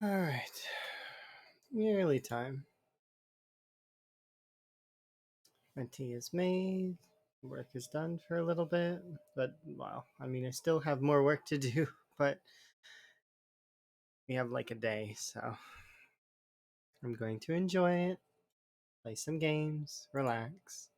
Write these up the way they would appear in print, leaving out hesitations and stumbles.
Alright. Nearly time. My tea is made. Work is done for a little bit. But, well, I mean, I still have more work to do, but we have like a day, so I'm going to enjoy it. Play some games. Relax.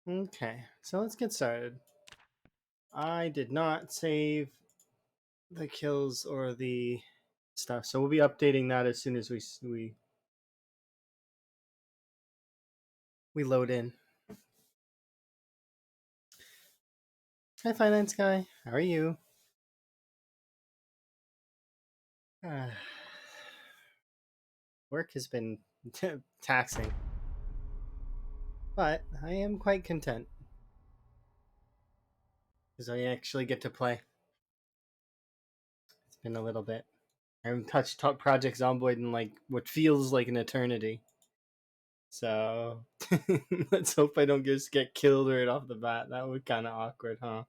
Okay, so let's get started. I did not save the kills or the stuff, so we'll be updating that as soon as we load in. Hi, finance guy. How are you? Work has been taxing, but I am quite content because I actually get to play. It's been a little bit. I haven't touched Top Project Zomboid in like what feels like an eternity. So let's hope I don't just get killed right off the bat. That would kind of awkward, huh?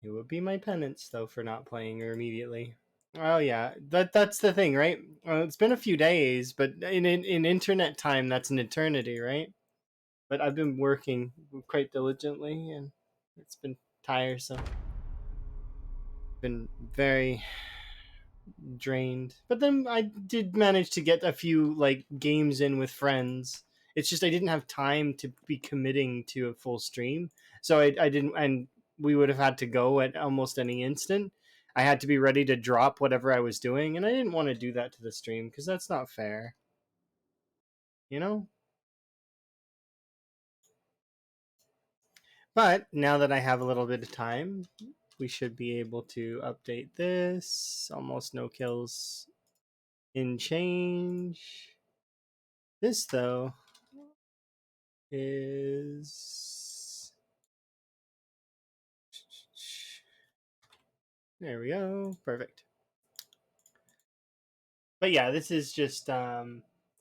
It would be my penance though for not playing her immediately. Oh yeah, that's the thing, right? Well, it's been a few days, but in internet time, that's an eternity, right? But I've been working quite diligently, and it's been tiresome. Been very drained. But then I did manage to get a few like games in with friends. It's just I didn't have time to be committing to a full stream, so I didn't, and we would have had to go at almost any instant. I had to be ready to drop whatever I was doing, and I didn't want to do that to the stream because that's not fair, you know. But now that I have a little bit of time, we should be able to update this. Almost no kills in change. This, though, is. There we go. Perfect. But yeah, this is just.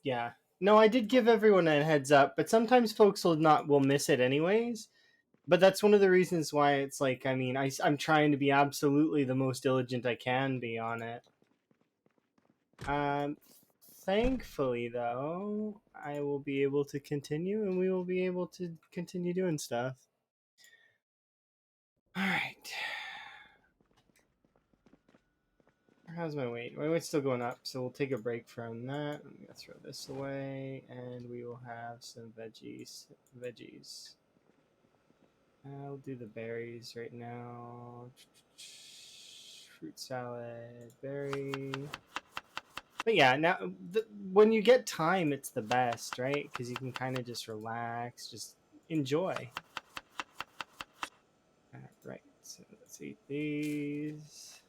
Yeah. No, I did give everyone a heads up, but sometimes folks will miss it anyways. But that's one of the reasons why it's like, I mean, I'm trying to be absolutely the most diligent I can be on it. Um, Thankfully, though, I will be able to continue, and we will be able to continue doing stuff. All right. How's my weight? My weight's still going up, so we'll take a break from that. I'm gonna throw this away, and we will have some veggies. I'll do the berries right now. Fruit salad, berry. But yeah, now when you get time, it's the best, right? Because you can kind of just relax, just enjoy. All right, so let's eat these.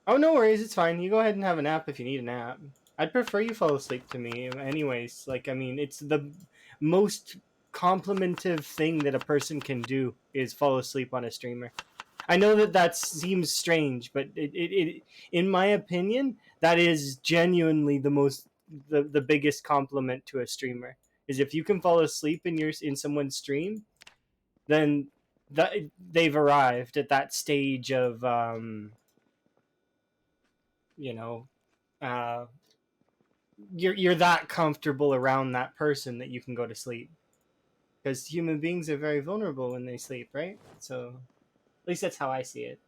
Oh, no worries, it's fine. You go ahead and have a nap if you need a nap. I'd prefer you fall asleep to me, anyways. Like, I mean, it's the most complimentive thing that a person can do is fall asleep on a streamer. I know that seems strange, but in my opinion, that is genuinely the biggest compliment to a streamer. Is if you can fall asleep in someone's stream, then they've arrived at that stage of you know uh, you're that comfortable around that person that you can go to sleep. Because human beings are very vulnerable when they sleep, right? So at least that's how I see it.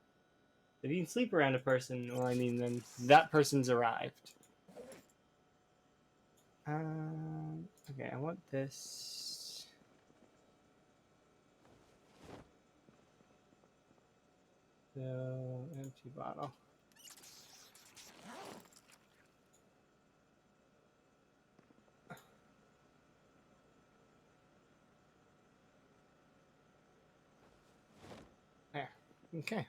If you can sleep around a person, well, I mean, then that person's arrived. Okay, I want this. The empty bottle. There. Okay.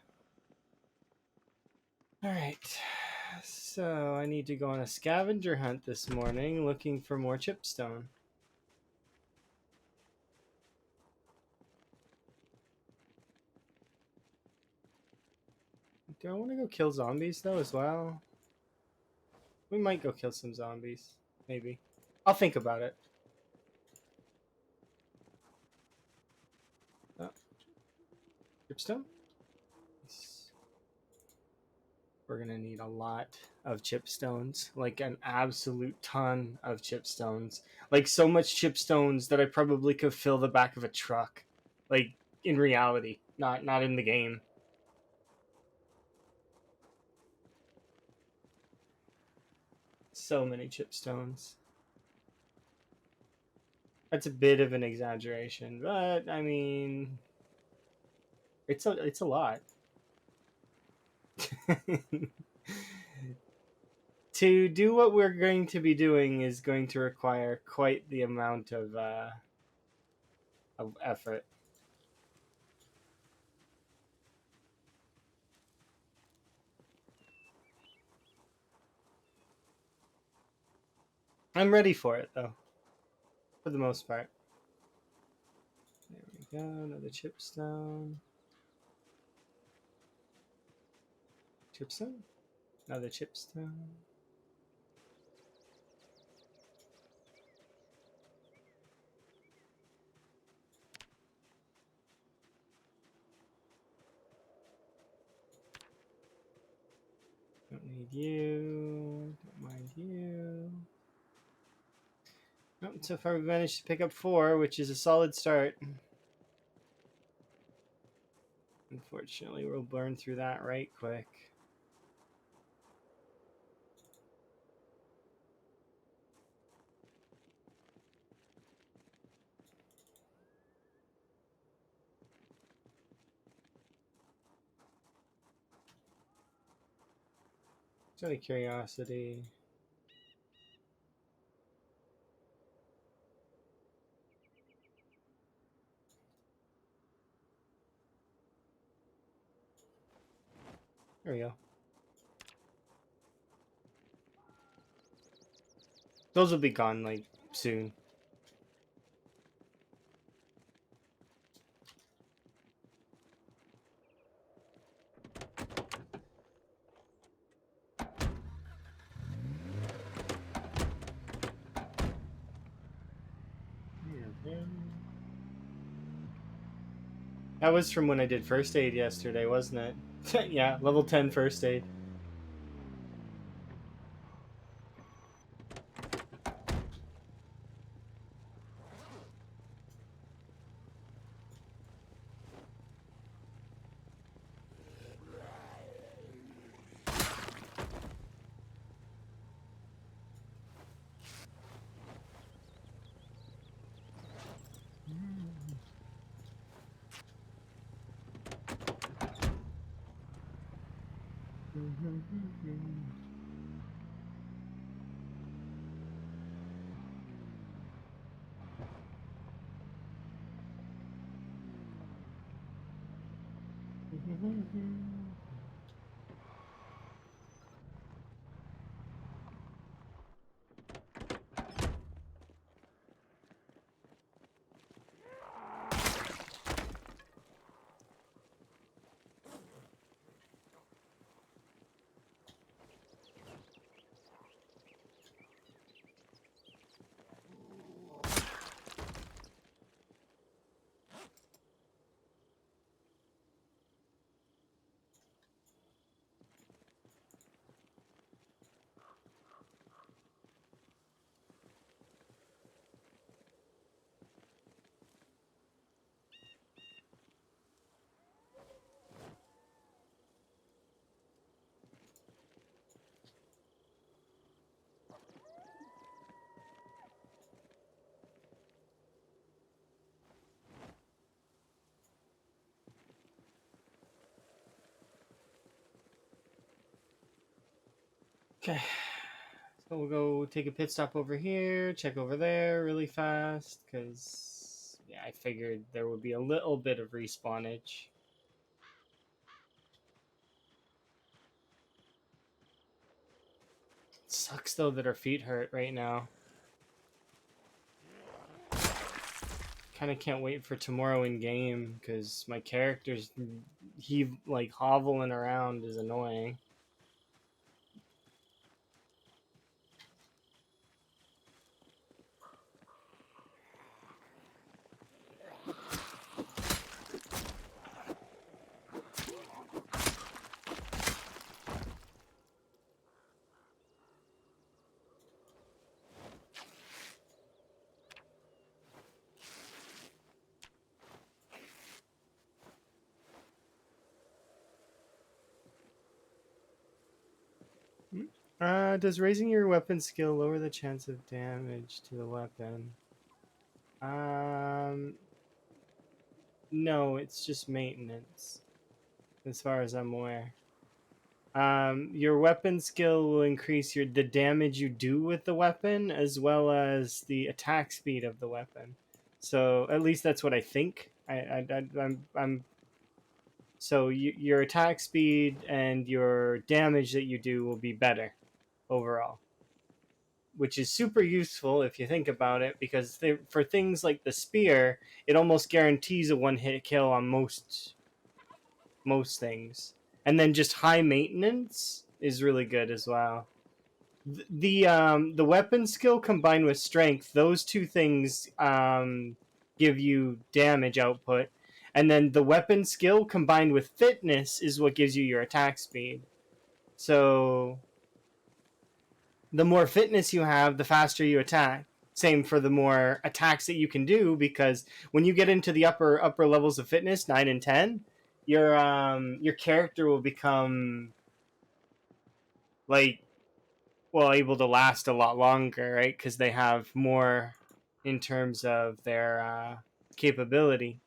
Alright. So I need to go on a scavenger hunt this morning looking for more chipstone. Do I want to go kill zombies though as well? We might go kill some zombies. Maybe. I'll think about it. Oh. Chipstone? Nice. We're gonna need a lot of chipstones. Like an absolute ton of chipstones. Like so much chipstones that I probably could fill the back of a truck. Like in reality. Not in the game. So many chipstones. That's a bit of an exaggeration, but I mean, it's a lot. To do what we're going to be doing is going to require quite the amount of effort. I'm ready for it though, for the most part. There we go, another chipstone. Chipstone? Another chipstone. Don't need you. Don't mind you. Oh, so far we've managed to pick up 4, which is a solid start. Unfortunately, we'll burn through that right quick. Just out of curiosity. There we go. Those will be gone, like, soon. That was from when I did first aid yesterday, wasn't it? Yeah, level 10 first aid. Okay. So we'll go take a pit stop over here, check over there really fast, because, yeah, I figured there would be a little bit of respawnage. It sucks, though, that our feet hurt right now. kind of can't wait for tomorrow in game because my character's like hoveling around is annoying. Does raising your weapon skill lower the chance of damage to the weapon? Um, no, it's just maintenance, as far as I'm aware. Your weapon skill will increase the damage you do with the weapon, as well as the attack speed of the weapon. So at least that's what I think. I'm so your attack speed and your damage that you do will be better overall, which is super useful if you think about it, because for things like the spear, it almost guarantees a one hit kill on most things, and then just high maintenance is really good as well. The weapon skill combined with strength, those two things give you damage output, and then the weapon skill combined with fitness is what gives you your attack speed. So the more fitness you have, the faster you attack. Same for the more attacks that you can do, because when you get into the upper levels of fitness, 9 and 10, your character will become like, well, able to last a lot longer, right? Because they have more in terms of their capability.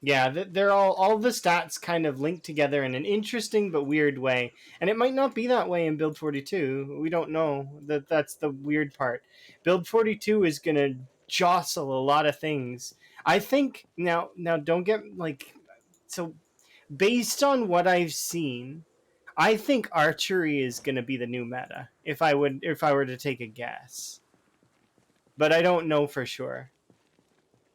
Yeah, they're all the stats kind of linked together in an interesting but weird way, and it might not be that way in Build 42. We don't know. That's the weird part. Build 42 is gonna jostle a lot of things. I think now don't get like, so based on what I've seen, I think archery is gonna be the new meta. If I were to take a guess, but I don't know for sure.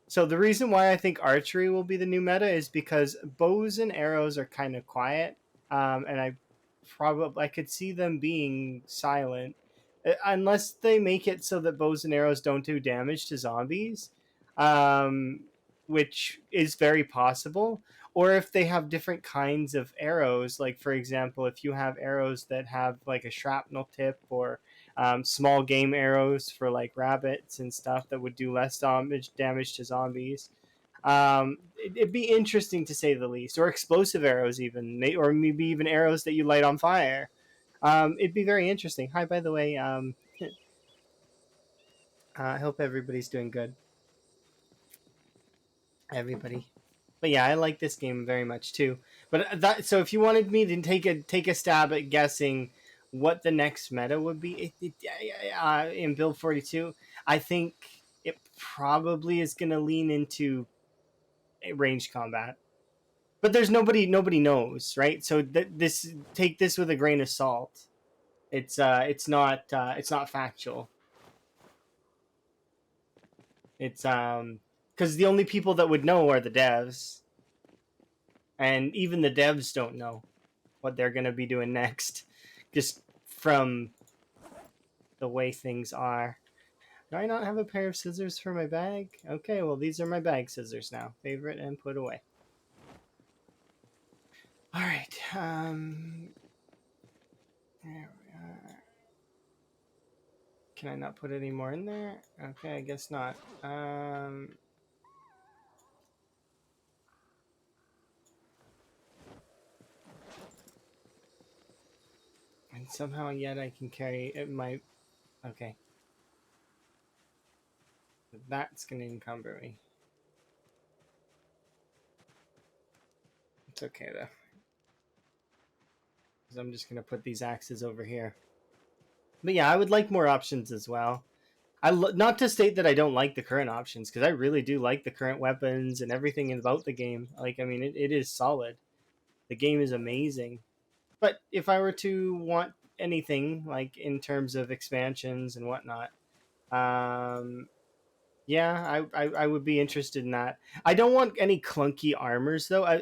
So the reason why I think archery will be the new meta is because bows and arrows are kind of quiet, and I could see them being silent, unless they make it so that bows and arrows don't do damage to zombies, um, which is very possible. Or if they have different kinds of arrows, like for example, if you have arrows that have like a shrapnel tip, or small game arrows for like rabbits and stuff that would do less damage to zombies. It'd be interesting to say the least, or explosive arrows even, or maybe even arrows that you light on fire. It'd be very interesting. Hi, by the way. I hope everybody's doing good. Everybody. But yeah, I like this game very much too. But so if you wanted me to take a stab at guessing what the next meta would be in Build 42, I think it probably is going to lean into range combat. But there's nobody knows, right? So this take this with a grain of salt. It's not factual. It's because the only people that would know are the devs, and even the devs don't know what they're going to be doing next, just from the way things are. Do I not have a pair of scissors for my bag? Okay, well, these are my bag scissors now. Favorite and put away. All right. There we are. Can I not put any more in there? Okay, I guess not. And somehow yet I can carry it. Okay. That's gonna encumber me. It's okay though, because I'm just gonna put these axes over here. But yeah, I would like more options as well. Not to state that I don't like the current options, because I really do like the current weapons and everything about the game. Like, I mean, it is solid. The game is amazing. But if I were to want anything like in terms of expansions and whatnot, um, yeah, I would be interested in that. I don't want any clunky armors though.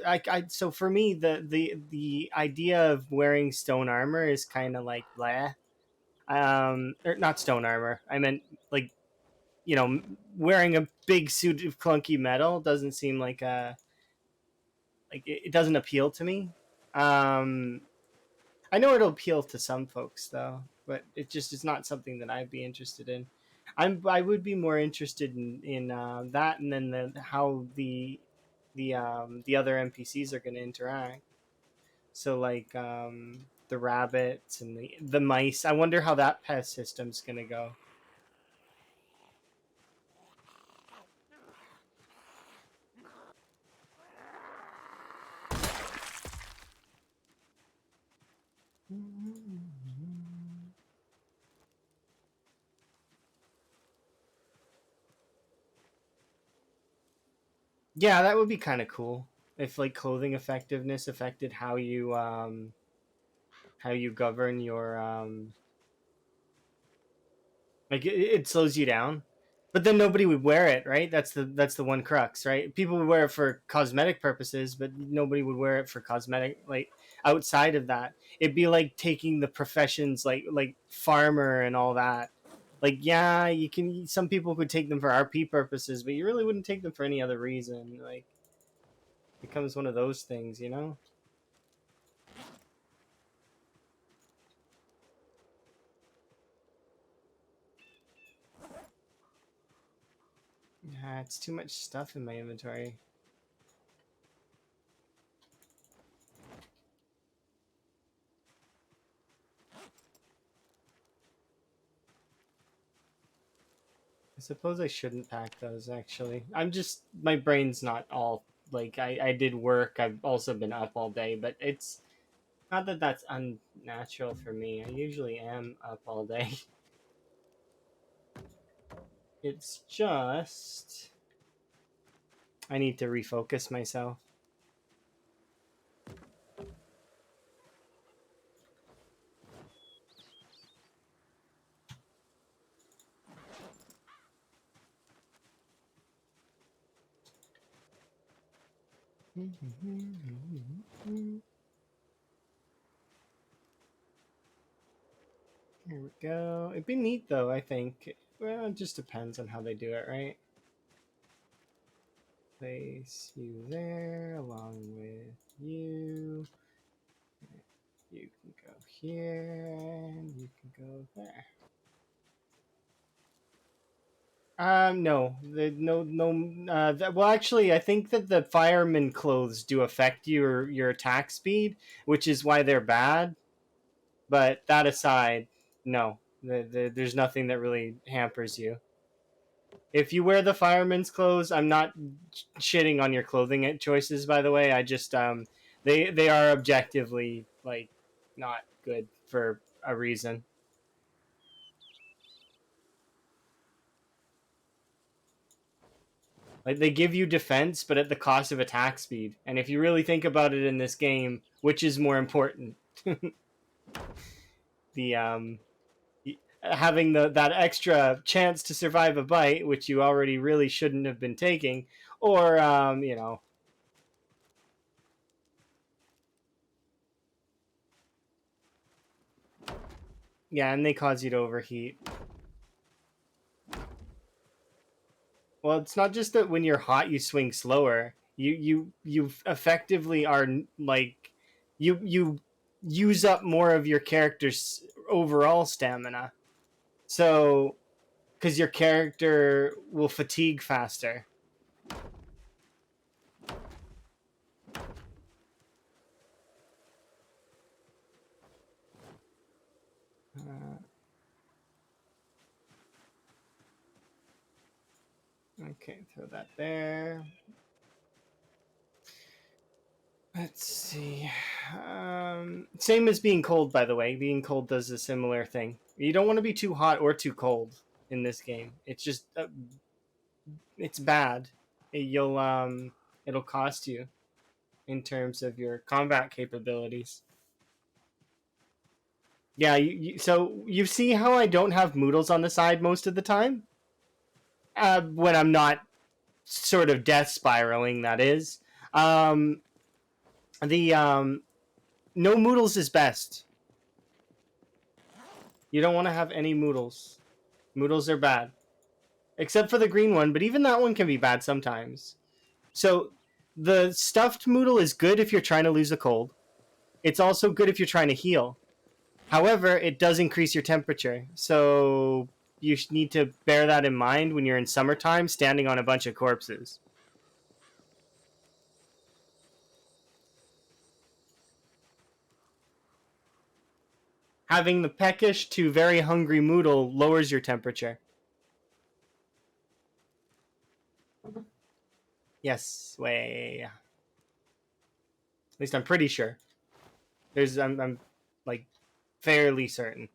So for me, the idea of wearing stone armor is kind of like blah. Or not stone armor. I meant like, wearing a big suit of clunky metal doesn't seem like it doesn't appeal to me. Um, I know it'll appeal to some folks though, but it just is not something that I'd be interested in. I would be more interested in that, and then how the other NPCs are going to interact. So like the rabbits and the mice. I wonder how that pest system's going to go. Yeah, that would be kind of cool if like clothing effectiveness affected how you govern your like it slows you down. But then nobody would wear it, right? That's the one crux, right? People would wear it for cosmetic purposes, but nobody would wear it for cosmetic like outside of that. It'd be like taking the professions like farmer and all that. Like yeah, you can some people could take them for RP purposes, but you really wouldn't take them for any other reason. Like it becomes one of those things, you know? Yeah, it's too much stuff in my inventory. I suppose I shouldn't pack those actually. I'm just my brain's not all like I did work. I've also been up all day, but it's not that that's unnatural for me. I usually am up all day. It's just I need to refocus myself. Here we go. It'd be neat though, I think. Well, it just depends on how they do it, right? Place you there along with you. You can go here and you can go there. No, no. Well, actually, I think that the fireman clothes do affect your attack speed, which is why they're bad. But that aside, no, there's nothing that really hampers you. If you wear the fireman's clothes, I'm not shitting on your clothing choices. By the way, I just they are objectively like not good for a reason. Like they give you defense, but at the cost of attack speed. And if you really think about it in this game, which is more important, the having that extra chance to survive a bite, which you already really shouldn't have been taking, or yeah, and they cause you to overheat. Well, it's not just that when you're hot you swing slower. You effectively are like you use up more of your character's overall stamina. So, because your character will fatigue faster. Uh, okay, throw that there. Let's see. Same as being cold, by the way. Being cold does a similar thing. You don't want to be too hot or too cold. in this game. It's just it's bad. It'll cost you in terms of your combat capabilities. Yeah, so you see how I don't have Moodles on the side most of the time? When I'm not sort of death spiraling, that is. Um, the No Moodles is best. You don't want to have any Moodles. Moodles are bad. Except for the green one, but even that one can be bad sometimes. So the stuffed Moodle is good if you're trying to lose a cold. It's also good if you're trying to heal. However, it does increase your temperature. So you need to bear that in mind when you're in summertime standing on a bunch of corpses. Having the peckish to very hungry Moodle lowers your temperature. Yes, way. At least I'm pretty sure. I'm like fairly certain.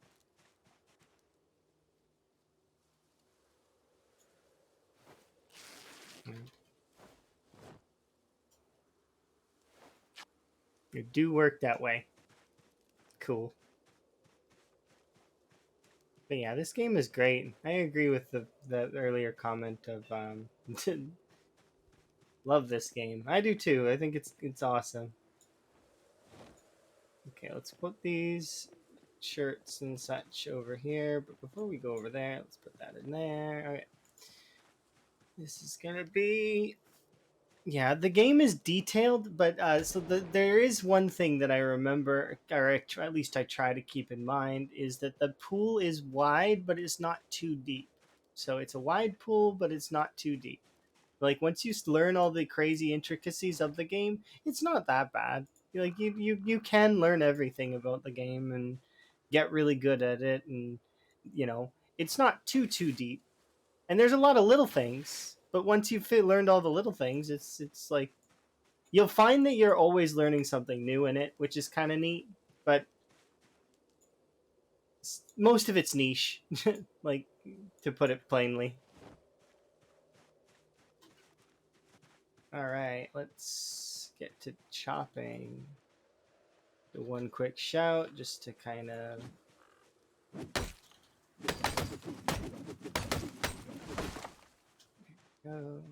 It do work that way. Cool. But yeah, this game is great. I agree with the earlier comment of love this game. I do too. I think it's awesome. Okay, let's put these shirts and such over here. But before we go over there, let's put that in there. Okay. This is gonna be yeah. The game is detailed, but there is one thing that I remember, or at least I try to keep in mind, is that the pool is wide, but it's not too deep. So it's a wide pool, but it's not too deep. Like once you learn all the crazy intricacies of the game, it's not that bad. Like you can learn everything about the game and get really good at it, and it's not too deep. And there's a lot of little things, but once you've learned all the little things, it's like you'll find that you're always learning something new in it, which is kind of neat. But most of it's niche, like to put it plainly. All right, let's get to chopping. The one quick shout just to kind of go.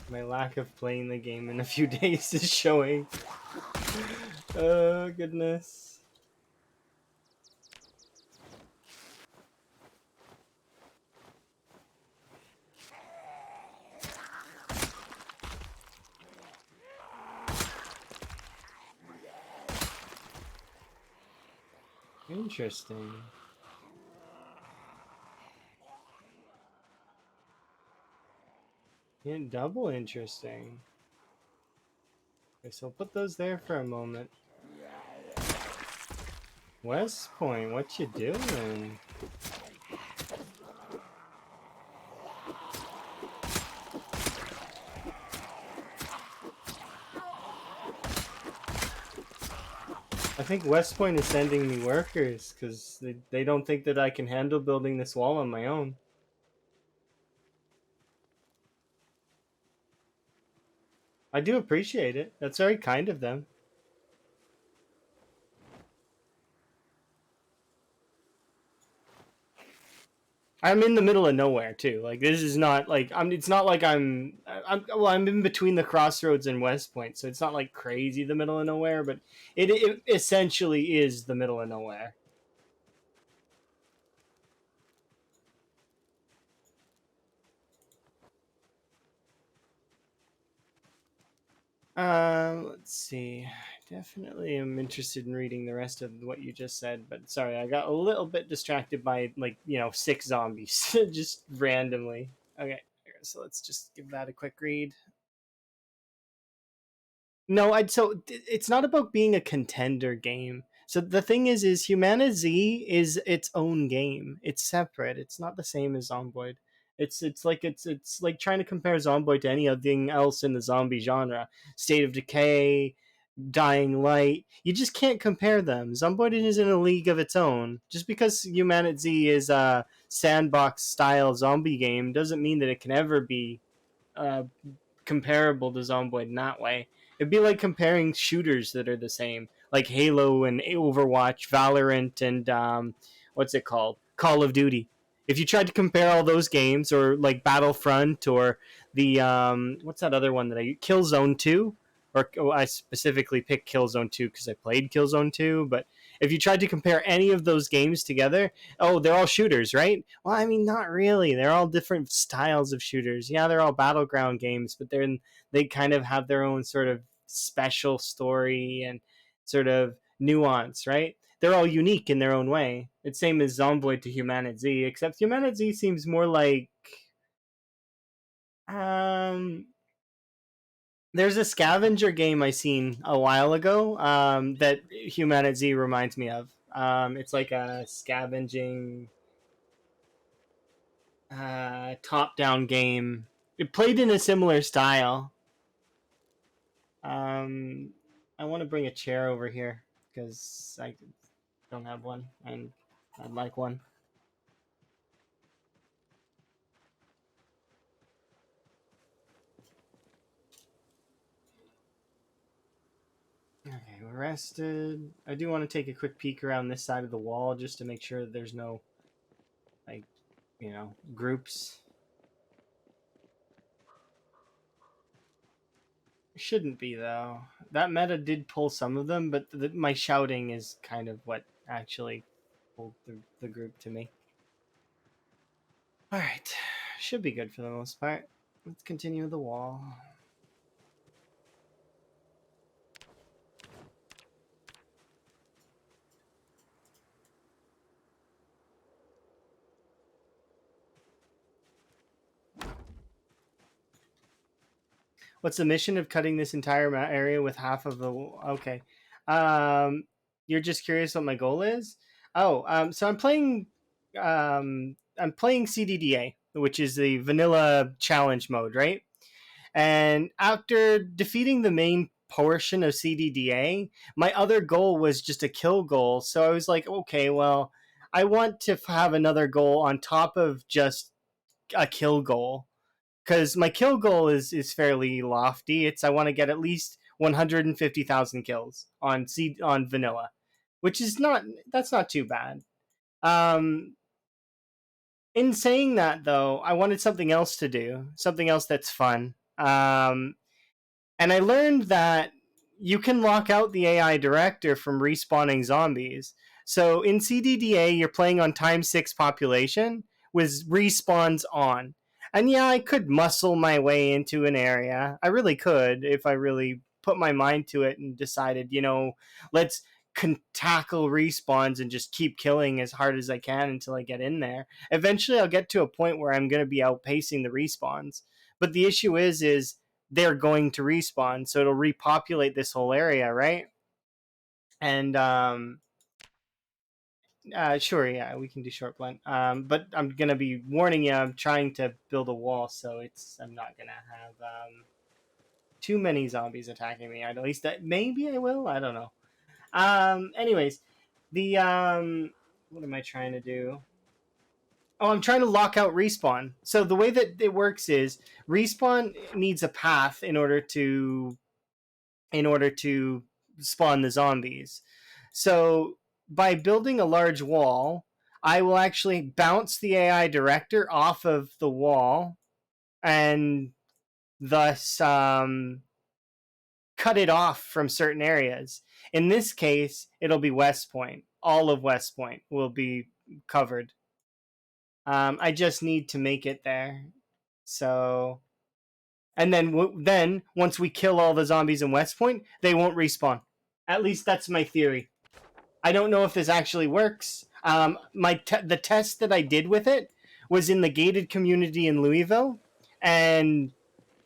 My lack of playing the game in a few days is showing. Oh, goodness. Interesting. Yeah, double interesting. Okay, so put those there for a moment. West Point, what you doing? I think West Point is sending me workers because they don't think that I can handle building this wall on my own. I do appreciate it. That's very kind of them. I'm in the middle of nowhere too. Like this is not like I'm. It's not like I'm in between the crossroads and West Point, so it's not like crazy the middle of nowhere. But it essentially is the middle of nowhere. Let's see. Definitely am interested in reading the rest of what you just said, but sorry, I got a little bit distracted by like, 6 zombies just randomly. Okay, so let's just give that a quick read. No, it's not about being a contender game. So the thing is Humana Z is its own game. It's separate. It's not the same as Zomboid. It's like trying to compare Zomboid to anything else in the zombie genre. State of Decay, Dying Light. You just can't compare them. Zomboid is in a league of its own. Just because Humanity Z is a sandbox style zombie game doesn't mean that it can ever be uh, comparable to Zomboid in that way. It'd be like comparing shooters that are the same, like Halo and Overwatch, Valorant, and what's it called, Call of Duty. If you tried to compare all those games, or like Battlefront, or the what's that other one that Killzone 2, or I specifically picked Killzone 2 because I played Killzone 2, but if you tried to compare any of those games together, oh, they're all shooters, right? Well, I mean, not really. They're all different styles of shooters. Yeah, they're all battleground games, but they kind of have their own sort of special story and sort of nuance, right? They're all unique in their own way. It's same as Zomboid to Humanity, except Humanity seems more like um there's a scavenger game I seen a while ago that Humanity reminds me of. It's like a scavenging top-down game. It played in a similar style. Um, I want to bring a chair over here because I don't have one, and I'd like one. Okay, we're rested. I do want to take a quick peek around this side of the wall just to make sure that there's no, like, groups. Shouldn't be, though. That meta did pull some of them, but my shouting is kind of what actually pulled the group to me. Alright, should be good for the most part. Let's continue the wall. What's the mission of cutting this entire area with half of the? Okay, um, you're just curious what my goal is. Oh, so I'm playing CDDA, which is the vanilla challenge mode, right? And after defeating the main portion of CDDA, my other goal was just a kill goal. So I was like, okay, well, I want to have another goal on top of just a kill goal, because my kill goal is fairly lofty. I want to get at least 150,000 kills on vanilla, which is not that's not too bad. Um, in saying that though, I wanted something else to do, something else that's fun. And I learned that you can lock out the AI director from respawning zombies. So in CDDA, you're playing on times 6 population with respawns on. And yeah, I could muscle my way into an area. I really could if I really put my mind to it and decided, let's tackle respawns and just keep killing as hard as I can until I get in there. Eventually, I'll get to a point where I'm going to be outpacing the respawns. But the issue is they're going to respawn, so it'll repopulate this whole area, right? And sure, yeah, we can do short blunt. But I'm gonna be warning you. I'm trying to build a wall, so I'm not gonna have too many zombies attacking me. At least that maybe I will. I don't know. Anyways, the what am I trying to do? Oh, I'm trying to lock out respawn. So the way that it works is respawn needs a path in order to spawn the zombies. So by building a large wall, I will actually bounce the AI director off of the wall and thus cut it off from certain areas. In this case, it'll be West Point. All of West Point will be covered. I just need to make it there. So And then once we kill all the zombies in West Point, they won't respawn. At least that's my theory. I don't know if this actually works. The test that I did with it was in the gated community in Louisville, and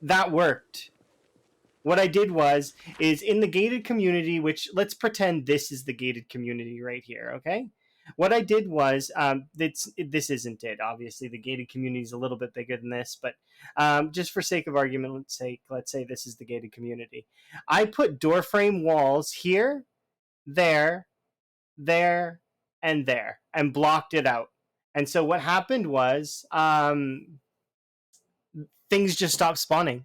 that worked. What I did is in the gated community, which let's pretend this is the gated community right here, okay? What I did was, this isn't it. Obviously, the gated community is a little bit bigger than this, but just for sake of argument's sake, let's say this is the gated community. I put door frame walls here, there, there, and there, and blocked it out. And so what happened was, things just stopped spawning.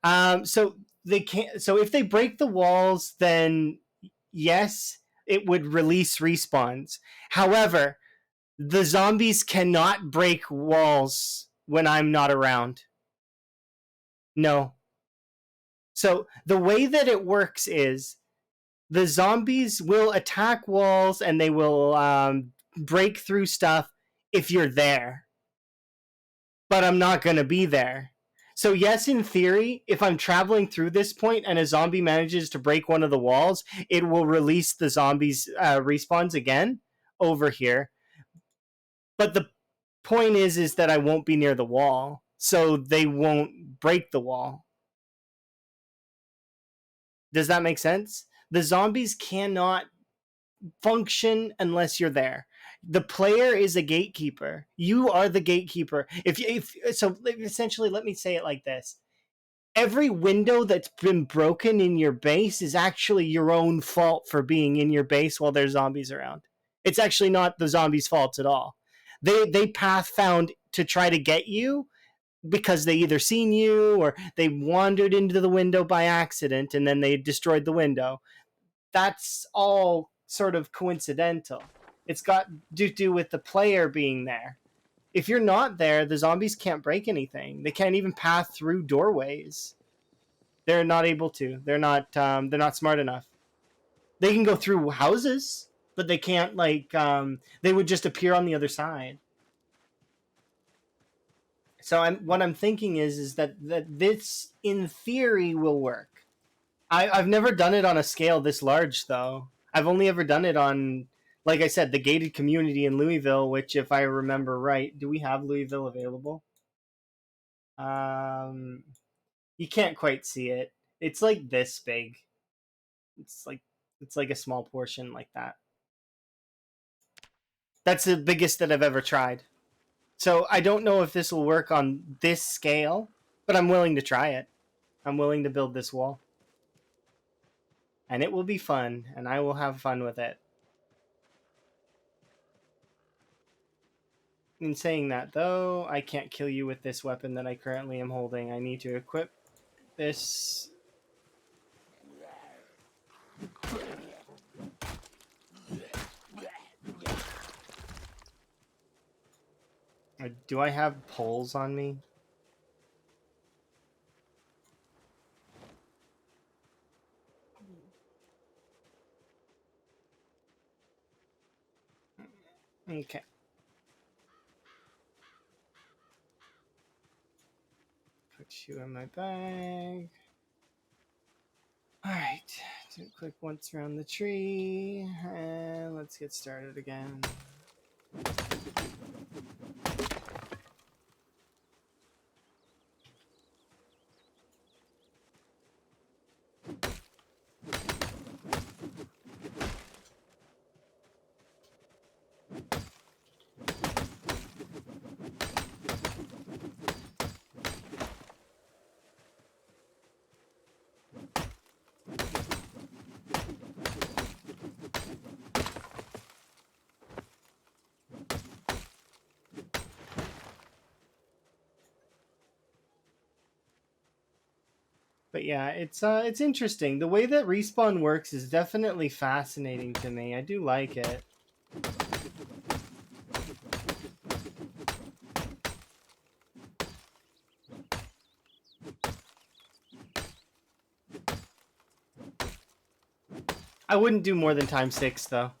So they can't. So if they break the walls, then yes, it would release respawns. However, the zombies cannot break walls when I'm not around. No. So the way that it works is the zombies will attack walls and they will break through stuff if you're there. But I'm not going to be there. So yes, in theory, if I'm traveling through this point and a zombie manages to break one of the walls, it will release the zombies respawns again over here. But the point is that I won't be near the wall, so they won't break the wall. Does that make sense? The zombies cannot function unless you're there. The player is a gatekeeper. You are the gatekeeper. If so, essentially, let me say it like this: every window that's been broken in your base is actually your own fault for being in your base while there's zombies around. It's actually not the zombies' fault at all. They path found to try to get you because they either seen you or they wandered into the window by accident and then they destroyed the window. That's all sort of coincidental. It's got to do with the player being there. If you're not there, the zombies can't break anything. They can't even pass through doorways. They're not able to. They're not smart enough. They can go through houses, but they can't they would just appear on the other side. So what I'm thinking is that this in theory will work. I've never done it on a scale this large though. I've only ever done it on, like I said, the gated community in Louisville, which if I remember right, do we have Louisville available? You can't quite see it. It's like this big. It's like a small portion like that. That's the biggest that I've ever tried. So I don't know if this will work on this scale, but I'm willing to try it. I'm willing to build this wall. And it will be fun, and I will have fun with it. In saying that, though, I can't kill you with this weapon that I currently am holding. I need to equip this. Do I have poles on me? Okay. Put you in my bag. Alright. Do a quick once around the tree. And let's get started again. But yeah, it's interesting. The way that respawn works is definitely fascinating to me. I do like it. I wouldn't do more than ×6 though.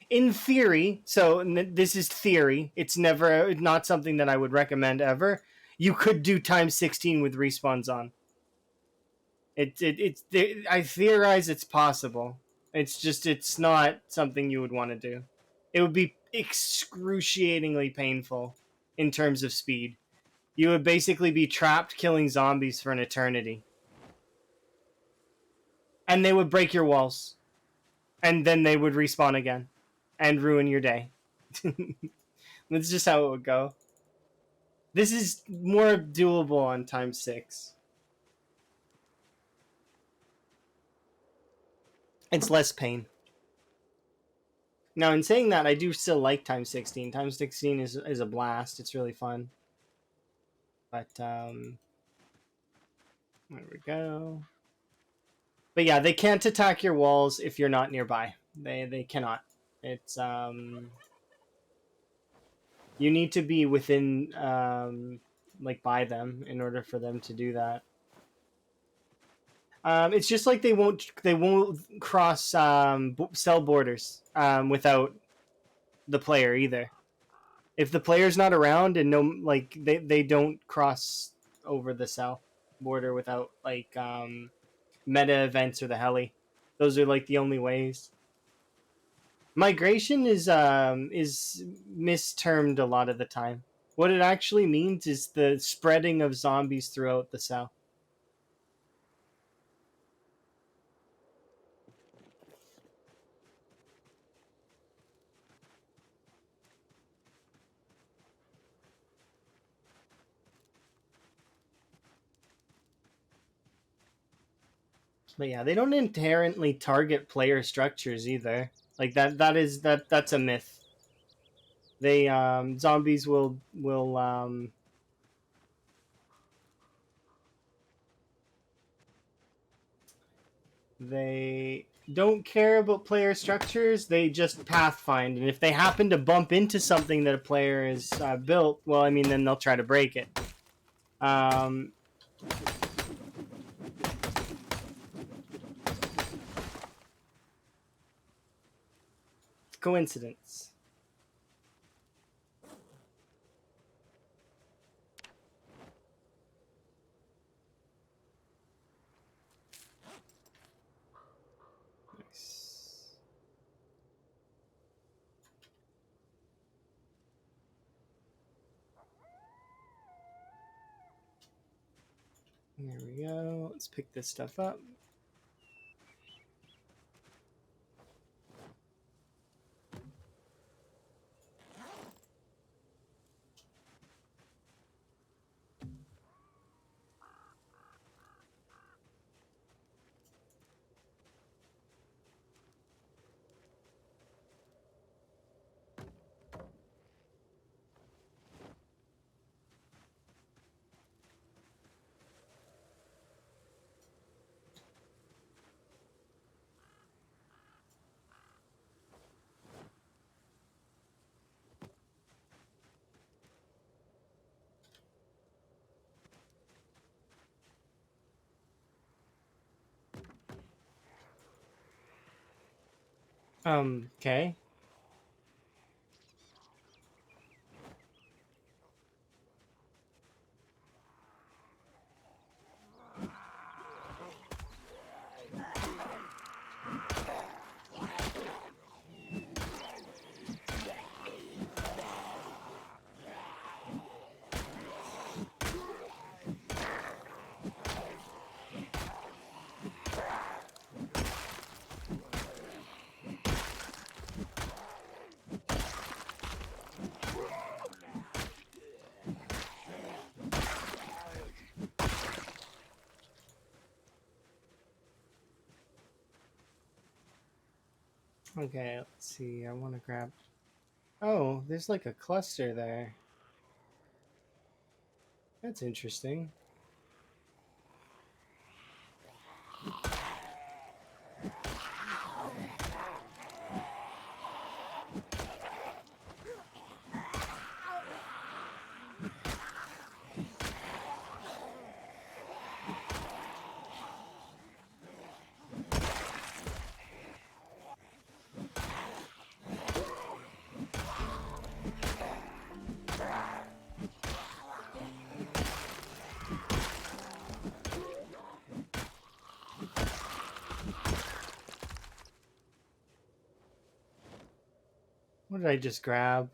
In theory, so this is theory. It's not something that I would recommend ever. you could do times 16 with respawns on. I theorize it's possible. It's just it's not something you would want to do. It would be excruciatingly painful in terms of speed. You would basically be trapped killing zombies for an eternity. And they would break your walls. And then they would respawn again and ruin your day. That's just how it would go. This is more doable on times 6. It's less pain. Now, in saying that, I do still like times 16. Times 16 is a blast. It's really fun. But, there we go. But yeah, they can't attack your walls if you're not nearby. They cannot. It's, you need to be within, like, by them in order for them to do that. It's just like they won't cross cell borders without the player either. If the player's not around and no, like they don't cross over the cell border without like meta events or the heli. Those are like the only ways. Migration is mistermed a lot of the time. What it actually means is the spreading of zombies throughout the cell. But yeah, they don't inherently target player structures either. Like that's a myth. They zombies will they don't care about player structures. They just pathfind, and if they happen to bump into something that a player has built, well, I mean, then they'll try to break it. Coincidence. Nice. There we go. Let's pick this stuff up. Okay. Okay, let's see. I want to grab... Oh, there's like a cluster there. That's interesting. What did I just grab?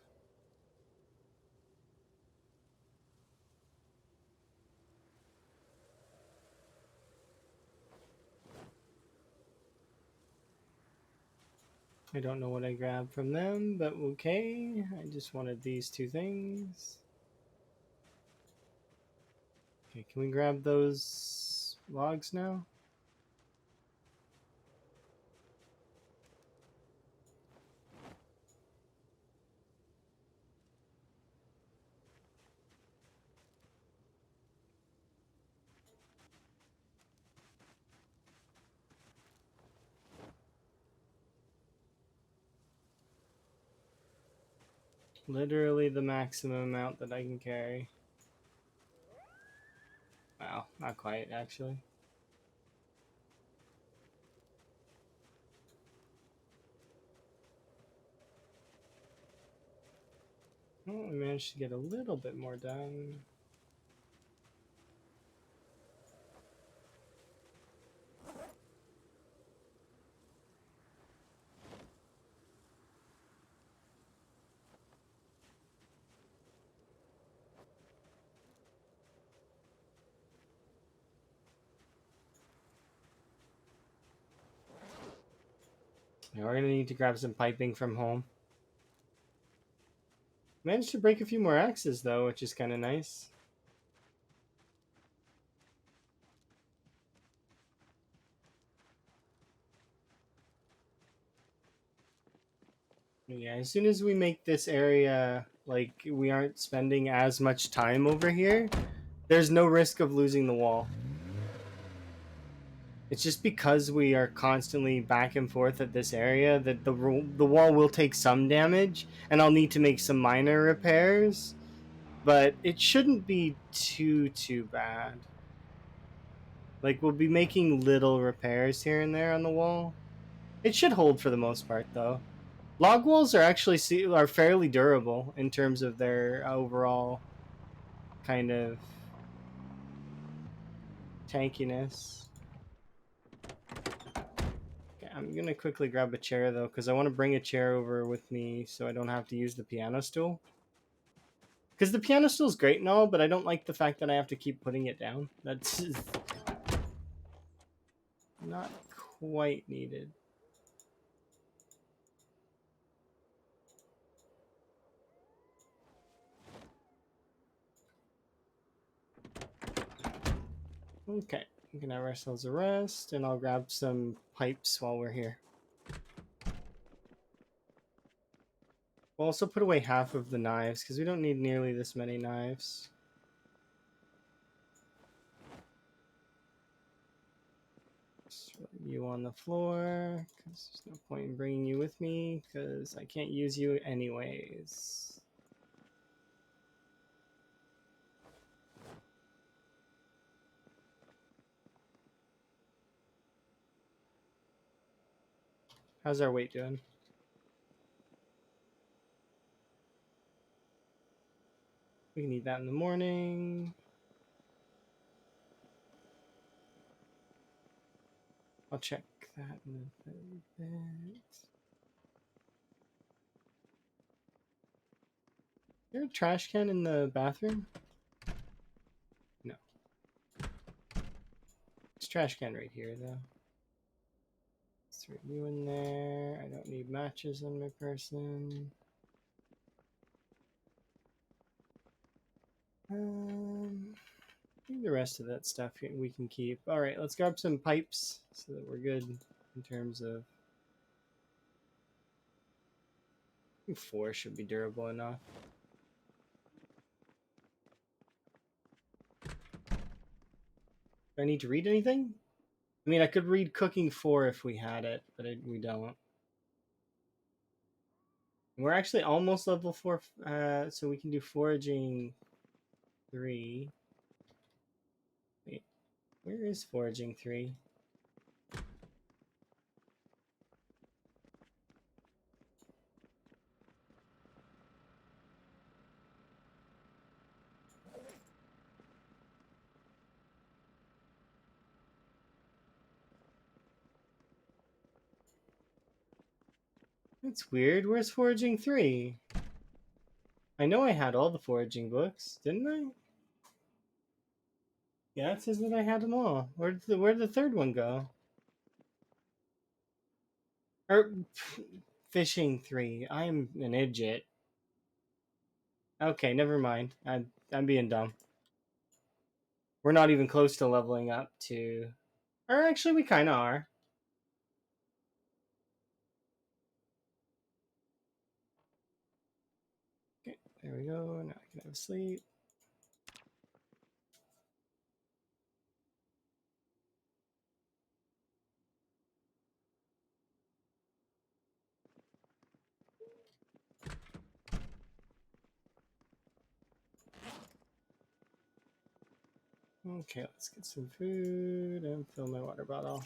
I don't know what I grabbed from them, but okay. I just wanted these two things. Okay, can we grab those logs now? Literally the maximum amount that I can carry. Wow, not quite, actually. Oh, we managed to get a little bit more done. Yeah, we're gonna need to grab some piping from home. Managed to break a few more axes though, which is kind of nice. Yeah, as soon as we make this area like we aren't spending as much time over here, there's no risk of losing the wall. It's just because we are constantly back and forth at this area that the wall will take some damage, and I'll need to make some minor repairs, but it shouldn't be too bad. Like we'll be making little repairs here and there on the wall. It should hold for the most part, though. Log walls are actually are fairly durable in terms of their overall kind of tankiness. Okay, I'm gonna quickly grab a chair though, because I want to bring a chair over with me so I don't have to use the piano stool. Because the piano stool is great and all, but I don't like the fact that I have to keep putting it down. That's not quite needed. Okay, we can have ourselves a rest, and I'll grab some pipes while we're here. We'll also put away half of the knives, because we don't need nearly this many knives. Just put you on the floor, because there's no point in bringing you with me, because I can't use you anyways. How's our weight doing? We can eat that in the morning. I'll check that in a bit. Is there a trash can in the bathroom? No. There's a trash can right here, though. Let's throw you in there. I don't need matches on my person. I think the rest of that stuff we can keep. All right, let's grab some pipes so that we're good in terms of. I think 4 should be durable enough. Do I need to read anything? I mean, I could read Cooking 4 if we had it, but we don't. We're actually almost level 4, so we can do Foraging 3. Wait, where is Foraging 3? That's weird. Where's Foraging 3? I know I had all the foraging books, didn't I? Yeah, it says that I had them all. Where'd the third one go? Or Fishing 3. I'm an idiot. Okay, never mind. I'm being dumb. We're not even close to leveling up to... Or actually, we kind of are. Okay, there we go. Now I can have sleep. Okay, let's get some food and fill my water bottle.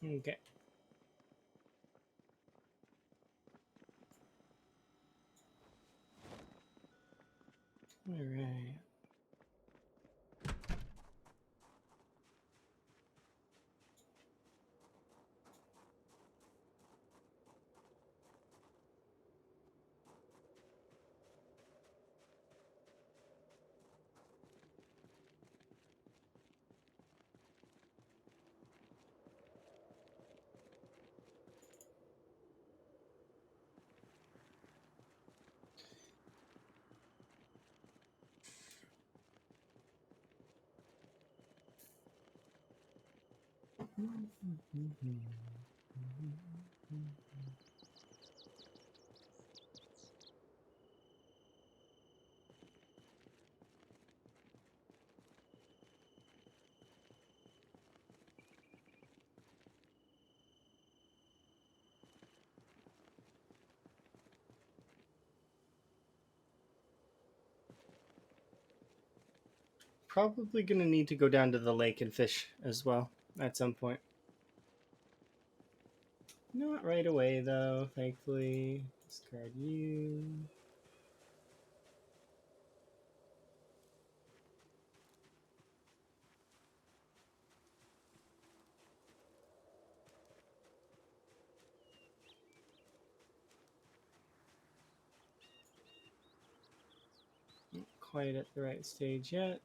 Okay. All right. Probably gonna need to go down to the lake and fish as well at some point. Not right away though, thankfully. Discard you. Not quite at the right stage yet.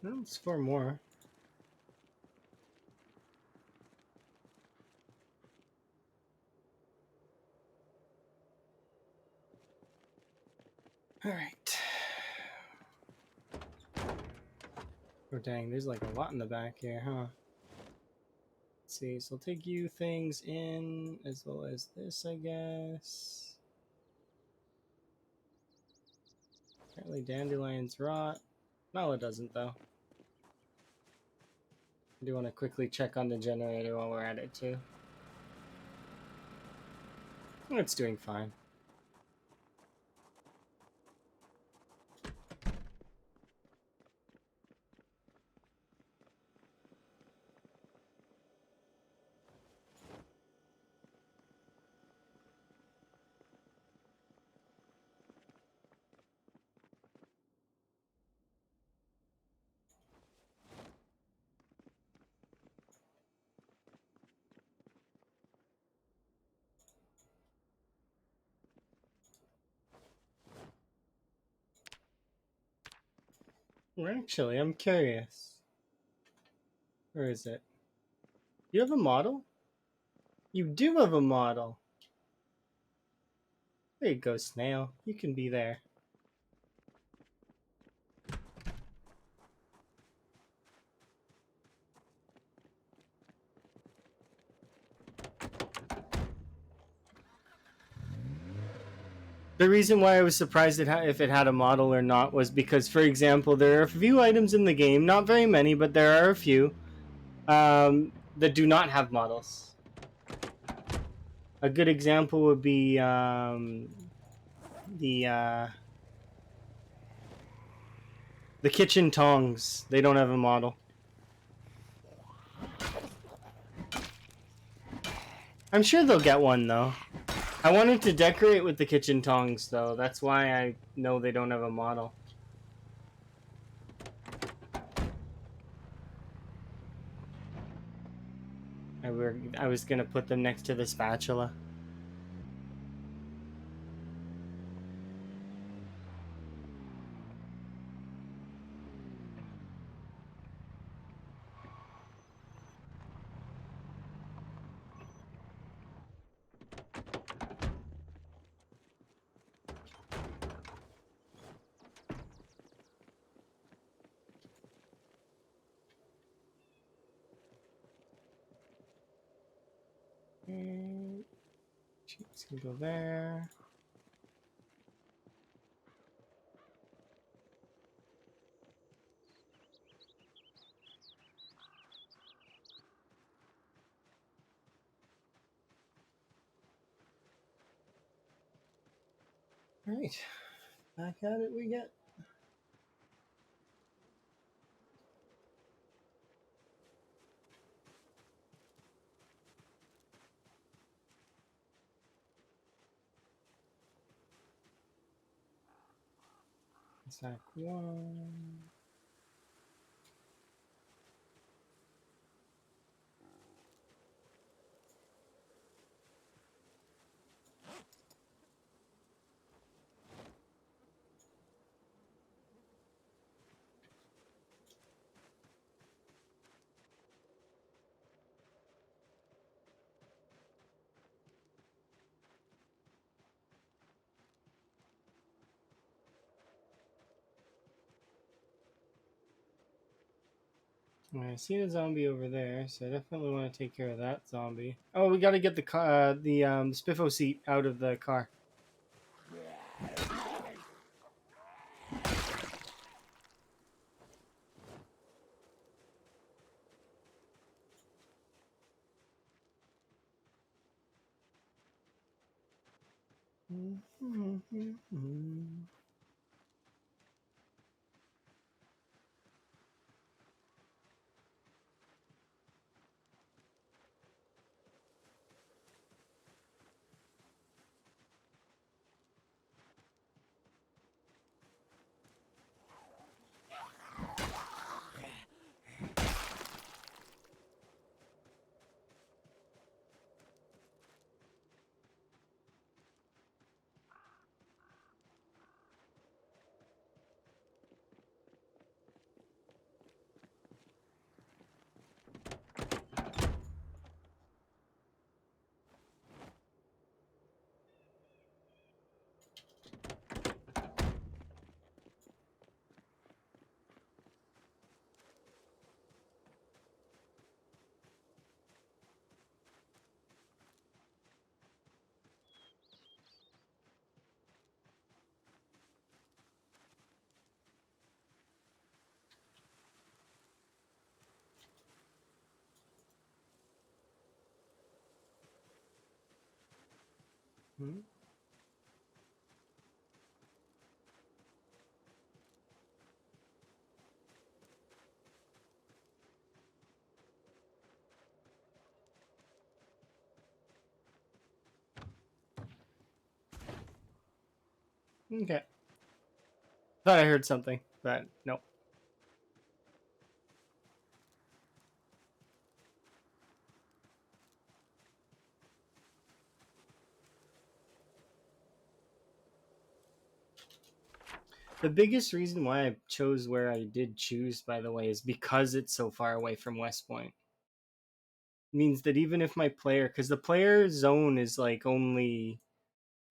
No, it's 4 more. All right. Oh dang, there's like a lot in the back here, huh? Let's see, so I'll take you things in as well as this, I guess. Apparently dandelions rot. No, it doesn't though. I do want to quickly check on the generator while we're at it too. It's doing fine. Actually, I'm curious. Where is it? You have a model? You do have a model. There you go, Snail. You can be there. The reason why I was surprised if it had a model or not was because, for example, there are a few items in the game, not very many, but there are a few, that do not have models. A good example would be the the kitchen tongs. They don't have a model. I'm sure they'll get one though. I wanted to decorate with the kitchen tongs though. That's why I know they don't have a model. I was gonna put them next to the spatula. Cheeks can go there. All right, back at it we get. Sack one. I see the zombie over there, so I definitely want to take care of that zombie. Oh, we got to get the Spiffo seat out of the car. Okay. Thought I heard something, but no. The biggest reason why I chose where I did choose, by the way, is because it's so far away from West Point. Means that even if my player, because the player zone is like only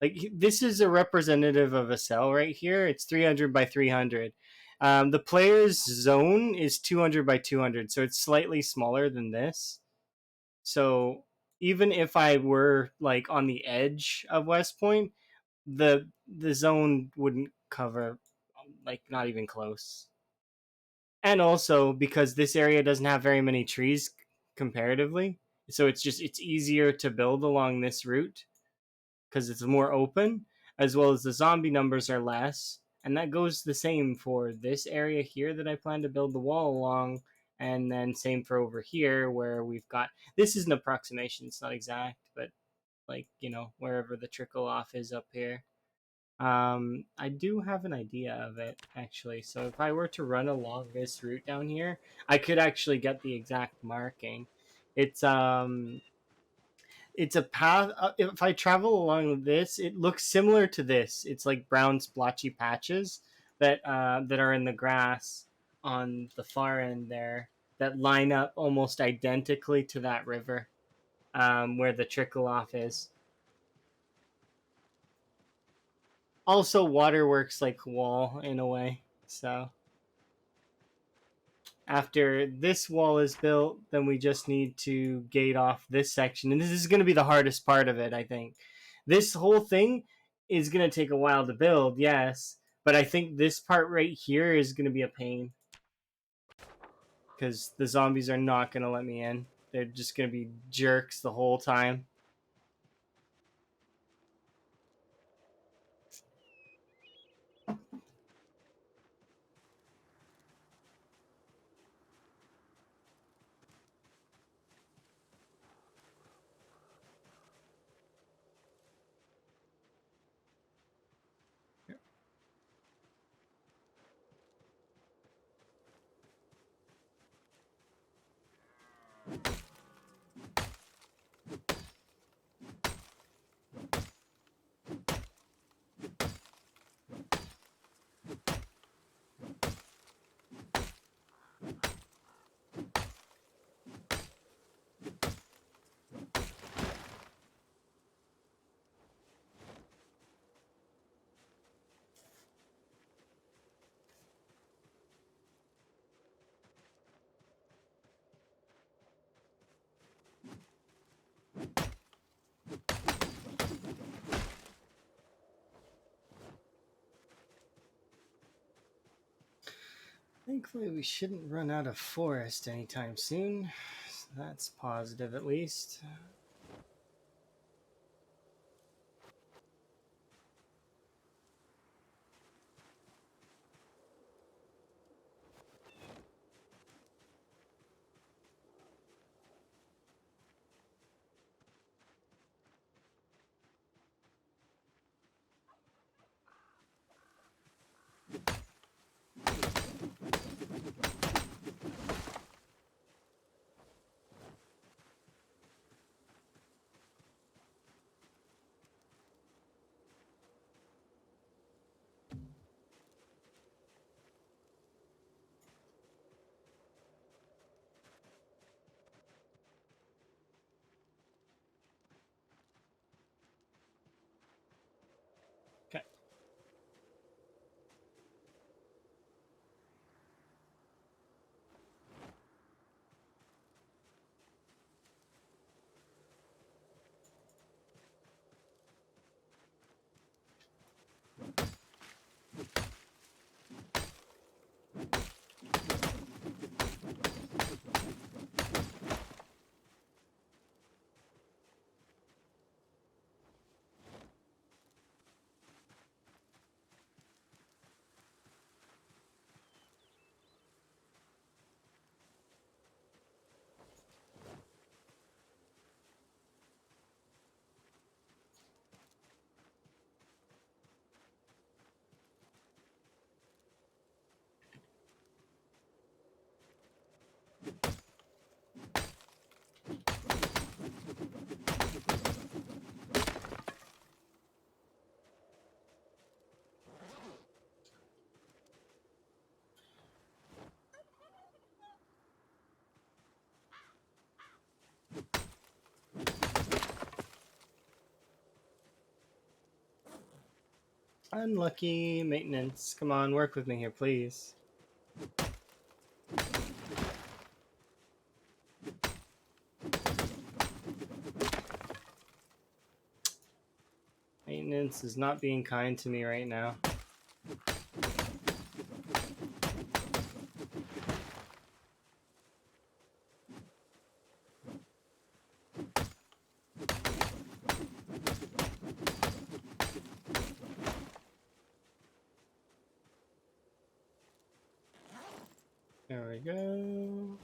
like this is a representative of a cell right here. It's 300 by 300. The player's zone is 200 by 200, so it's slightly smaller than this. So even if I were like on the edge of West Point, the zone wouldn't cover, like, not even close. And also because this area doesn't have very many trees comparatively, so it's easier to build along this route because it's more open, as well as the zombie numbers are less. And that goes the same for this area here that I plan to build the wall along, and then same for over here where we've got, this is an approximation, it's not exact, but like, wherever the trickle off is up here. I do have an idea of it actually. So if I were to run along this route down here, I could actually get the exact marking. It's it's a path. If I travel along this, it looks similar to this. It's like brown splotchy patches that are in the grass on the far end there that line up almost identically to that river, where the trickle off is. Also, water works like wall in a way. So after this wall is built, then we just need to gate off this section. And this is going to be the hardest part of it, I think. This whole thing is going to take a while to build, yes. But I think this part right here is going to be a pain. Because the zombies are not going to let me in. They're just going to be jerks the whole time. Thankfully, we shouldn't run out of forest anytime soon. That's positive, at least. Unlucky maintenance. Come on, work with me here, please. Maintenance is not being kind to me right now. There we go.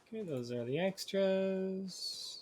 Okay, those are the extras.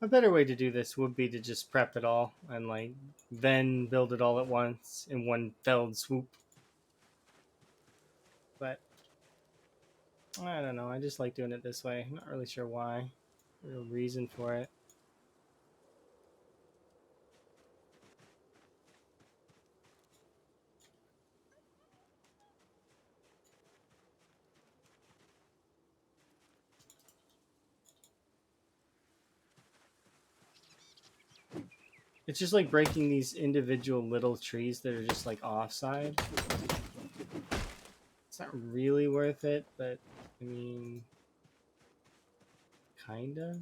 A better way to do this would be to just prep it all and like then build it all at once in one felled swoop. But I don't know. I just like doing it this way. I'm not really sure why. Real reason for it. It's just like breaking these individual little trees that are just like offside. It's not really worth it, but I mean, kinda.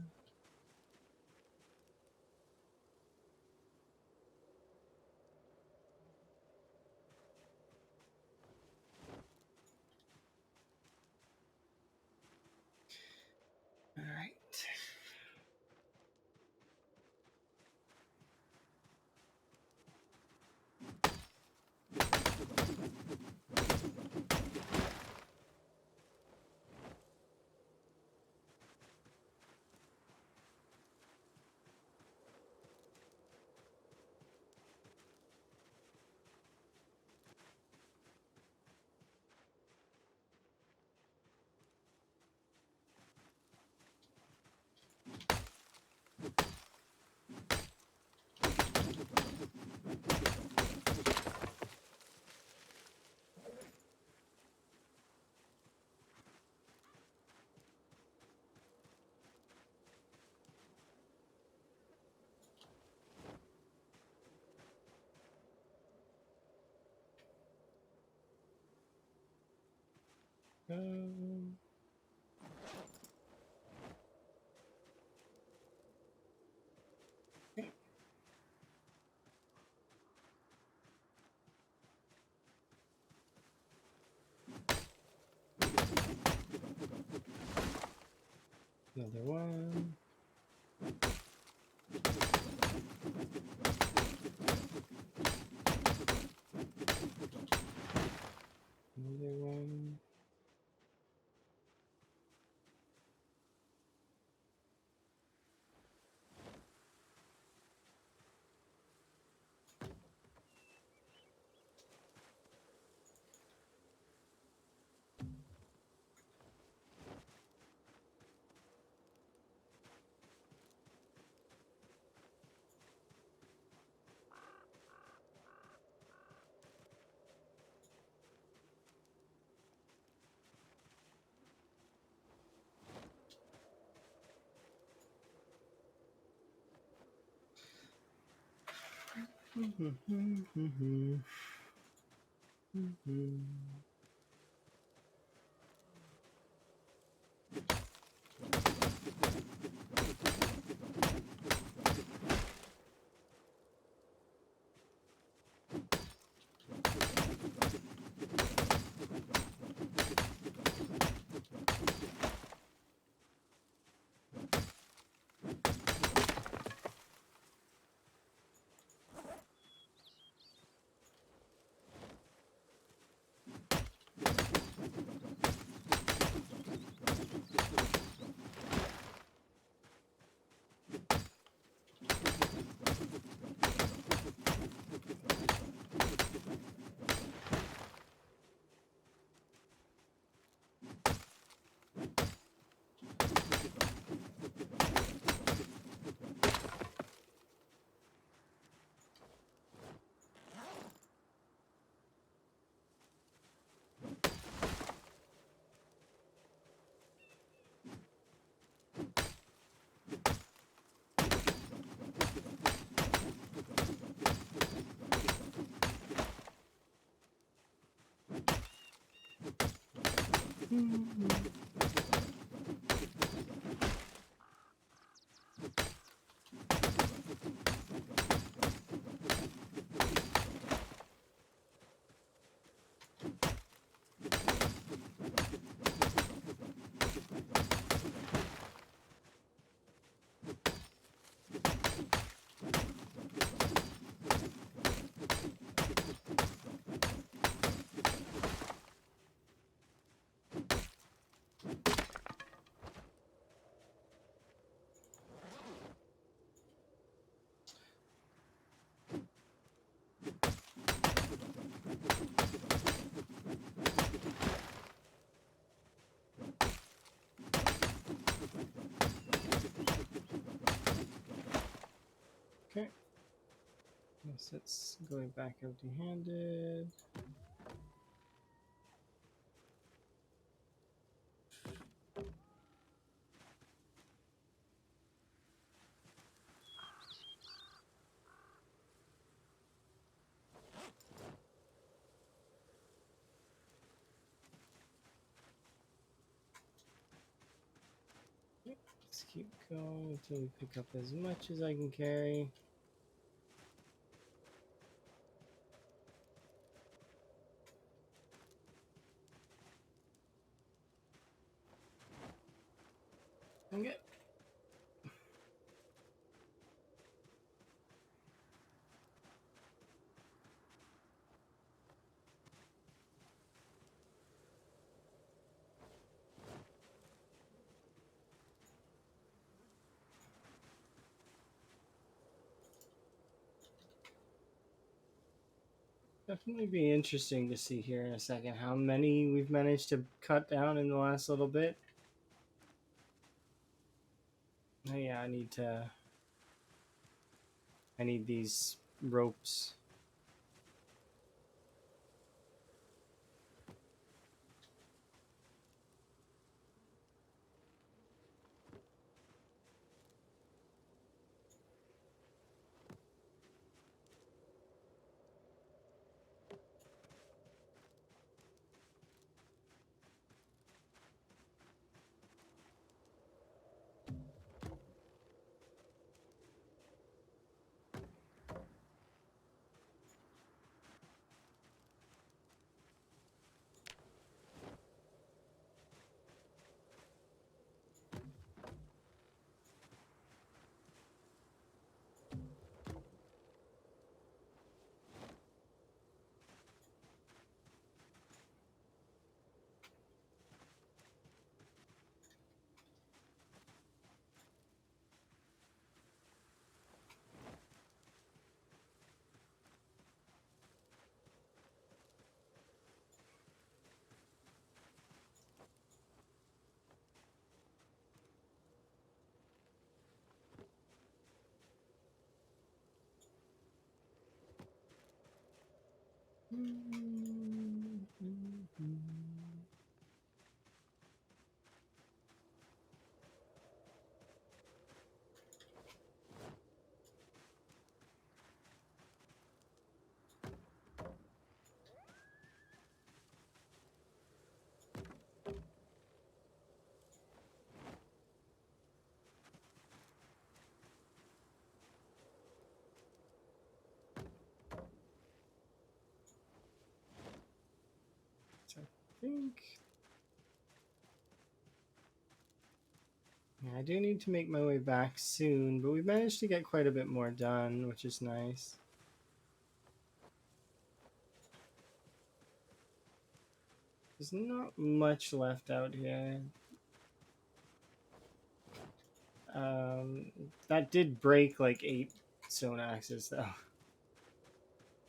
All right. Um, Another one. Another one. Okay. Guess it's going back empty-handed. Let's keep going until we pick up as much as I can carry. Okay. Definitely be interesting to see here in a second how many we've managed to cut down in the last little bit. Oh yeah, I need these ropes. So I think yeah, I do need to make my way back soon, but we've managed to get quite a bit more done, which is nice. There's not much left out here. That did break like 8 stone axes though,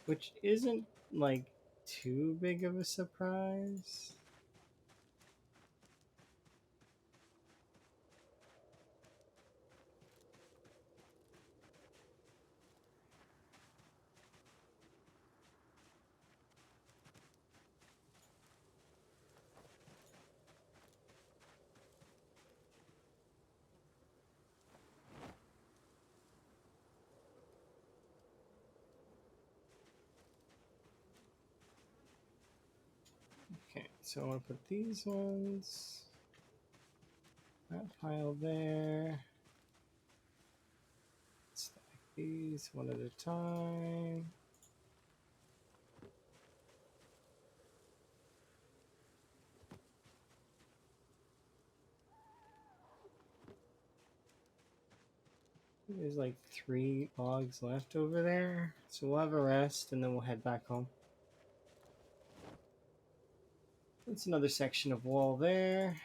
which isn't like too big of a surprise. Okay, so I want to put these ones, that pile there. Stack these one at a time. There's like 3 logs left over there, so we'll have a rest and then we'll head back home. That's another section of wall there.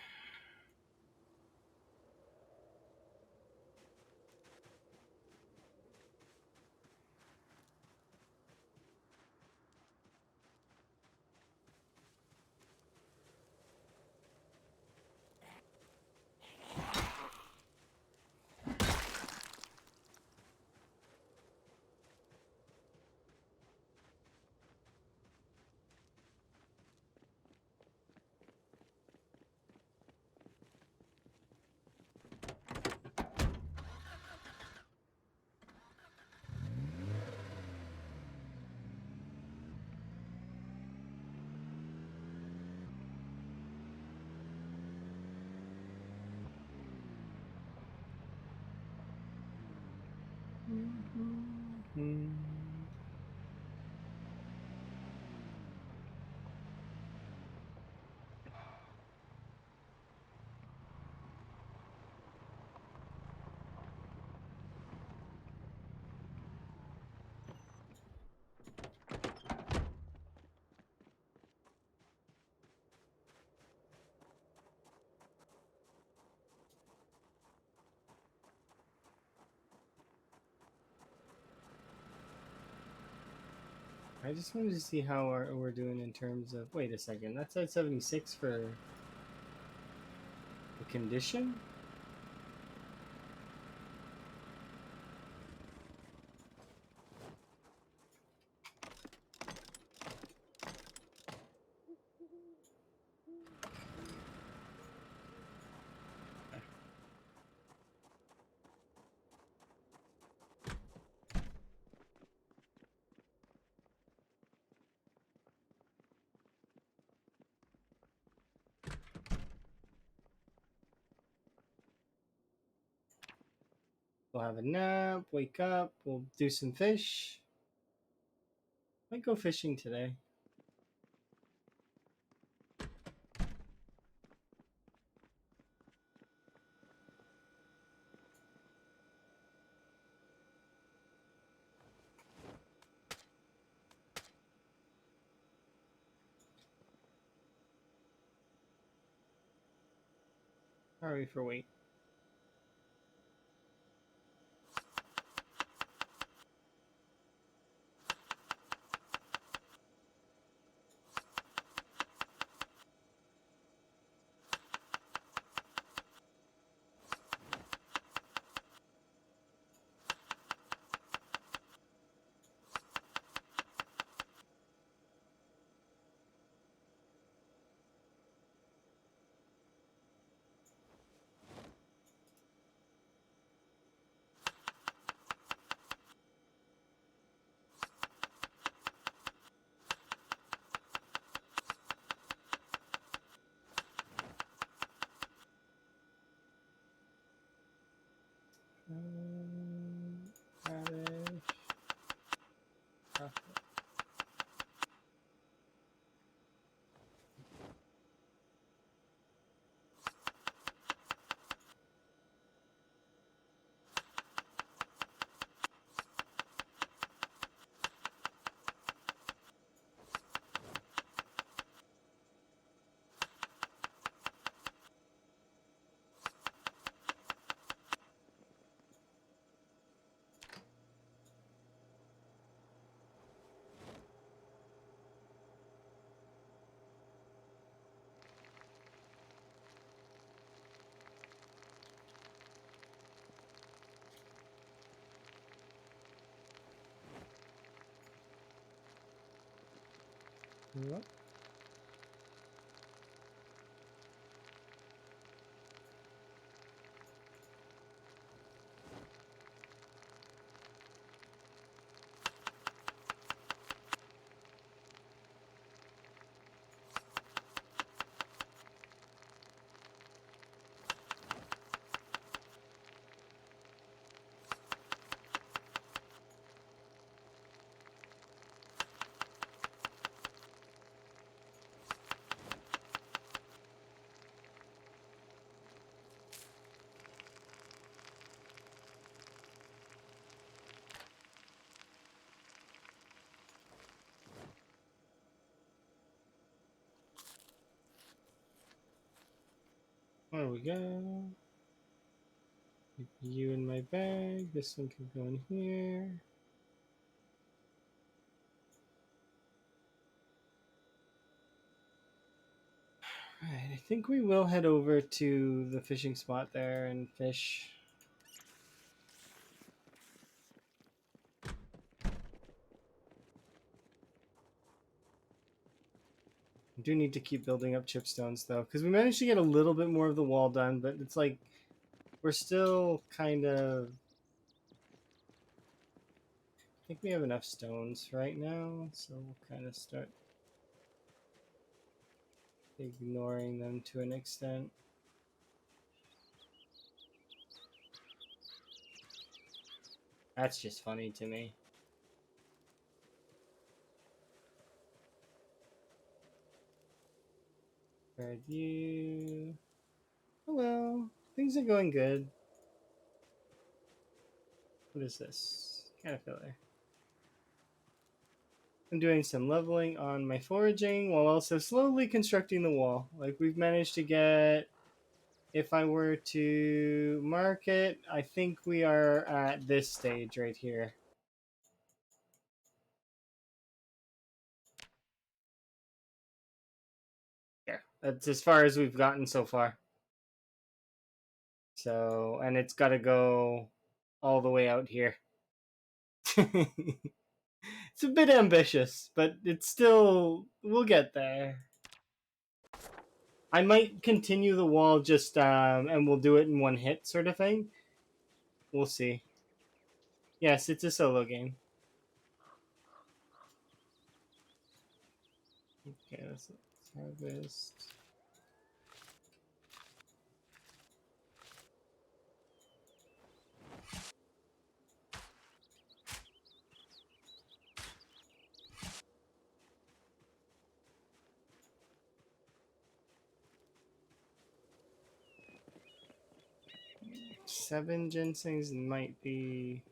I just wanted to see how we're doing in terms of. Wait a second, that's at 76 for the condition? We'll have a nap, wake up, we'll do some fish. Might go fishing today. How are we for weight? What? There we go. Keep you in my bag. This one can go in here. Alright, I think we will head over to the fishing spot there and fish. I do need to keep building up chipstones though, because we managed to get a little bit more of the wall done, but it's like we're still kind of. I think we have enough stones right now, so we'll kind of start ignoring them to an extent. That's just funny to me. Where'd you? Hello. Things are going good. What is this? Caterpillar. I'm doing some leveling on my foraging while also slowly constructing the wall. Like we've managed to get, if I were to mark it, I think we are at this stage right here. Yeah, that's as far as we've gotten so far. So, and it's got to go all the way out here. It's a bit ambitious, but it's still, we'll get there. I might continue the wall just and we'll do it in one hit sort of thing. We'll see. Yes, it's a solo game. Okay, let's harvest. Seven ginsengs might be.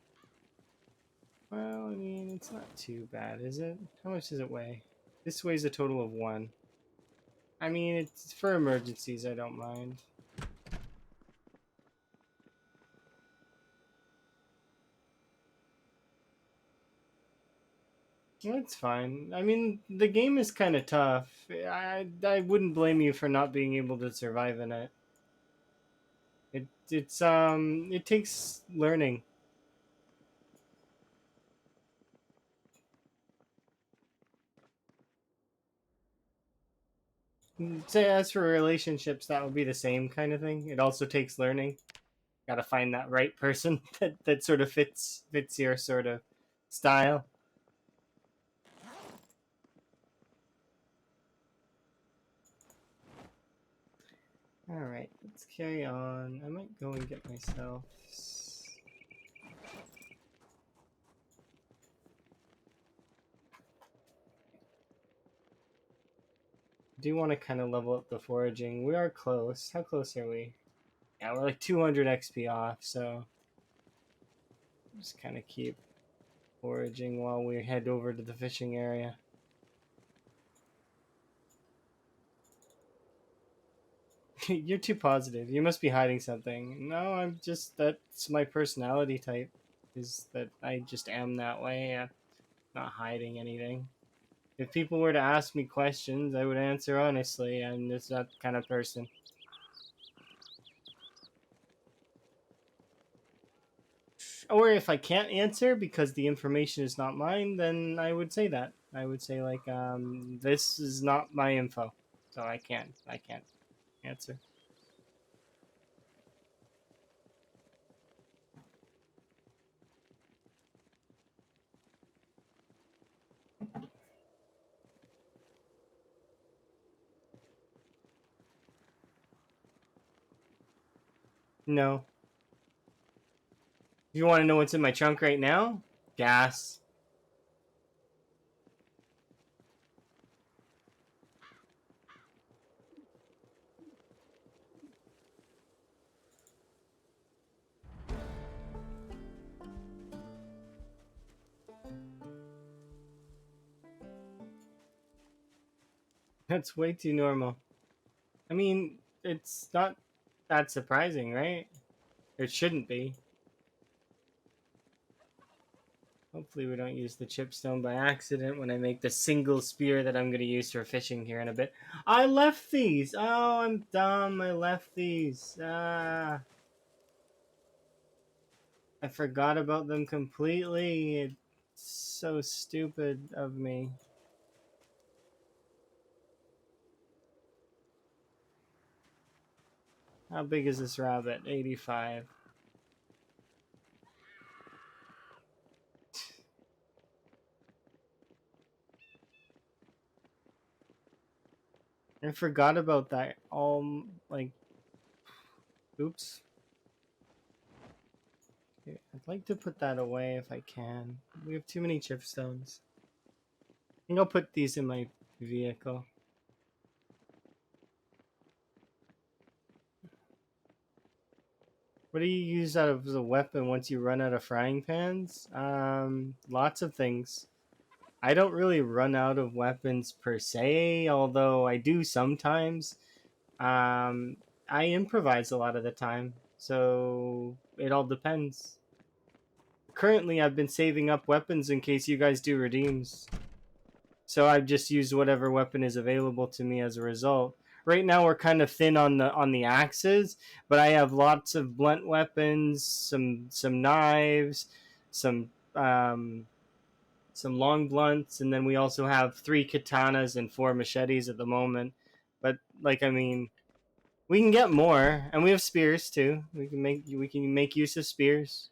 Well, I mean, it's not too bad, is it? How much does it weigh? This weighs a total of 1. I mean, it's for emergencies, I don't mind. That's fine. I mean, the game is kind of tough. I wouldn't blame you for not being able to survive in it. It takes learning. Say as for relationships, that would be the same kind of thing. It also takes learning. Got to find that right person that sort of fits your sort of style. All right, let's carry on. I might go and get myself. Do want to kind of level up the foraging. We are close. How close are we? Yeah, we're like 200 XP off, so just kind of keep foraging while we head over to the fishing area. You're too positive. You must be hiding something. No, I'm just, that's my personality type. Is that I just am that way. I'm not hiding anything. If people were to ask me questions, I would answer honestly. I'm just that kind of person. Or if I can't answer because the information is not mine, then I would say that. I would say like this is not my info, so I can't answer. No. If you want to know what's in my trunk right now, gas. That's way too normal. I mean, it's not that surprising, right? It shouldn't be. Hopefully we don't use the chipstone by accident when I make the single spear that I'm going to use for fishing here in a bit. I left these! Oh, I'm dumb. I left these. Ah. I forgot about them completely. It's so stupid of me. How big is this rabbit? 85. I forgot about that. Like, oops. Okay, I'd like to put that away if I can. We have too many chipstones. I think I'll put these in my vehicle. What do you use out of as a weapon once you run out of frying pans? Lots of things. I don't really run out of weapons per se, although I do sometimes. Um, I improvise a lot of the time, so it all depends. Currently, I've been saving up weapons in case you guys do redeems. So I've just used whatever weapon is available to me as a result. Right now we're kind of thin on the axes, but I have lots of blunt weapons, some knives, some some long blunts, and then we also have 3 katanas and 4 machetes at the moment. But like I mean, we can get more, and we have spears too. We can make use of spears.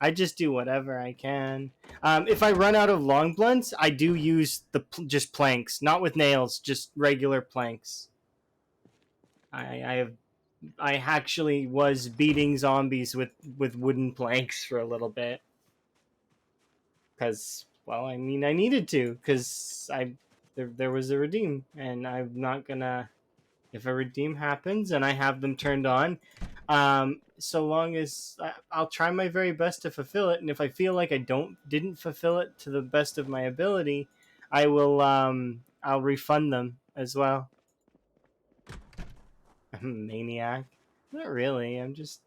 I just do whatever I can. If I run out of long blunts, I do use just planks, not with nails, just regular planks. I have I actually was beating zombies with wooden planks for a little bit because well, I mean I needed to because I there was a redeem and I'm not gonna if a redeem happens and I have them turned on, so long as I'll try my very best to fulfill it, and if I feel like I didn't fulfill it to the best of my ability, I'll refund them as well. I'm a maniac. Not really. I'm just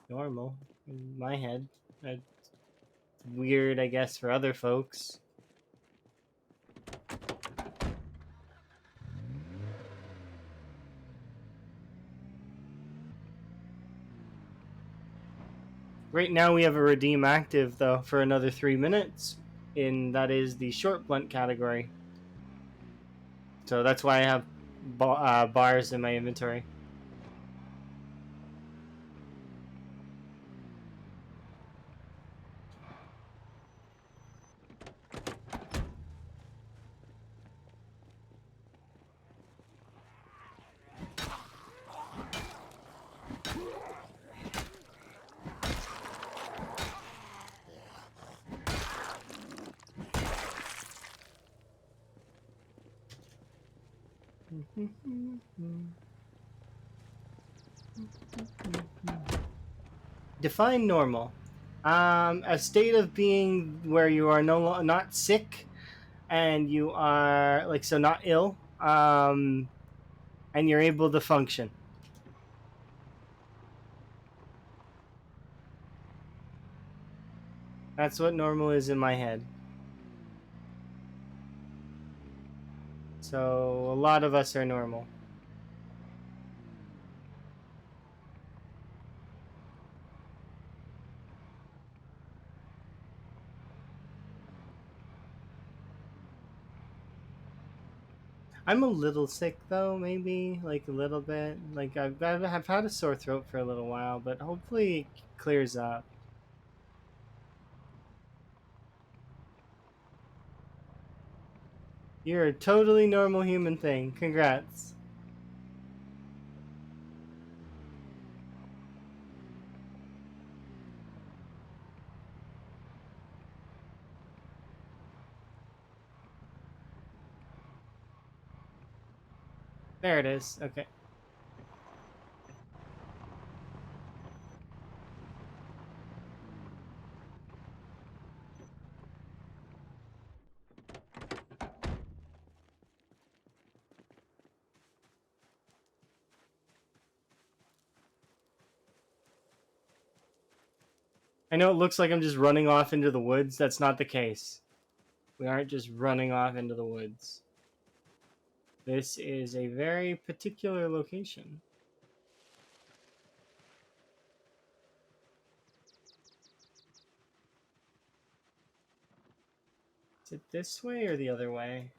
normal in my head. It's weird, I guess, for other folks. Right now we have a redeem active though for another 3 minutes, in that is the short blunt category. So that's why I have bars in my inventory. Define normal. A state of being where you are not sick and you are like so not ill, and you're able to function. That's what normal is in my head. So a lot of us are normal. I'm a little sick though, maybe like a little bit. Like I've had a sore throat for a little while, but hopefully it clears up. You're a totally normal human thing. Congrats. There it is. Okay. I know it looks like I'm just running off into the woods. That's not the case. We aren't just running off into the woods. This is a very particular location. Is it this way or the other way?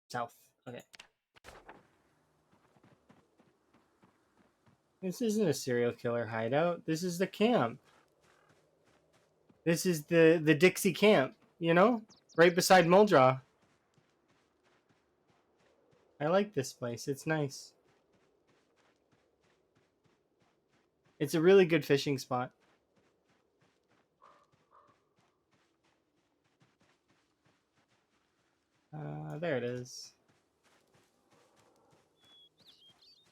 South. Okay. This isn't a serial killer hideout. This is the camp. This is the Dixie camp, you know? Right beside Muldraw. I like this place. It's nice. It's a really good fishing spot. There it is.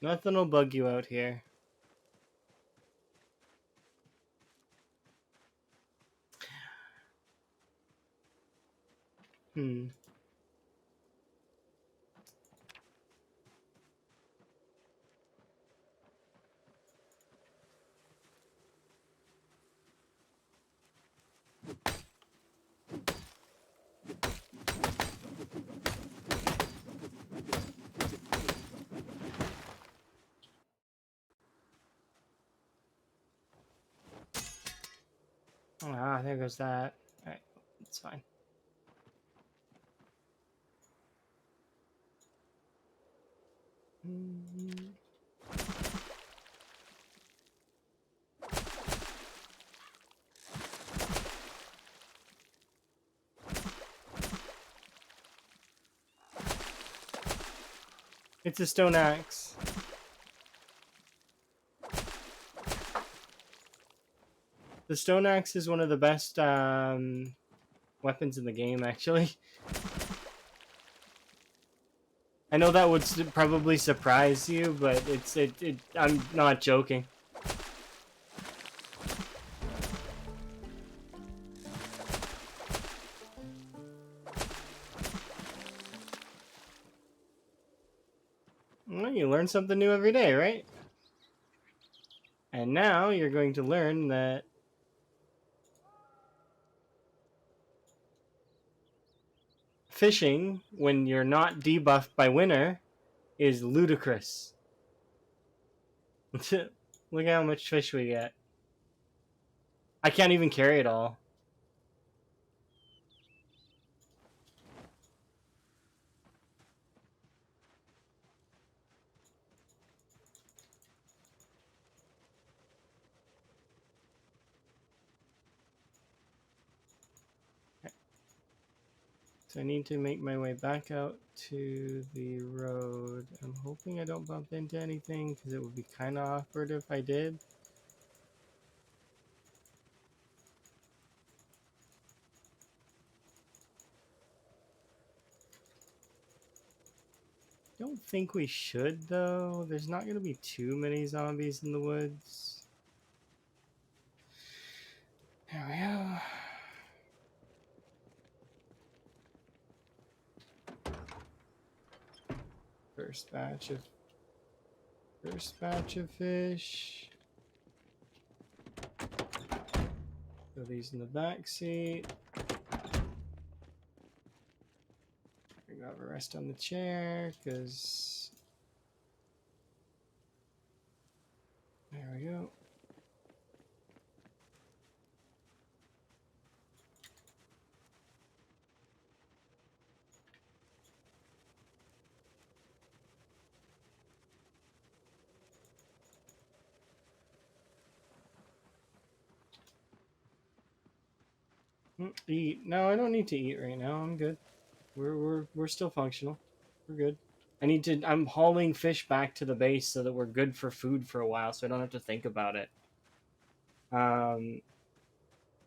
Nothing will bug you out here. Hmm. Ah, there goes that. Alright, it's fine. It's a stone axe. The stone axe is one of the best weapons in the game, actually. I know that would probably surprise you, but I'm not joking. Well, you learn something new every day, right? And now you're going to learn that fishing, when you're not debuffed by winter, is ludicrous. Look at how much fish we get. I can't even carry it all. So I need to make my way back out to the road. I'm hoping I don't bump into anything because it would be kind of awkward if I did. Don't think we should though. There's not going to be too many zombies in the woods. There we go. First batch of fish. Throw these in the back seat. I got a rest on the chair because there we go. Eat? No, I don't need to eat right now. I'm good. We're still functional. We're good. I need to. I'm hauling fish back to the base so that we're good for food for a while, so I don't have to think about it. Um,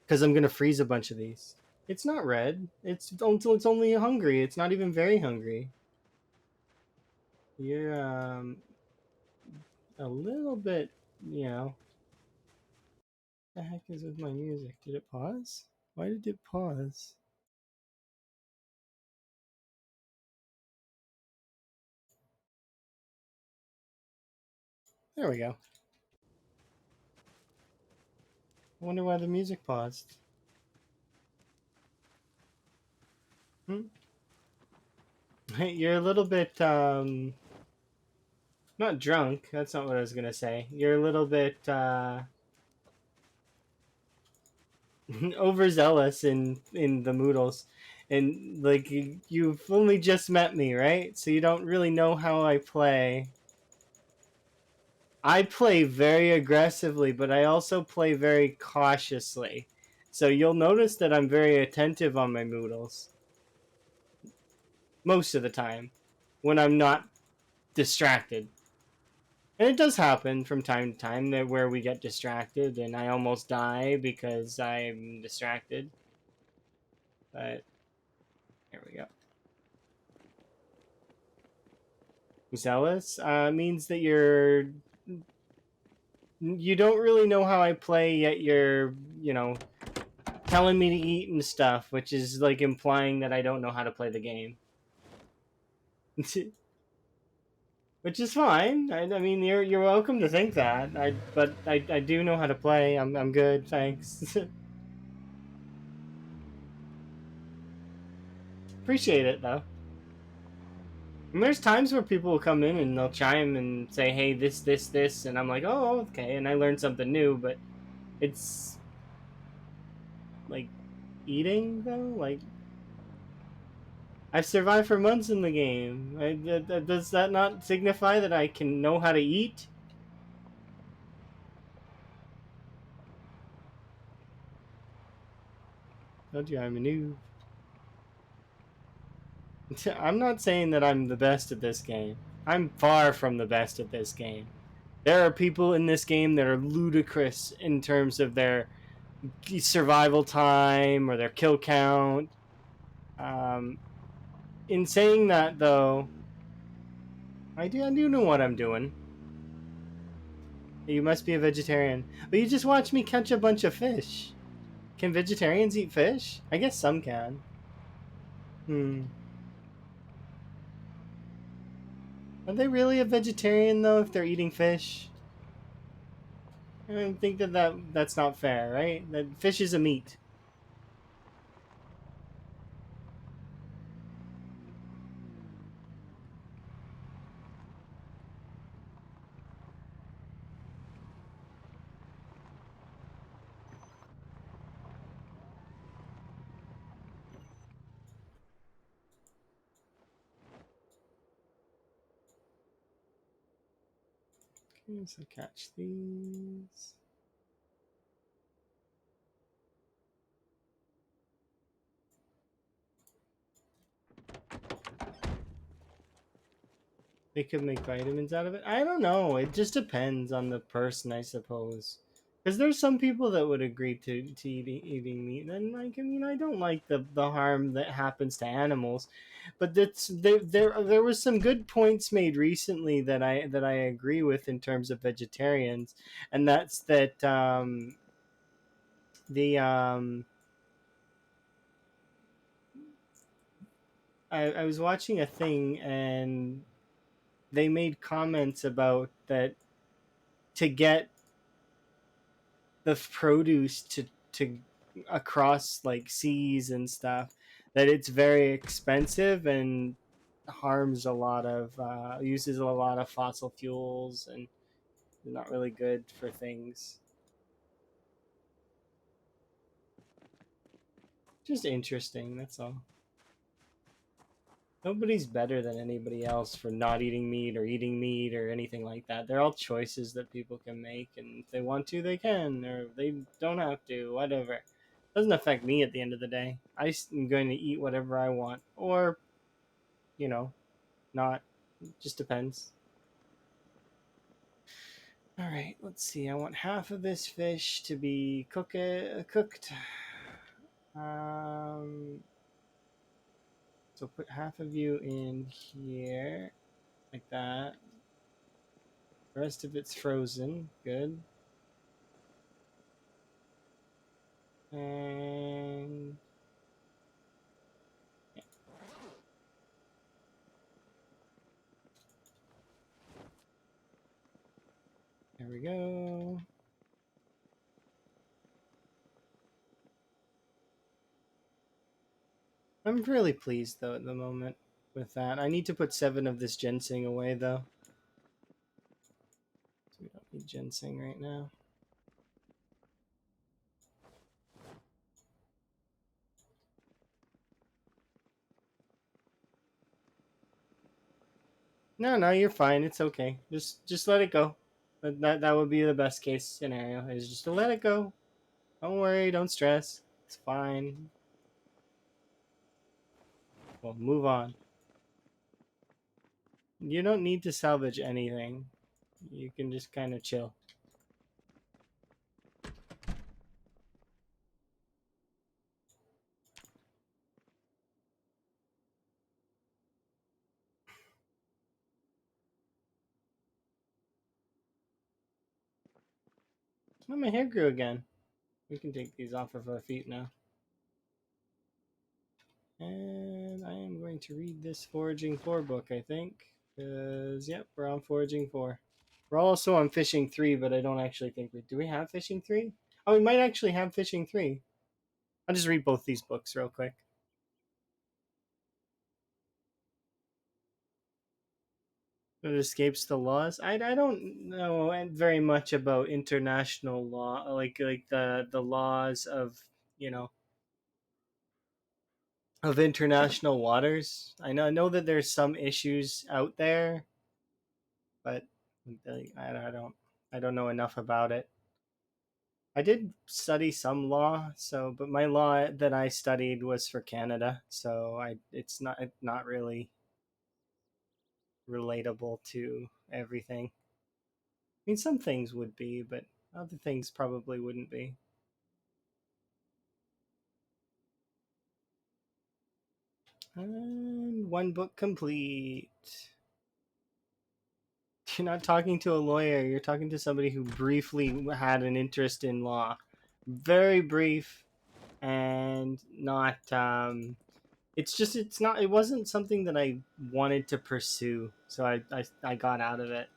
because I'm gonna freeze a bunch of these. It's not red. It's only hungry. It's not even very hungry. You're a little bit, you know. The heck is with my music? Did it pause? Why did it pause? There we go. I wonder why the music paused. Hmm? You're a little bit not drunk. That's not what I was gonna say. You're a little bit overzealous in the Moodles, and like you've only just met me, right? So you don't really know how I play. I play very aggressively, but I also play very cautiously. So you'll notice that I'm very attentive on my Moodles most of the time when I'm not distracted. And it does happen from time to time that where we get distracted and I almost die because I'm distracted. But here we go. Zealous means that you don't really know how I play yet. You're telling me to eat and stuff, which is like implying that I don't know how to play the game. Which is fine. I mean, you're welcome to think that. I do know how to play. I'm good. Thanks. Appreciate it though. And there's times where people will come in and they'll chime and say, "Hey, this," and I'm like, "Oh, okay," and I learned something new. But it's like eating though. Like I've survived for months in the game. Does that not signify that I can know how to eat? Told you I'm a noob. I'm not saying that I'm the best at this game. I'm far from the best at this game. There are people in this game that are ludicrous in terms of their survival time or their kill count. Um, in saying that, though, I do know what I'm doing. You must be a vegetarian. But you just watched me catch a bunch of fish. Can vegetarians eat fish? I guess some can. Hmm. Are they really a vegetarian, though, if they're eating fish? I think that's not fair, right? That fish is a meat. Okay, so catch these. They could make vitamins out of it. I don't know. It just depends on the person, I suppose. Because there's some people that would agree to eating meat, and like I mean, I don't like the harm that happens to animals, but there was some good points made recently that I agree with in terms of vegetarians, and that's that the I was watching a thing and they made comments about that to get the produce to across like seas and stuff, that it's very expensive and harms a lot of uses a lot of fossil fuels and not really good for things. Just interesting, that's all. Nobody's better than anybody else for not eating meat or eating meat or anything like that. They're all choices that people can make, and if they want to they can, or they don't have to, whatever. Doesn't affect me at the end of the day. I'm going to eat whatever I want, or you know, not. It just depends. All right, let's see. I want half of this fish to be cooked. Um, so put half of you in here, like that. The rest of it's frozen. Good. And yeah, there we go. I'm really pleased though at the moment with that. I need to put 7 of this ginseng away though. So we don't need ginseng right now. No, no, you're fine. It's okay. Just let it go. That would be the best case scenario. Is just to let it go. Don't worry. Don't stress. It's fine. We'll move on. You don't need to salvage anything. You can just kind of chill. Oh, my hair grew again. We can take these off of our feet now. And I am going to read this Foraging 4 book, I think. Because, yep, we're on Foraging 4. We're also on Fishing 3, but I don't actually think we... Do we have Fishing 3? Oh, we might actually have Fishing 3. I'll just read both these books real quick. It escapes the laws. I don't know very much about international law, like the laws of, you know, of international waters. I know that there's some issues out there, but I don't know enough about it. I did study some law, so but my law that I studied was for Canada, so it's not really relatable to everything. I mean, some things would be, but other things probably wouldn't be. And one book complete. You're not talking to a lawyer. You're talking to somebody who briefly had an interest in law. Very brief, and not. It wasn't something that I wanted to pursue, so I got out of it.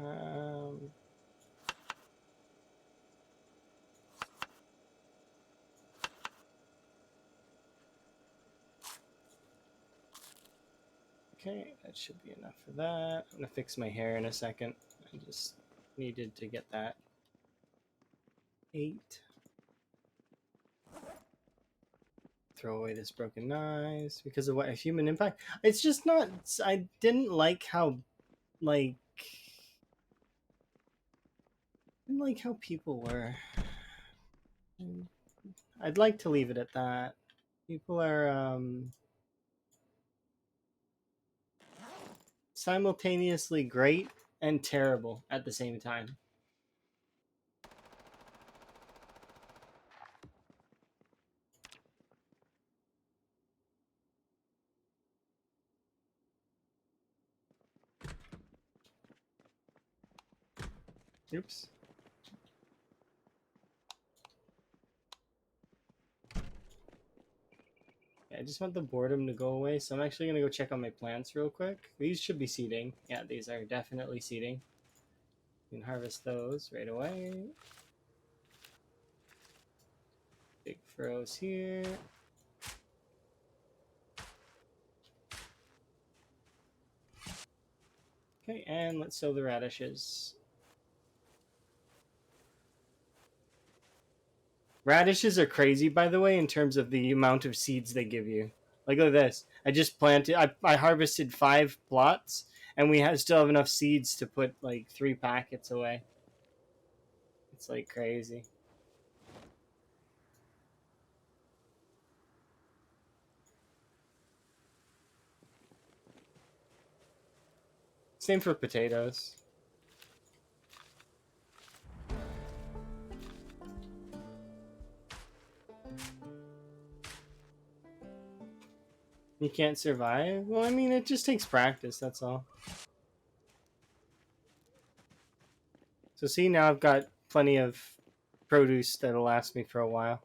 Um, okay, that should be enough for that. I'm gonna fix my hair in a second. I just needed to get that 8. Throw away this broken knives because of what a human impact. It's just not. I didn't like how like didn't like how people were. I'd like to leave it at that. People are simultaneously great and terrible at the same time. Oops. Yeah, I just want the boredom to go away, so I'm actually gonna go check on my plants real quick. These should be seeding. Yeah, these are definitely seeding. You can harvest those right away. Big furrows here. Okay, Okay, and let's sow the radishes. Radishes are crazy, by the way, in terms of the amount of seeds they give you. Like, look at this. I just planted, I harvested 5 plots, and we still have enough seeds to put like 3 packets away. It's like crazy. Same for potatoes. You can't survive? Well, I mean, it just takes practice, that's all. So see, now I've got plenty of produce that'll last me for a while.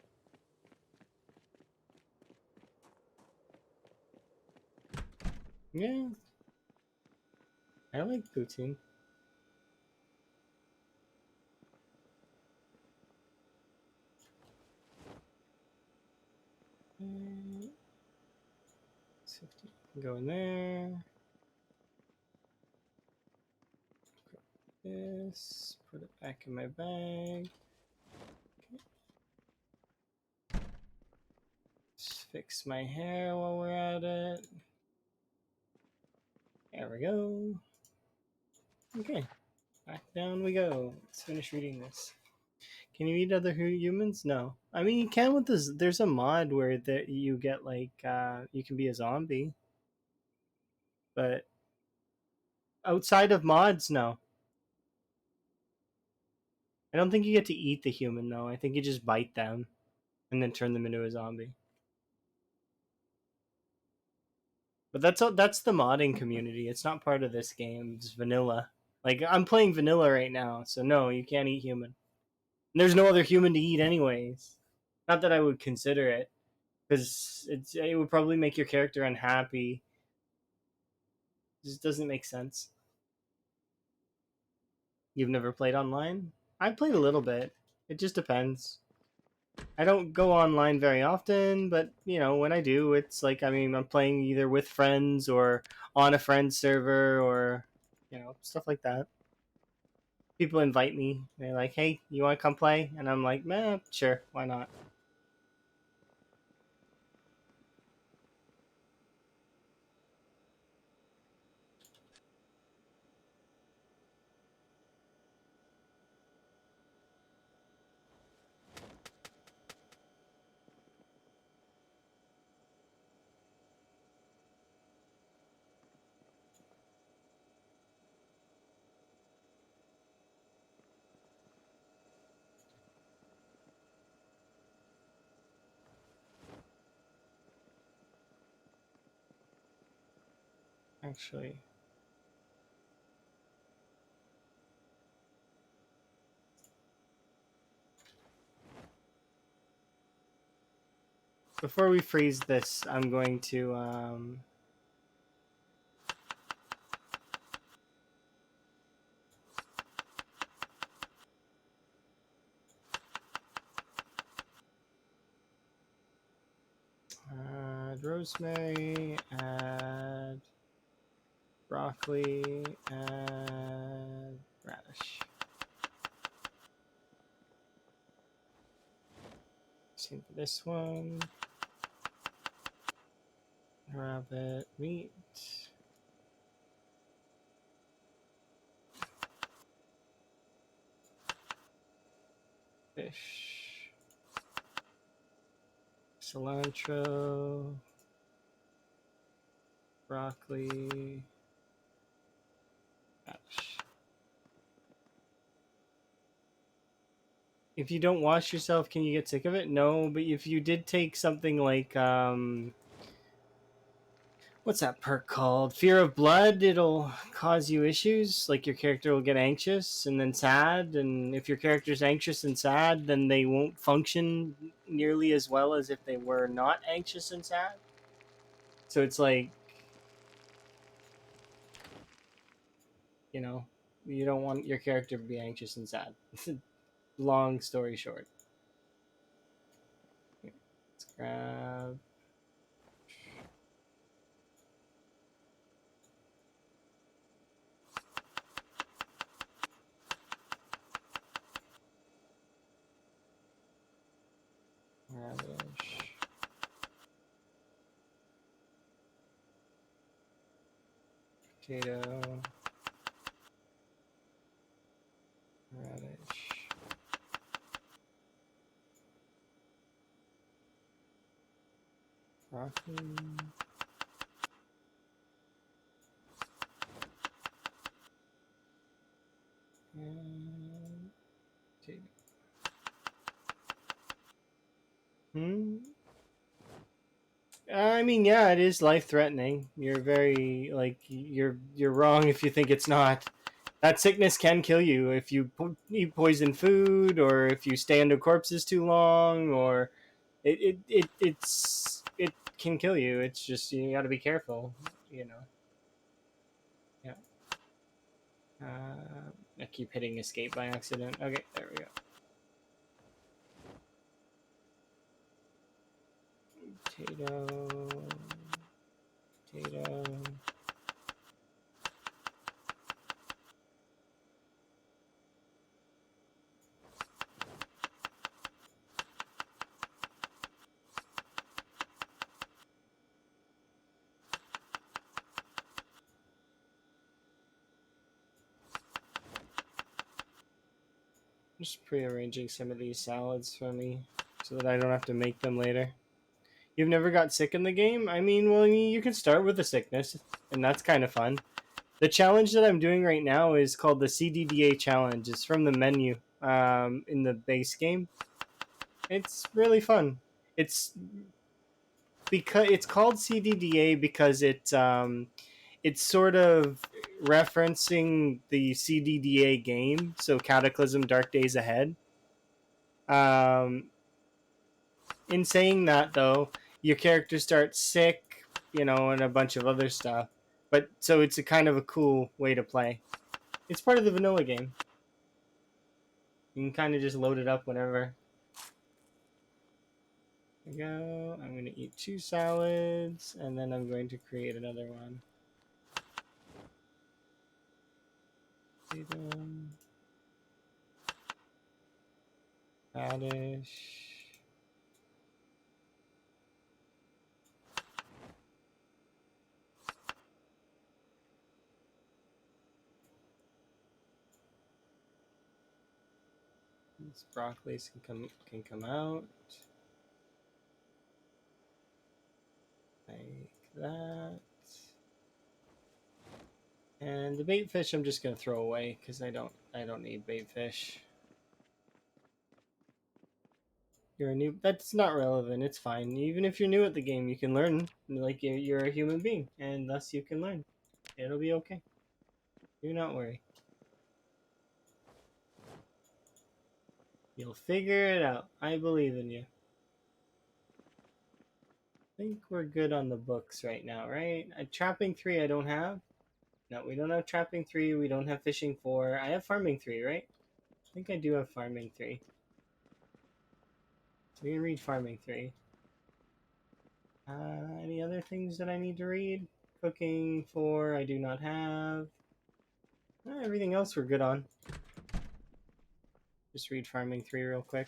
Yeah. I like poutine. Mm, 50. Go in there. This. Put it back in my bag. Just fix my hair while we're at it. There we go. Okay. Back down we go. Let's finish reading this. Can you eat other humans? No. I mean, you can with this. There's a mod where that you get like you can be a zombie, but outside of mods, no. I don't think you get to eat the human though. I think you just bite them and then turn them into a zombie. But that's the modding community. It's not part of this game. It's vanilla. Like I'm playing vanilla right now, so no, you can't eat human. And there's no other human to eat anyways. Not that I would consider it, because it would probably make your character unhappy. It just doesn't make sense. You've never played online? I played a little bit. It just depends. I don't go online very often, but you know, when I do, it's like, I mean, I'm playing either with friends or on a friend's server or you know, stuff like that. People invite me. They're like, "Hey, you want to come play?" And I'm like, "Man, sure, why not?" Actually, before we freeze this, I'm going to add rosemary, add broccoli, add radish. Same for this one. Rabbit meat. Fish. Cilantro. Broccoli. Radish. If you don't wash yourself, can you get sick of it? No, but if you did take something like what's that perk called? Fear of Blood, it'll cause you issues. Like your character will get anxious and then sad, and if your character's anxious and sad, then they won't function nearly as well as if they were not anxious and sad. So it's like, you know, you don't want your character to be anxious and sad. Long story short. Let's grab. Radish. Potato. Radish. Broccoli. And potato. I mean, yeah, it is life-threatening. You're very like you're wrong if you think it's not. That sickness can kill you if you eat poison food, or if you stay under corpses too long, or it can kill you. It's just you got to be careful, you know. Yeah. I keep hitting escape by accident. Okay, there we go. Potato. Potato. Just pre-arranging some of these salads for me so that I don't have to make them later. You've never got sick in the game? I mean, well, you can start with a sickness, and that's kind of fun. The challenge that I'm doing right now is called the CDDA challenge. It's from the menu in the base game. It's really fun. It's because it's called CDDA because it's sort of referencing the CDDA game, so Cataclysm Dark Days Ahead. Um, in saying that, though, your character starts sick, and a bunch of other stuff. But so it's a kind of a cool way to play. It's part of the vanilla game. You can kind of just load it up whenever. There we go. I'm going to eat 2 salads, and then I'm going to create another one. Radish. These broccolis can come out. Like that. And the bait fish I'm just gonna throw away because I don't need bait fish. You're a new. That's not relevant. It's fine. Even if you're new at the game, you can learn. Like you're a human being, and thus you can learn. It'll be okay. Do not worry. You'll figure it out. I believe in you. I think we're good on the books right now, right? Trapping 3 I don't have. No, we don't have trapping 3. We don't have fishing 4. I have farming 3, right? I think I do have farming 3. So we can read farming 3. Any other things that I need to read? Cooking 4 I do not have. Everything else we're good on. Just read farming 3 real quick.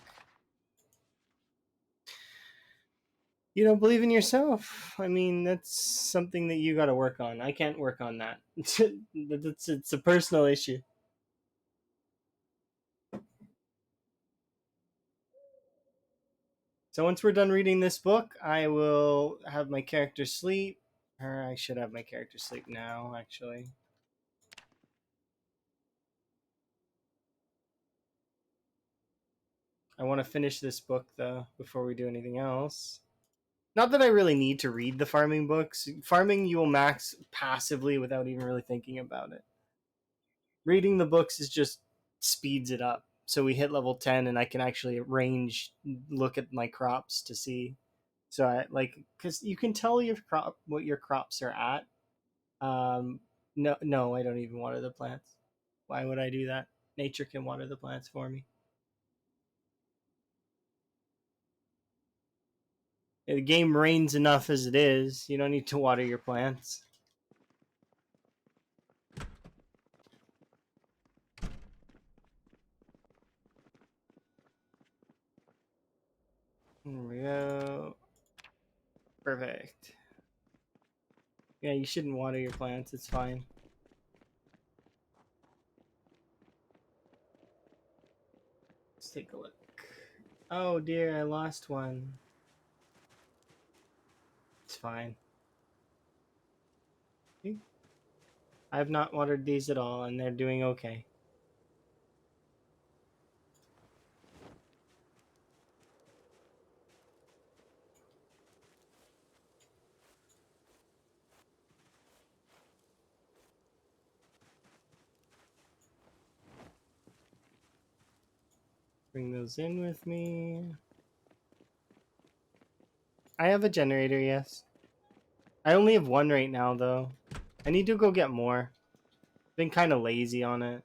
You don't believe in yourself. I mean, that's something that you got to work on. I can't work on that. It's a personal issue. So once we're done reading this book, I will have my character sleep. Or I should have my character sleep now, actually. I want to finish this book, though, before we do anything else. Not that I really need to read the farming books. Farming, you will max passively without even really thinking about it. Reading the books is just speeds it up. So we hit level 10 and I can actually look at my crops to see. So I because you can tell what your crops are at. No, I don't even water the plants. Why would I do that? Nature can water the plants for me. The game rains enough as it is. You don't need to water your plants. There we go. Perfect. Yeah, you shouldn't water your plants. It's fine. Let's take a look. Oh dear, I lost one. It's fine. See? I've not watered these at all, and they're doing okay. Bring those in with me. I have a generator, yes. I only have one right now, though. I need to go get more. Been kind of lazy on it.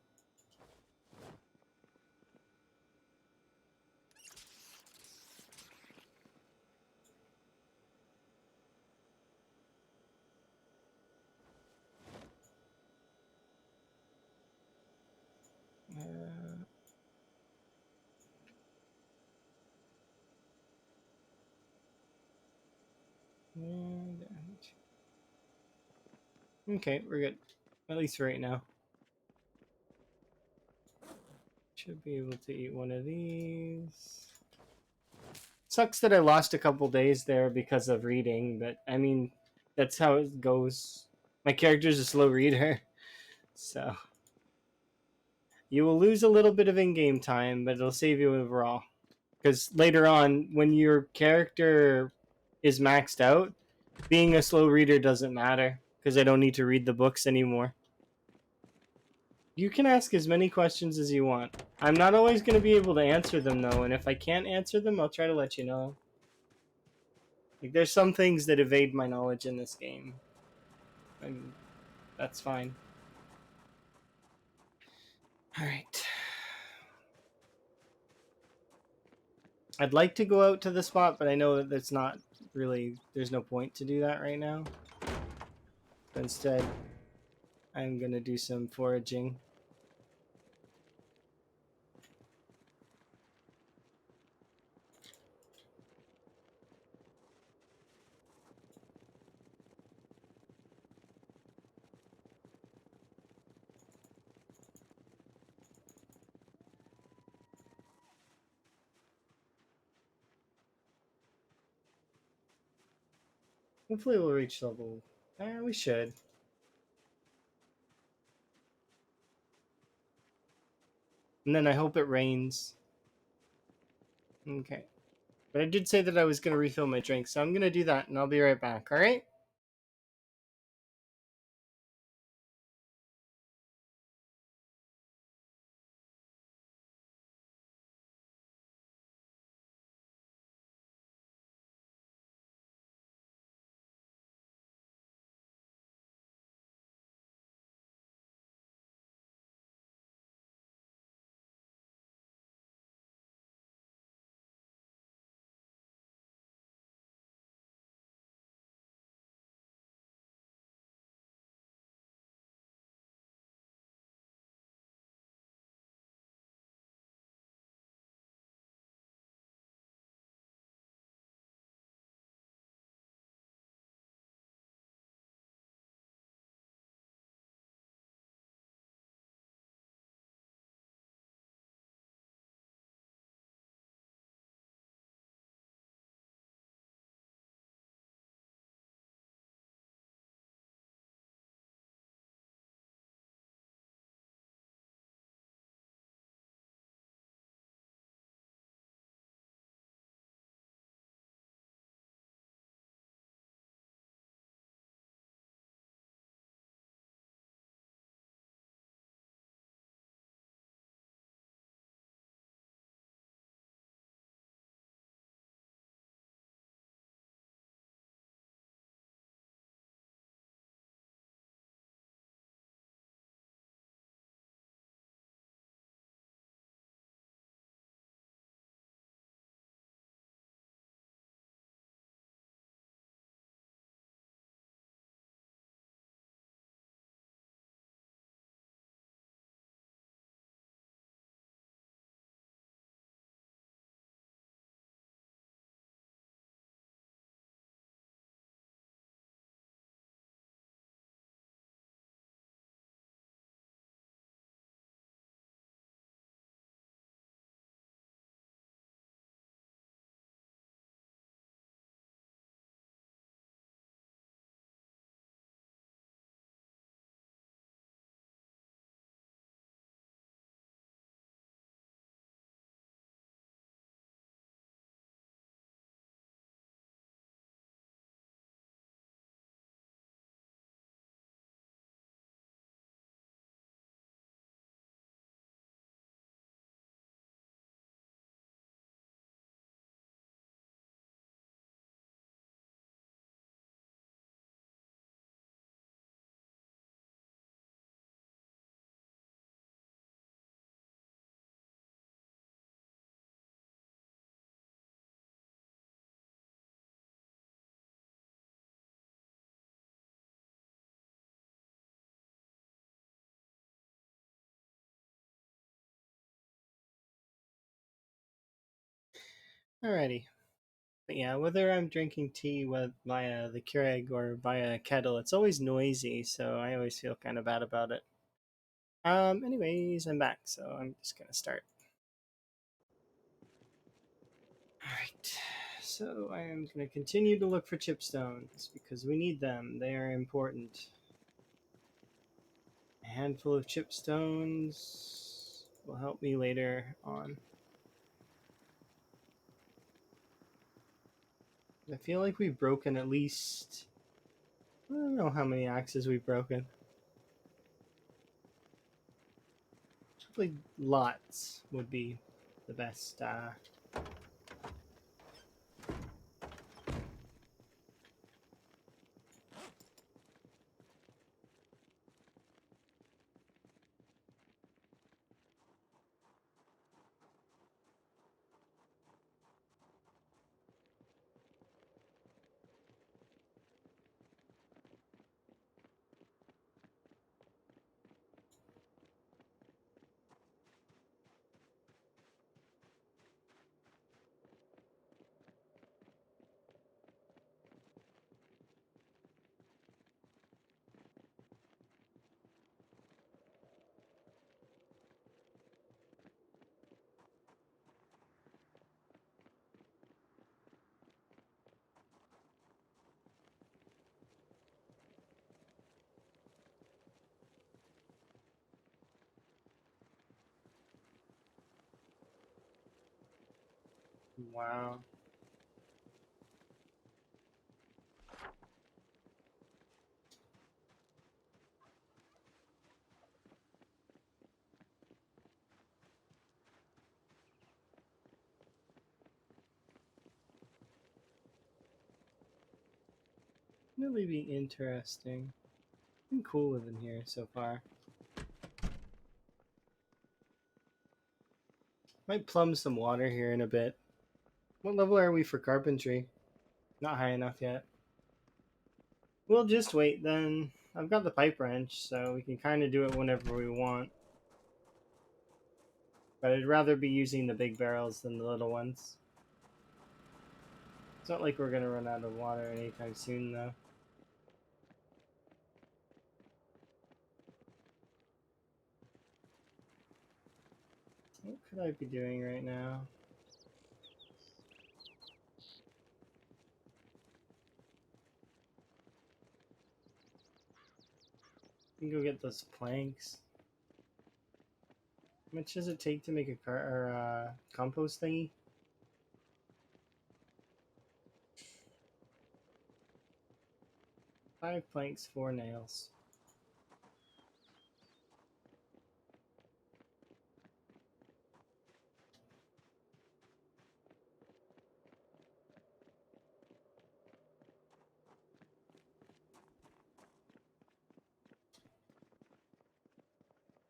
Uh, and- Okay, we're good. At least for right now. Should be able to eat one of these. Sucks that I lost a couple days there because of reading, but I mean, that's how it goes. My character's a slow reader, so you will lose a little bit of in-game time, but it'll save you overall. Because later on, when your character is maxed out, being a slow reader doesn't matter because I don't need to read the books anymore. You can ask as many questions as you want. I'm not always going to be able to answer them though, and if I can't answer them, I'll try to let you know. Like, there's some things that evade my knowledge in this game, and that's fine. All right. I'd like to go out to the spot, but I know that it's not really. There's no point to do that right now. Instead, I'm gonna do some foraging. Hopefully, we'll reach level. We should. And then I hope it rains. Okay. But I did say that I was gonna refill my drink, so I'm gonna do that, and I'll be right back. All right. Alrighty. But yeah, whether I'm drinking tea via the Keurig or via a kettle, it's always noisy, so I always feel kind of bad about it. Anyways, I'm back, so I'm just gonna start. Alright. So I am gonna continue to look for chipstones because we need them. They are important. A handful of chipstones will help me later on. I feel like we've broken at least. I don't know how many axes we've broken. Probably lots would be the best. Wow. Really be interesting. Been cool living here so far. Might plumb some water here in a bit. What level are we for carpentry? Not high enough yet. We'll just wait then. I've got the pipe wrench, so we can kind of do it whenever we want. But I'd rather be using the big barrels than the little ones. It's not like we're gonna run out of water anytime soon, though. What could I be doing right now? We can go get those planks. How much does it take to make a compost thingy? 5 planks, 4 nails.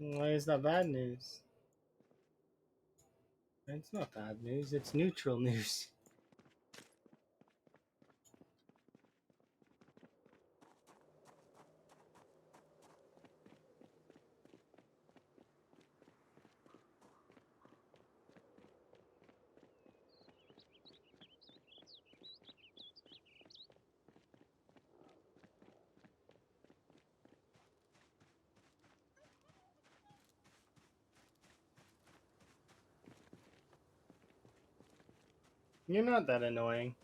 Why is that bad news? It's not bad news, it's neutral news. You're not that annoying.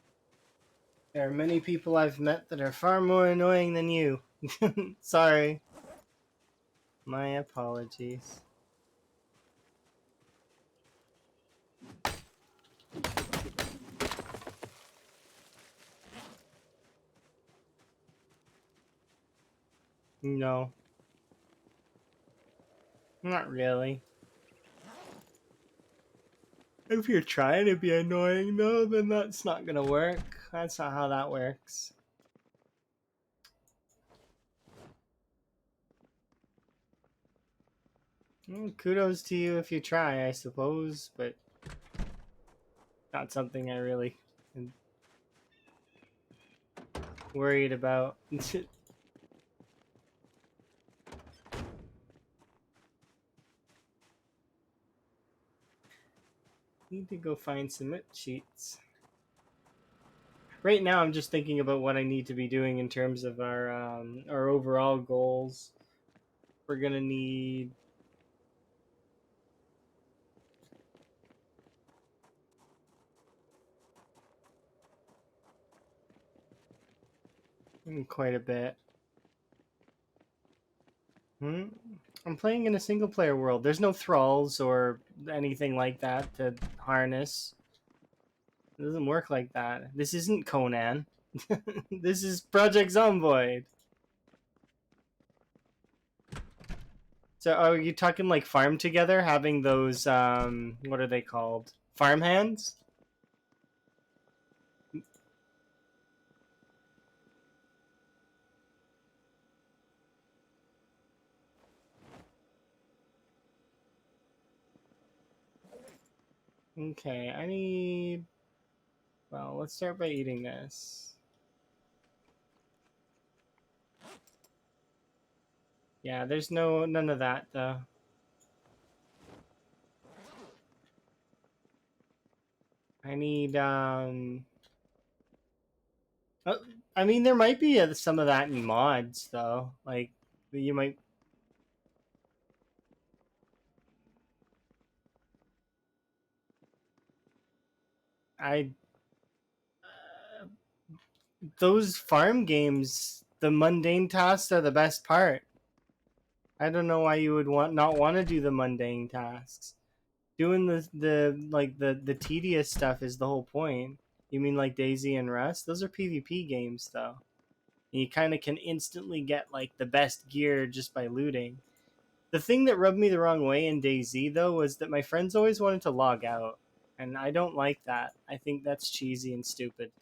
There are many people I've met that are far more annoying than you. Sorry. My apologies. No. Not really. If you're trying to be annoying, though, then that's not gonna work. That's not how that works. Well, kudos to you if you try, I suppose, but not something I really am worried about. Need to go find some sheets. Right now, I'm just thinking about what I need to be doing in terms of our overall goals. We're gonna need quite a bit. I'm playing in a single player world. There's no thralls or anything like that to harness. It doesn't work like that. This isn't Conan. This is Project Zomboid. So are you talking like farm together, having those what are they called? Farm hands? Okay, I need well, let's start by eating this. Yeah, there's none of that though. I need oh, I mean there might be some of that in mods though. Like you might I those farm games, the mundane tasks are the best part. I don't know why you would not want to do the mundane tasks. Doing the tedious stuff is the whole point. You mean like Daisy and Rust? Those are PvP games though. And you kind of can instantly get like the best gear just by looting. The thing that rubbed me the wrong way in DayZ though was that my friends always wanted to log out, and I don't like that. I think that's cheesy and stupid.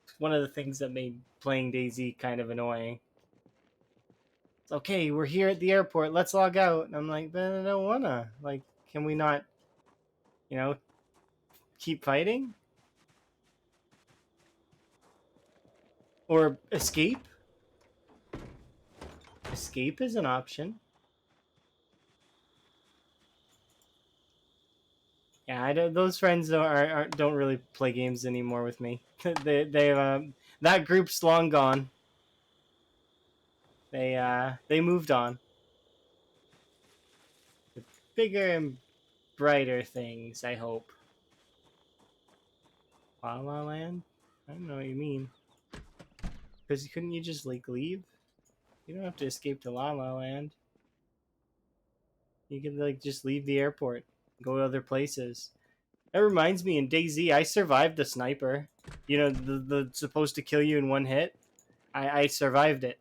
It's one of the things that made playing DayZ kind of annoying. It's okay, we're here at the airport. Let's log out. And I'm like, but I don't wanna. Like, can we not, you know, keep fighting or escape? Escape is an option. Yeah, I don't, those friends don't really play games anymore with me. They that group's long gone. They moved on. With bigger and brighter things, I hope. La La Land? I don't know what you mean. Because couldn't you just like leave? You don't have to escape to La La Land. You can like just leave the airport, go to other places. That reminds me, in DayZ, I survived the sniper. You know, the supposed to kill you in one hit. I survived it.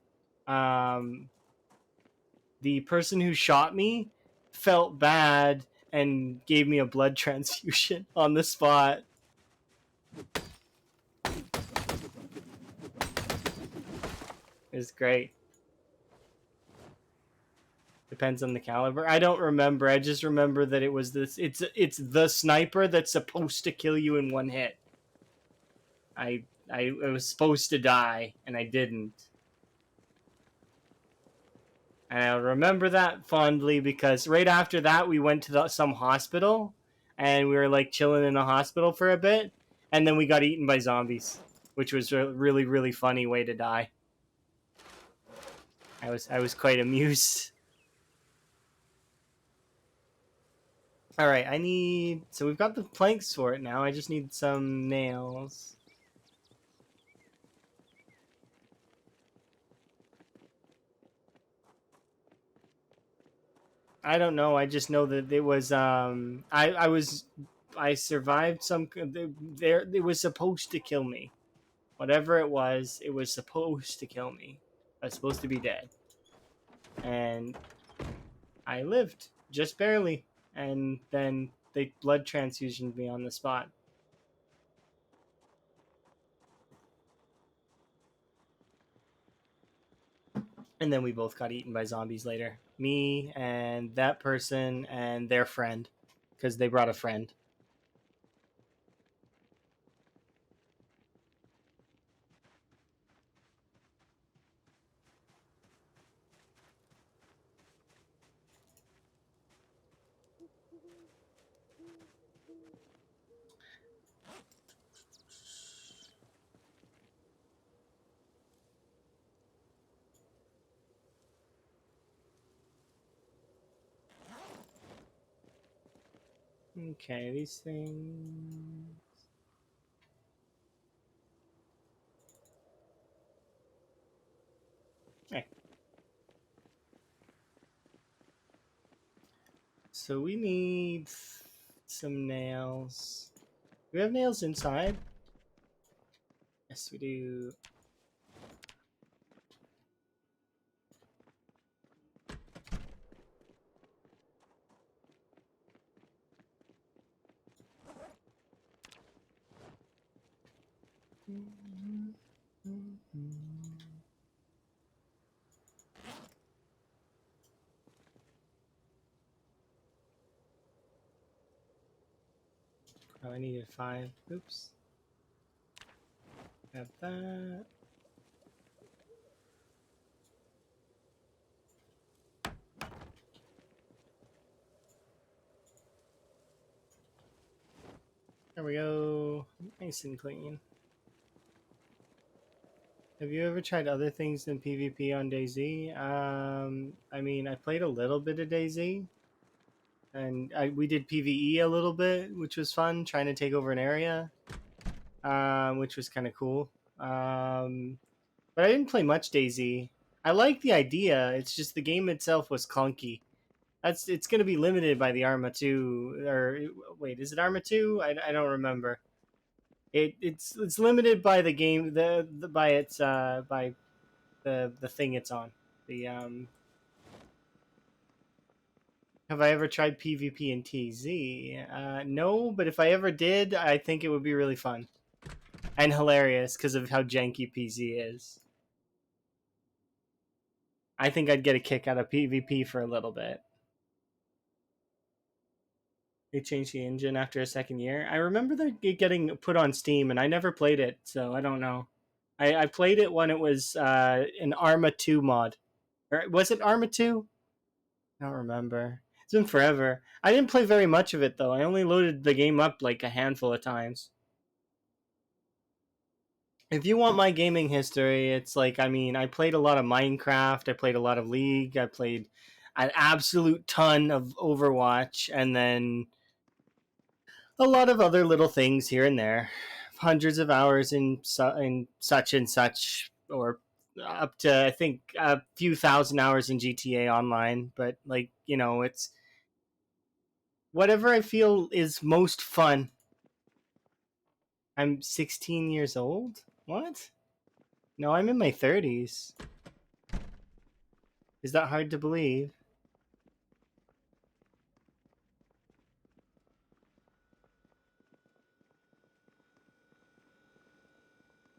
Um, the person who shot me felt bad and gave me a blood transfusion on the spot. It was great. Depends on the caliber. I don't remember. I just remember that it was this. It's the sniper that's supposed to kill you in one hit. I was supposed to die and I didn't. And I remember that fondly because right after that we went to some hospital and we were like chilling in a hospital for a bit and then we got eaten by zombies, which was a really really funny way to die. I was quite amused. All right, I need so we've got the planks for it now. I just need some nails. I don't know. I just know that it was I survived some there it was supposed to kill me. Whatever it was supposed to kill me. I was supposed to be dead. And I lived just barely and then they blood transfusioned me on the spot. And then we both got eaten by zombies later. Me and that person and their friend because they brought a friend. Okay, these things. Okay. So we need some nails. Do we have nails inside? Yes, we do. Oh, I needed 5. Oops. Got that. There we go. Nice and clean. Have you ever tried other things than PvP on DayZ? I mean, I played a little bit of DayZ, and we did PvE a little bit, which was fun, trying to take over an area, which was kind of cool. But I didn't play much DayZ. I like the idea. It's just the game itself was clunky. It's going to be limited by the Arma 2, or wait, is it Arma 2? I don't remember. It's limited by the game the by its by the thing it's on. The Have I ever tried PvP in TZ? No, but if I ever did, I think it would be really fun and hilarious because of how janky PZ is. I think I'd get a kick out of PvP for a little bit. They changed the engine after a second year. I remember it getting put on Steam, and I never played it, so I don't know. I played it when it was an Arma 2 mod. Or was it Arma 2? I don't remember. It's been forever. I didn't play very much of it, though. I only loaded the game up like a handful of times. If you want my gaming history, it's like, I mean, I played a lot of Minecraft, I played a lot of League, I played an absolute ton of Overwatch, and then a lot of other little things here and there. Hundreds of hours in such and such, or up to I think a few thousand hours in GTA Online. But like it's whatever I feel is most fun. I'm 16 years old. What? No, I'm in my 30s. Is that hard to believe?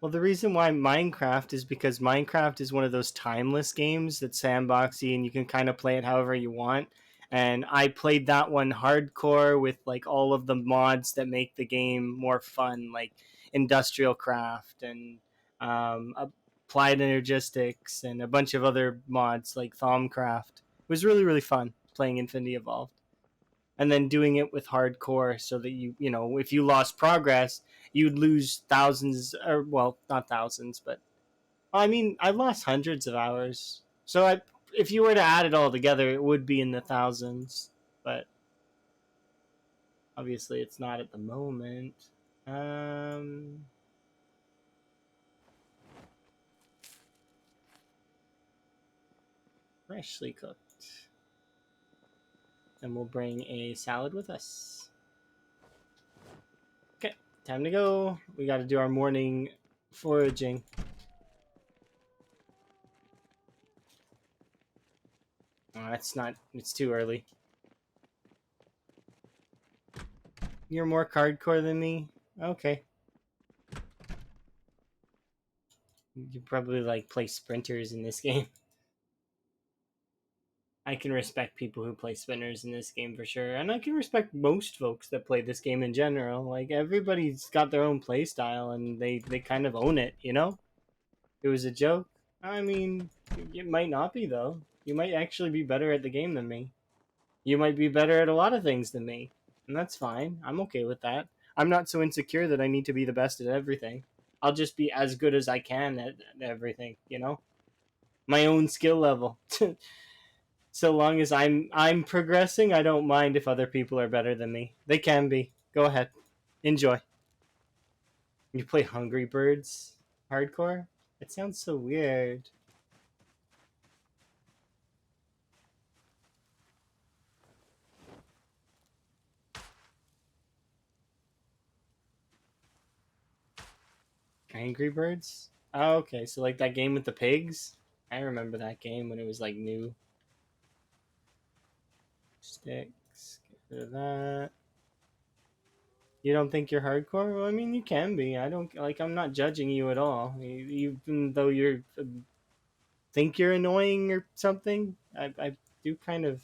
Well, the reason why Minecraft is because Minecraft is one of those timeless games that's sandboxy and you can kind of play it however you want. And I played that one hardcore with like all of the mods that make the game more fun, like Industrial Craft and Applied Energistics and a bunch of other mods like Thaumcraft. It was really, really fun playing Infinity Evolved and then doing it with hardcore so that if you lost progress you'd lose thousands, or well, not thousands, but I mean I lost hundreds of hours, so if you were to add it all together it would be in the thousands, but obviously it's not at the moment. um Freshly cooked, and we'll bring a salad with us. Okay, time to go. We got to do our morning foraging. Oh, it's too early. You're more hardcore than me? Okay. You probably like play sprinters in this game. I can respect people who play spinners in this game for sure. And I can respect most folks that play this game in general. Like everybody's got their own play style and they kind of own it, you know? It was a joke. I mean, it might not be though. You might actually be better at the game than me. You might be better at a lot of things than me, and that's fine. I'm okay with that. I'm not so insecure that I need to be the best at everything. I'll just be as good as I can at everything, you know? My own skill level. So long as I'm progressing, I don't mind if other people are better than me. They can be. Go ahead. Enjoy. You play Hungry Birds hardcore? It sounds so weird. Angry Birds? Oh, okay. So like that game with the pigs? I remember that game when it was like new. Sticks. Get rid of that. You don't think you're hardcore? Well, I mean, you can be. I don't like. I'm not judging you at all. Even though you're think you're annoying or something, I do kind of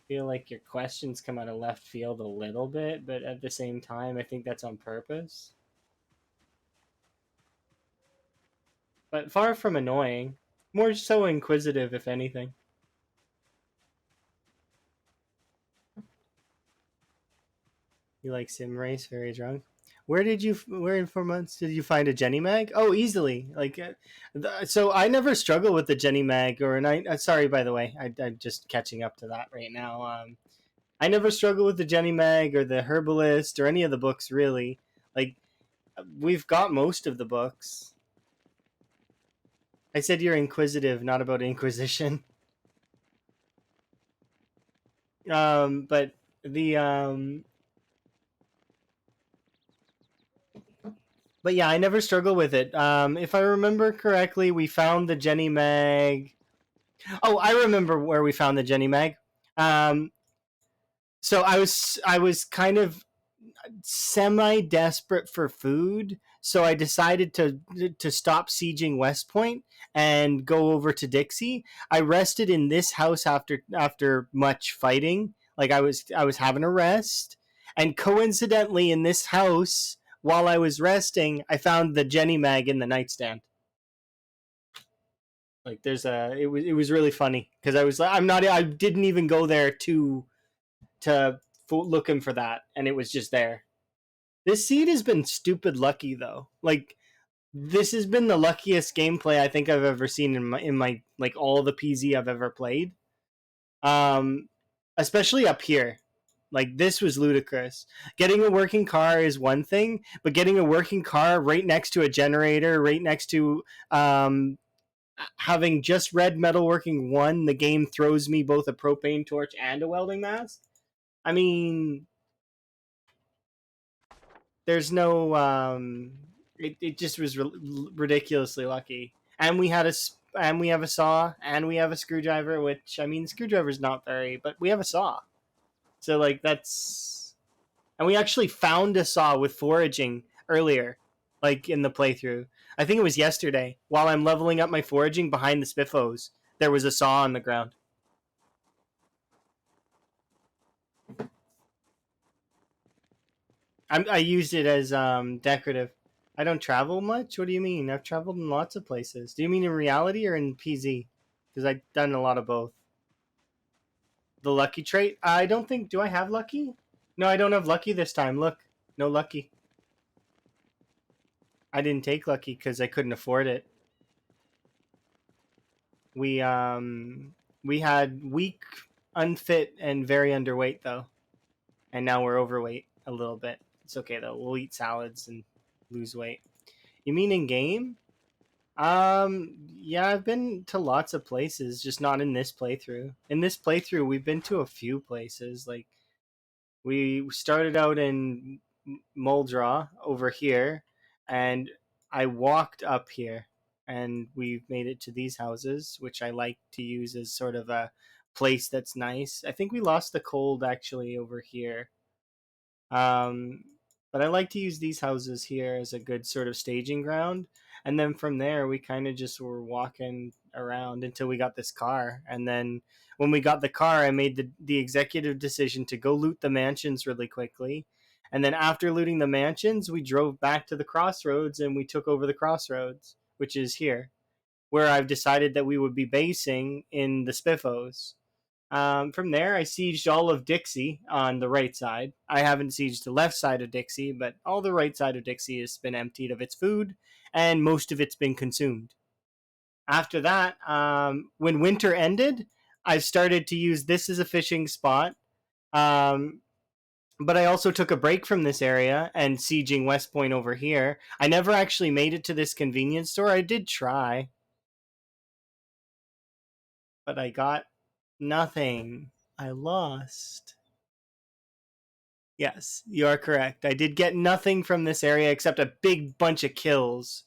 feel like your questions come out of left field a little bit, but at the same time, I think that's on purpose. But far from annoying, more so inquisitive, if anything. You like sim race? Very drunk. Where in 4 months did you find a Jenny Mag? Oh, easily. Like, so I never struggle with the Jenny Mag or night. Sorry, by the way, I'm just catching up to that right now. I never struggle with the Jenny Mag or the Herbalist or any of the books really. Like, we've got most of the books. I said you're inquisitive, not about Inquisition. But the but yeah, I never struggle with it. If I remember correctly, we found the Jenny Mag. Oh, I remember where we found the Jenny Mag. Um, so I was kind of semi desperate for food, so I decided to stop sieging West Point and go over to Dixie. I rested in this house after much fighting. Like I was having a rest, and coincidentally in this house while I was resting, I found the Jenny Mag in the nightstand. Like there's a it was really funny because I was like I didn't even go there to looking for that, and it was just there. This seed has been stupid lucky though. Like this has been the luckiest gameplay I think I've ever seen in my like all the PZ I've ever played. Um, Especially up here. Like this was ludicrous. Getting a working car is one thing, but getting a working car right next to a generator, right next to having just read metalworking one, the game throws me both a propane torch and a welding mask. I mean, there's no it just was ridiculously lucky, and we have a saw and we have a screwdriver, which I mean screwdriver's not very, but we have a saw, so like that's, and we actually found a saw with foraging earlier, like in the playthrough. I think it was yesterday while I'm leveling up my foraging behind the spiffos, there was a saw on the ground. I used it as decorative. I don't travel much. What do you mean? I've traveled in lots of places. Do you mean in reality or in PZ? Because I've done a lot of both. The lucky trait? I don't think. Do I have lucky? No, I don't have lucky this time. Look, no lucky. I didn't take lucky because I couldn't afford it. We um we had weak, unfit, and very underweight though, and now we're overweight a little bit. It's okay though. We'll eat salads and lose weight. You mean in game? Yeah, I've been to lots of places, just not in this playthrough. In this playthrough, we've been to a few places. Like we started out in Muldraw over here, and I walked up here, and we've made it to these houses, which I like to use as sort of a place that's nice. I think we lost the cold actually over here. Um, but I like to use these houses here as a good sort of staging ground. And then from there, we kind of just were walking around until we got this car. And then when we got the car, I made the executive decision to go loot the mansions really quickly. And then after looting the mansions, we drove back to the crossroads and we took over the crossroads, which is here. where I've decided that we would be basing in the Spiffos. From there, I sieged all of Dixie on the right side. I haven't sieged the left side of Dixie, but all the right side of Dixie has been emptied of its food, and most of it's been consumed. After that, when winter ended, I started to use this as a fishing spot. Um, but I also took a break from this area and sieging West Point over here. I never actually made it to this convenience store. I did try, but I got nothing. I lost. Yes, you are correct. I did get nothing from this area except a big bunch of kills.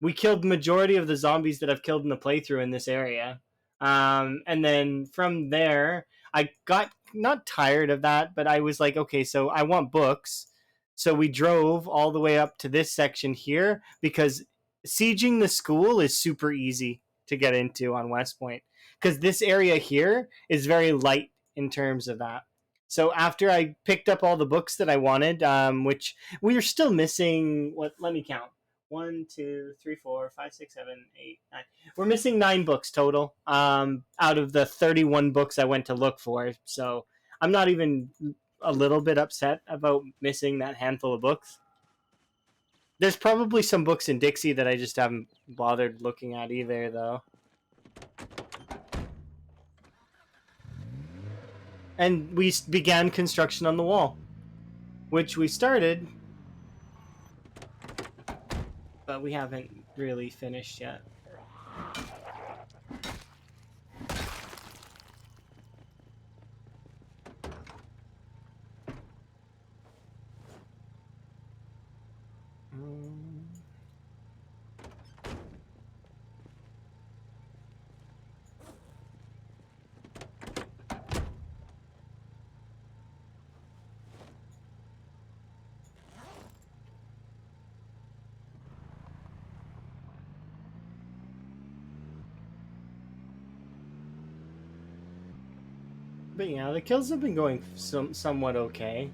We killed the majority of the zombies that I've killed in the playthrough in this area. And then from there, I got not tired of that, but I was like, okay, so I want books. So we drove all the way up to this section here because sieging the school is super easy to get into on West Point because this area here is very light in terms of that. So after I picked up all the books that I wanted, which we are still missing, what? Let me count. 1, 2, 3, 4, 5, 6, 7, 8, 9. We're missing 9 books total. Out of the 31 books I went to look for. So I'm not even a little bit upset about missing that handful of books. There's probably some books in Dixie that I just haven't bothered looking at either, though. And we began construction on the wall, which we started, but we haven't really finished yet. But yeah, the kills have been going somewhat okay.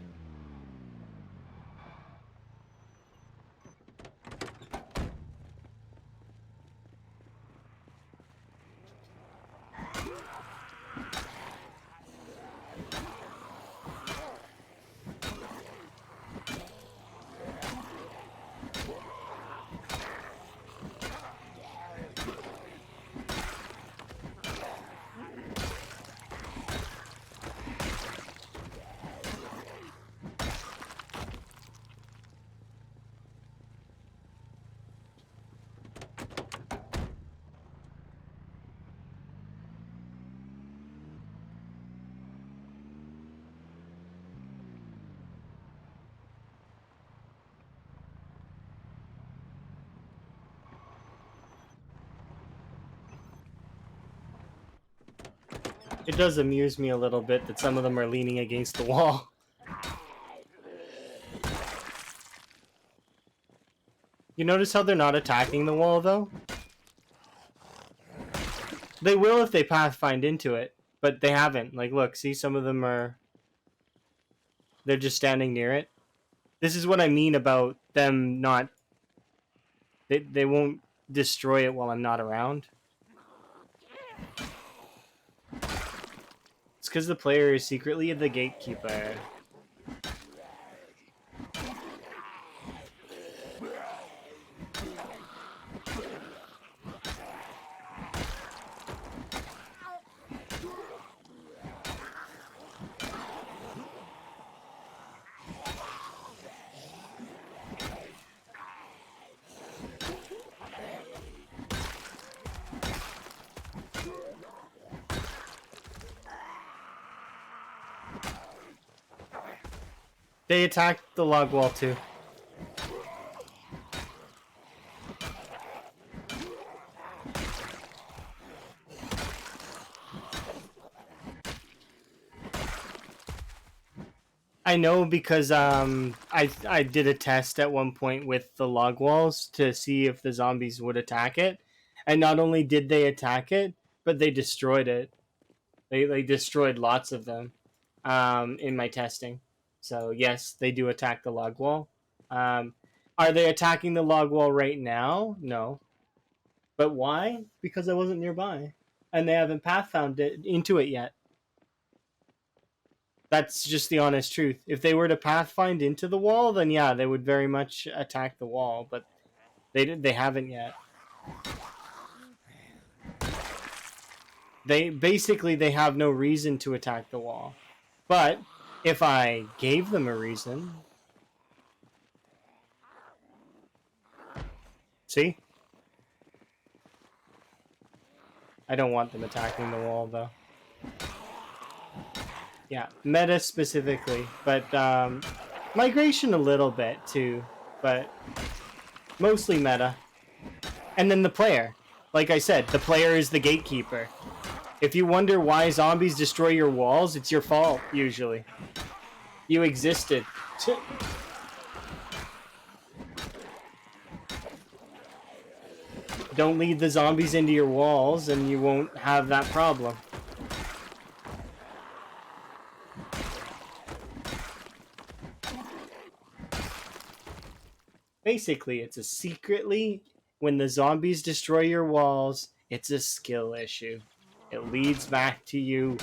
It does amuse me a little bit that some of them are leaning against the wall. You notice how they're not attacking the wall, though? They will if they pathfind into it, but they haven't. Like, look, see, some of them are... They're just standing near it. This is what I mean about them not... They won't destroy it while I'm not around. It's because the player is secretly the gatekeeper. They attacked the log wall too. I know because I did a test at one point with the log walls to see if the zombies would attack it, and not only did they attack it, but they destroyed it. They destroyed lots of them in my testing. So yes, they do attack the log wall. Are they attacking the log wall right now? No. But why? Because I wasn't nearby, and they haven't path found it into it yet. That's just the honest truth. If they were to pathfind into the wall, then yeah, they would very much attack the wall. But they haven't yet. They have no reason to attack the wall. But if I gave them a reason, see, I don't want them attacking the wall though. Yeah, meta specifically, but migration a little bit too, but mostly meta. And then the player. Like I said, the player is the gatekeeper. If you wonder why zombies destroy your walls, it's your fault, usually. You existed. Don't lead the zombies into your walls, and you won't have that problem. Basically, it's a secretly, when the zombies destroy your walls, it's a skill issue. It leads back to you,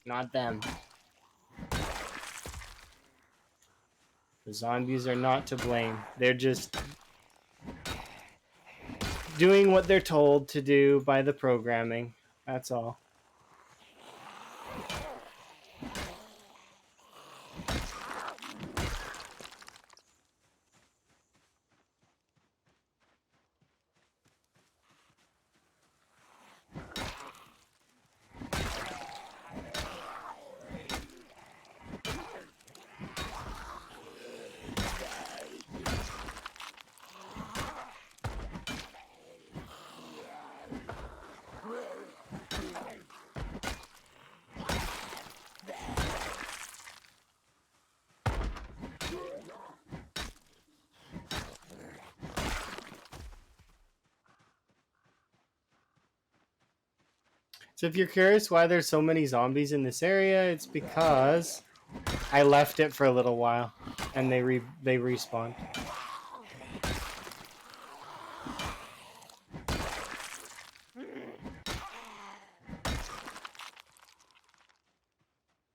not them. The zombies are not to blame. They're just doing what they're told to do by the programming. That's all. So if you're curious why there's so many zombies in this area, it's because I left it for a little while, and they respawned.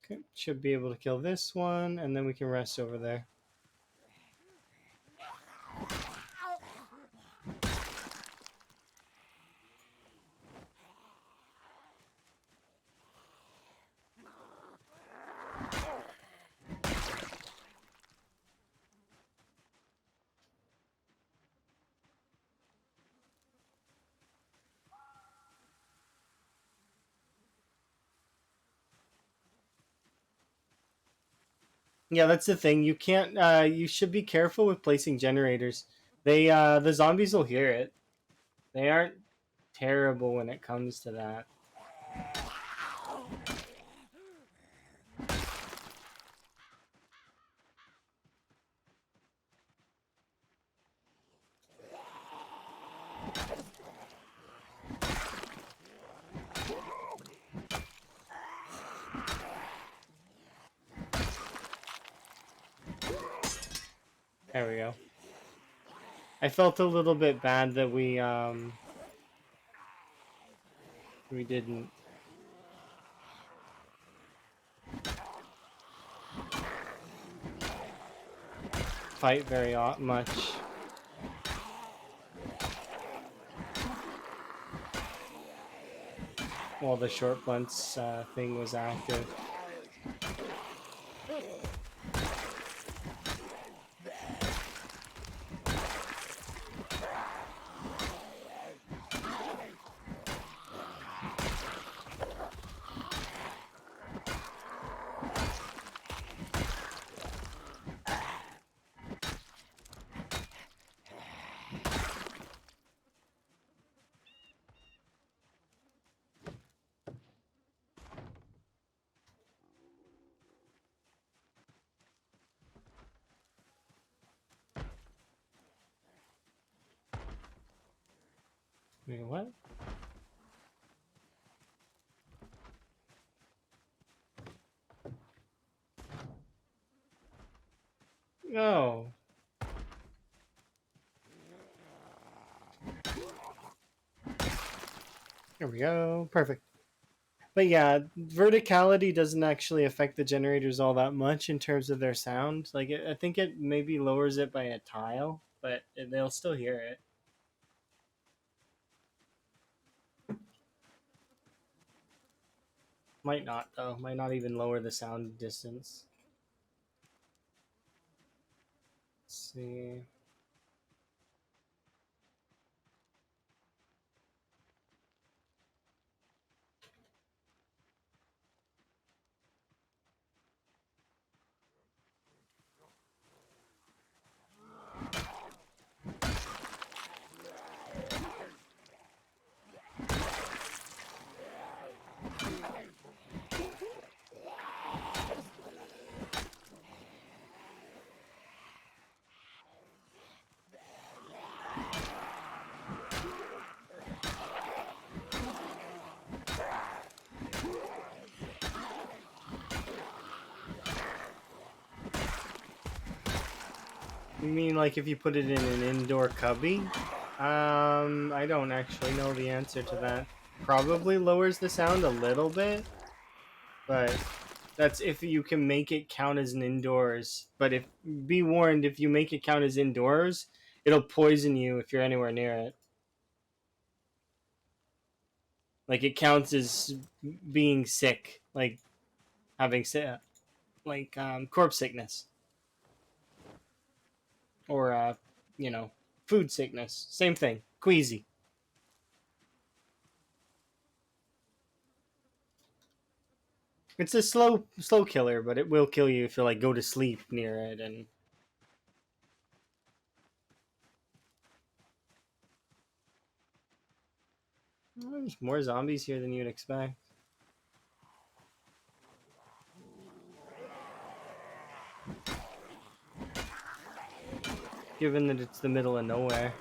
Okay, should be able to kill this one, and then we can rest over there. Yeah, that's the thing. You can't. You should be careful with placing generators. The zombies will hear it. They aren't terrible when it comes to that. There we go. I felt a little bit bad that we didn't fight very much. While the short blunts thing was active. Wait, what? No. There we go. Perfect. But yeah, verticality doesn't actually affect the generators all that much in terms of their sound. Like, I think it maybe lowers it by a tile, but they'll still hear it. Might not, though. Might not even lower the sound distance. Let's see. You mean like if you put it in an indoor cubby? I don't actually know the answer to that. Probably lowers the sound a little bit, but that's if you can make it count as an indoors. But if be warned, if you make it count as indoors, it'll poison you if you're anywhere near it. Like it counts as being sick, like having like corpse sickness or you know, food sickness. Same thing, queasy. It's a slow killer, but it will kill you if you like go to sleep near it. And there's more zombies here than you'd expect, given that it's the middle of nowhere.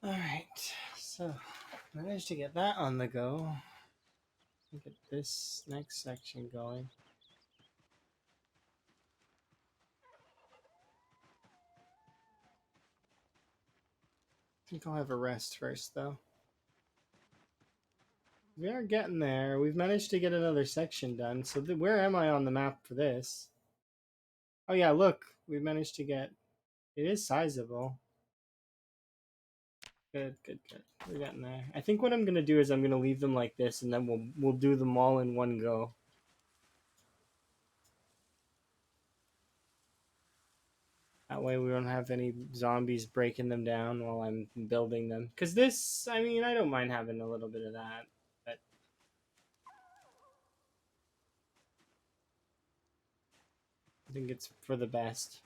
All right, so managed to get that on the go. Get this next section going. I think I'll have a rest first, though. We are getting there. We've managed to get another section done. So where am I on the map for this? Oh yeah, look, we managed to get. It is sizable. Good, good, good. We're getting there. I think what I'm gonna do is I'm gonna leave them like this, and then we'll do them all in one go. That way we don't have any zombies breaking them down while I'm building them. Cause this, I mean, I don't mind having a little bit of that, but I think it's for the best.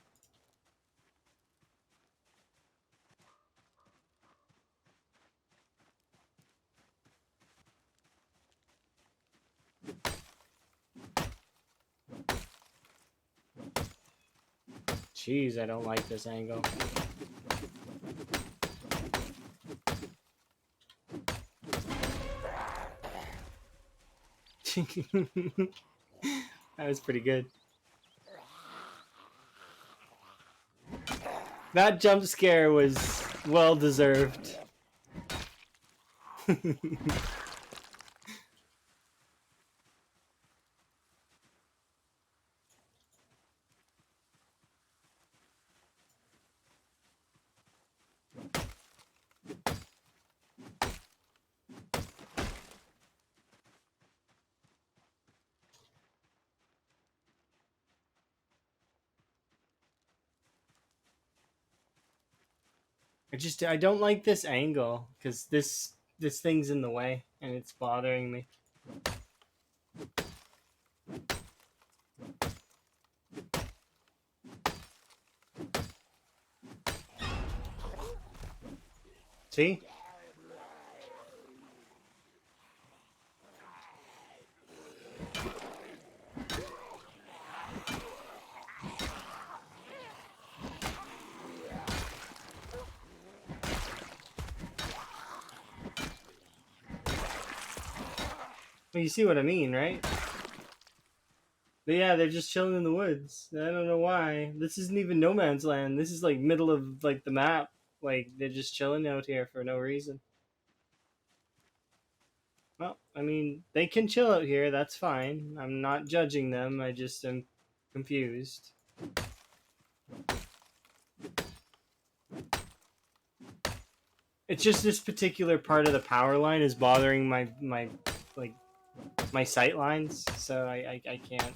Jeez, I don't like this angle. That was pretty good. That jump scare was well deserved. I don't like this angle because this thing's in the way and it's bothering me. See? Well, you see what I mean, right? But yeah, they're just chilling in the woods. I don't know why. This isn't even no man's land. This is like middle of like the map. Like they're just chilling out here for no reason. Well, I mean, they can chill out here. That's fine. I'm not judging them. I just am confused. It's just this particular part of the power line is bothering my like my sight lines, so I can't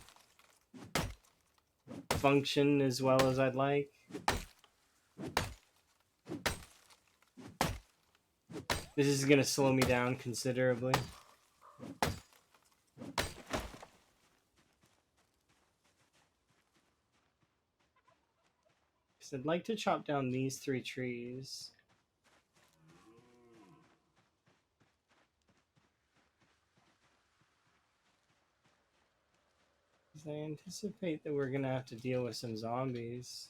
function as well as I'd like. This is gonna slow me down considerably. So I'd like to chop down these 3 trees. Because I anticipate that we're gonna have to deal with some zombies.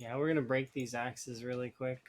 Yeah, we're gonna break these axes really quick.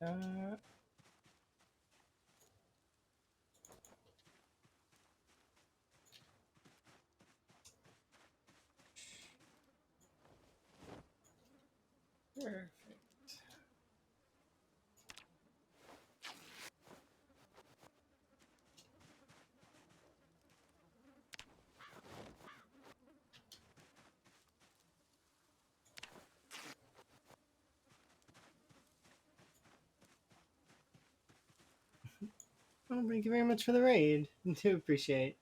Uh, Perfect. Well, thank you very much for the raid. I do appreciate.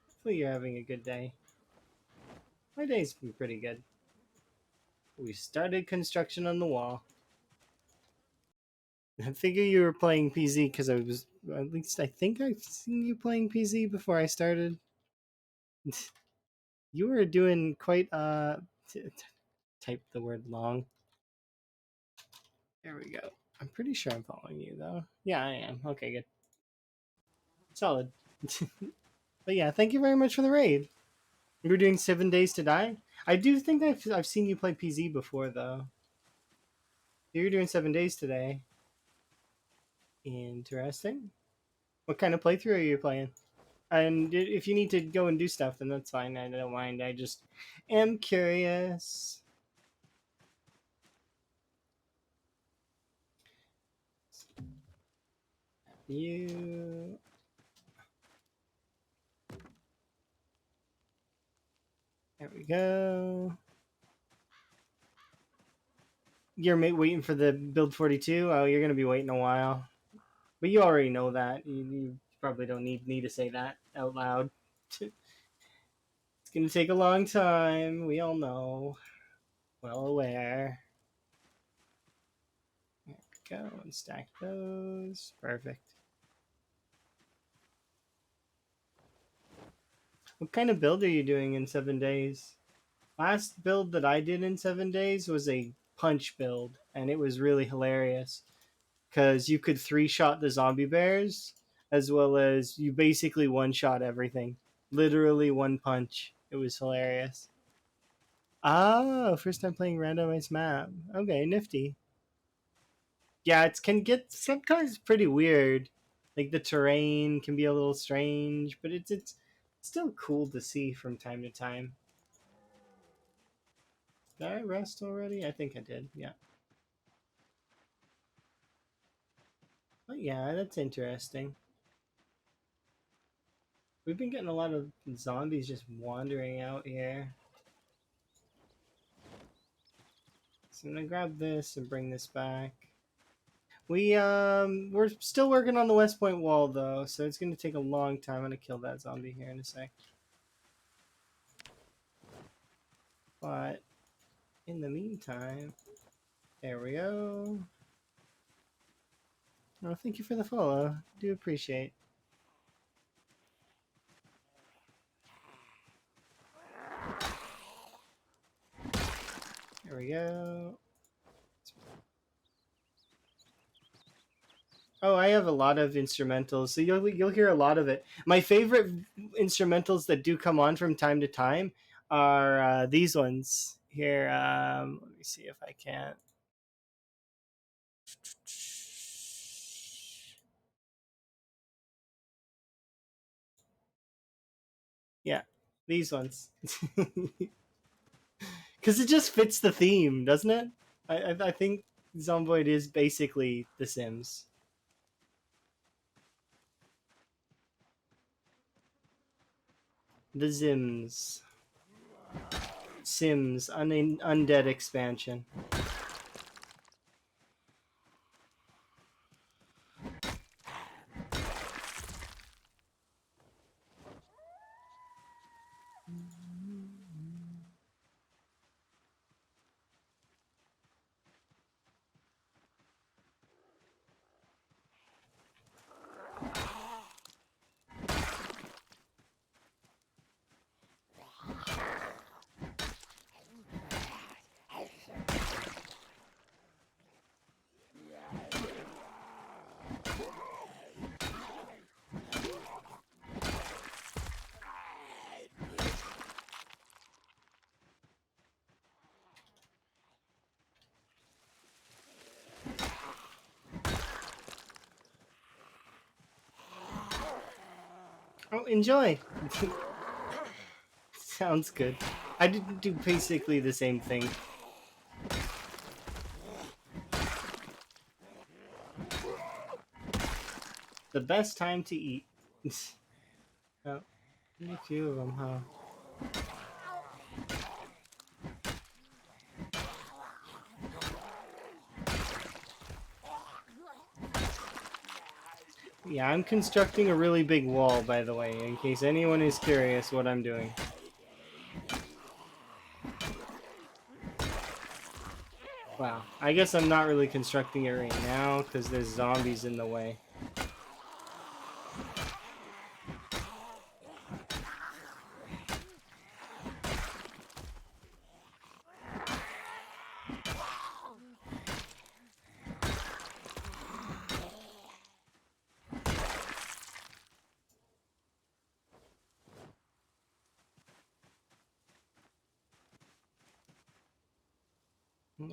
Hopefully you're having a good day. My day's been pretty good. We started construction on the wall. I figure you were playing PZ because I was, at least I think I've seen you playing PZ before I started. You were doing quite, type the word long. There we go. I'm pretty sure I'm following you though. Yeah, I am. Okay, good. Solid. But yeah, thank you very much for the raid. We were doing 7 days to die. I do think I've seen you play PZ before though. You're doing 7 days today. Interesting. What kind of playthrough are you playing? And if you need to go and do stuff, then that's fine. I don't mind. I just am curious. You. There we go. You're waiting for the build 42? Oh, you're going to be waiting a while. But you already know that. You probably don't need to say that out loud. It's going to take a long time. We all know. Well aware. There we go. And stack those. Perfect. What kind of build are you doing in 7 days? Last build that I did in 7 days was a punch build, and it was really hilarious because you could 3-shot the zombie bears as well as you basically 1-shot everything. Literally one punch. It was hilarious. Oh, first time playing randomized map. Okay, nifty. Yeah, it can get sometimes pretty weird. Like the terrain can be a little strange, but it's still cool to see from time to time. Did I rest already? I think I did. Yeah. But yeah, that's interesting. We've been getting a lot of zombies just wandering out here. So I'm gonna grab this and bring this back. We're still working on the West Point wall though, so it's gonna take a long time. I'm gonna kill that zombie here in a sec. But in the meantime, there we go. Oh, thank you for the follow. Do appreciate. There we go. Oh, I have a lot of instrumentals, so you'll hear a lot of it. My favorite instrumentals that do come on from time to time are these ones here. Let me see if I can. Yeah, these ones. Because it just fits the theme, doesn't it? I think Zomboid is basically The Sims. The Sims. Sims, undead expansion. Oh, enjoy! Sounds good. I didn't do basically the same thing. The best time to eat. Oh, only a few of them, huh? Yeah, I'm constructing a really big wall, by the way, in case anyone is curious what I'm doing. Wow. I guess I'm not really constructing it right now because there's zombies in the way.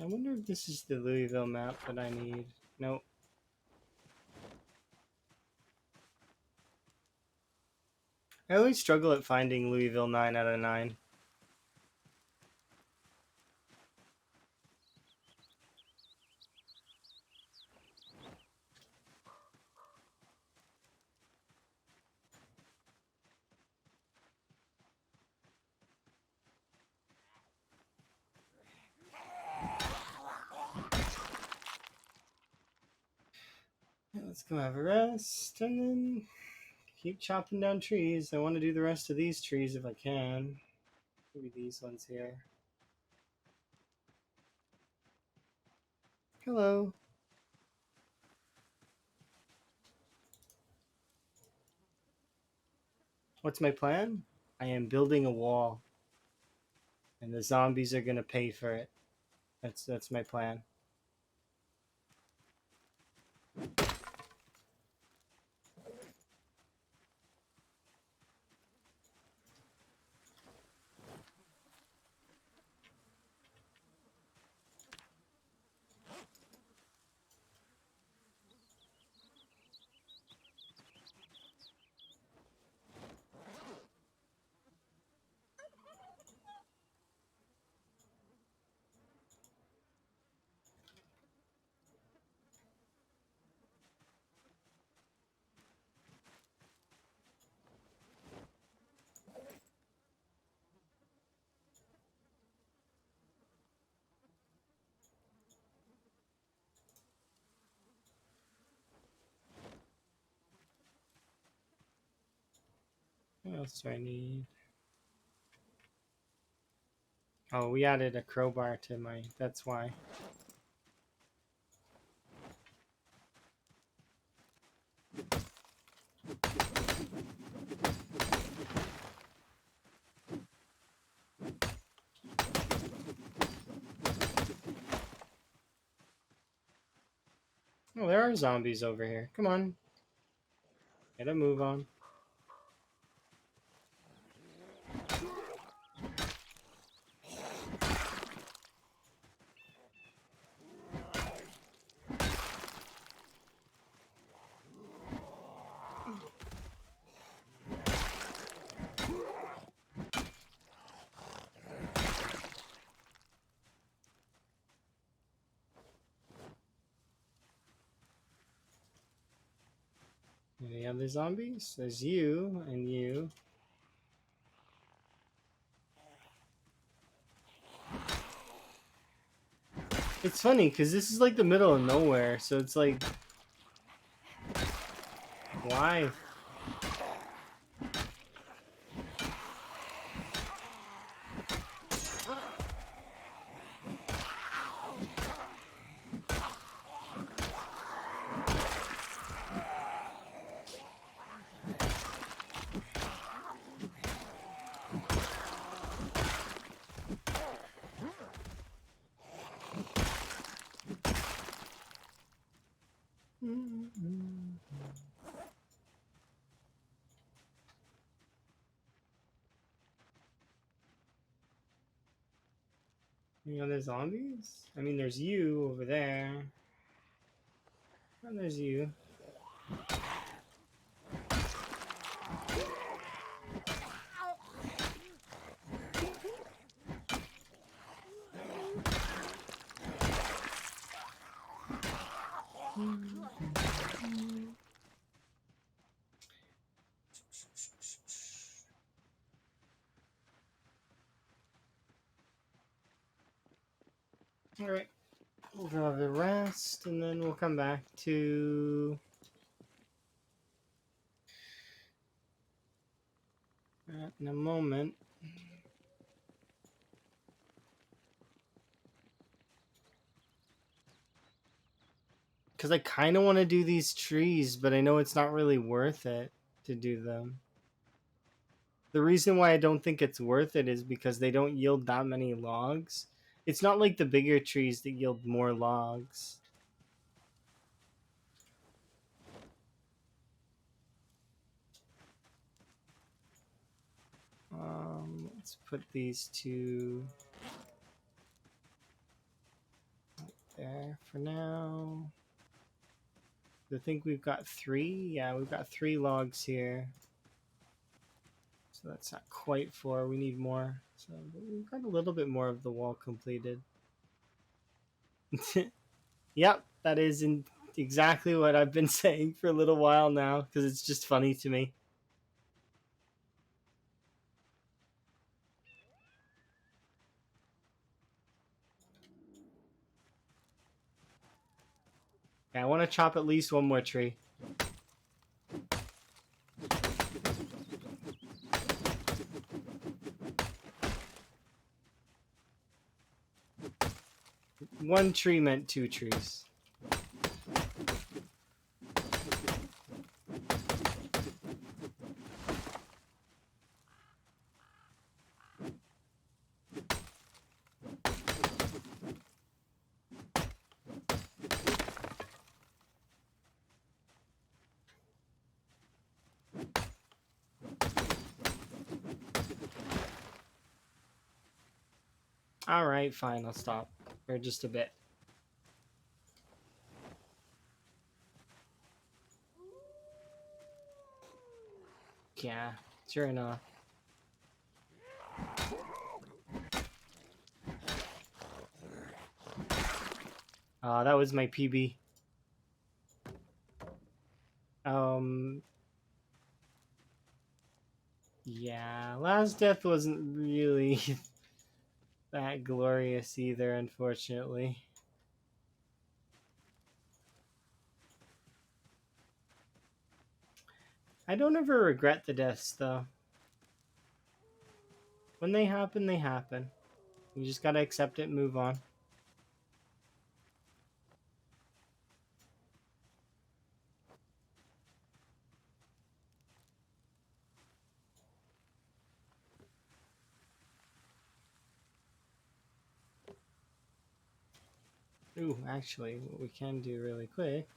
I wonder if this is the Louisville map that I need. Nope. I always struggle at finding Louisville 9 out of 9. Yeah, let's go have a rest and then keep chopping down trees. I want to do the rest of these trees if I can. Maybe these ones here. Hello. What's my plan? I am building a wall, and the zombies are gonna pay for it. That's my plan. What else do I need? Oh, we added a crowbar to my. That's why. Oh, there are zombies over here. Come on, get a move on. Any other zombies? There's you and you. It's funny because this is like the middle of nowhere, so it's like, why? Any other zombies? I mean, there's you over there. And there's you. Alright. We'll go have a rest, and then we'll come back to that in a moment. Because I kind of want to do these trees, but I know it's not really worth it to do them. The reason why I don't think it's worth it is because they don't yield that many logs. It's not like the bigger trees that yield more logs. Let's put these two there for now. I think we've got 3. Yeah, we've got 3 logs here. So that's not quite 4. We need more. So we've got a little bit more of the wall completed. Yep, that is exactly what I've been saying for a little while now, because it's just funny to me. Yeah, I want to chop at least one more tree. One tree meant 2 trees. Alright, fine, I'll stop. For just a bit. Yeah, sure enough. That was my PB. Yeah, last death wasn't really that glorious either, unfortunately. I don't ever regret the deaths, though. When they happen, they happen. You just gotta accept it and move on. Ooh, actually, what we can do really quick.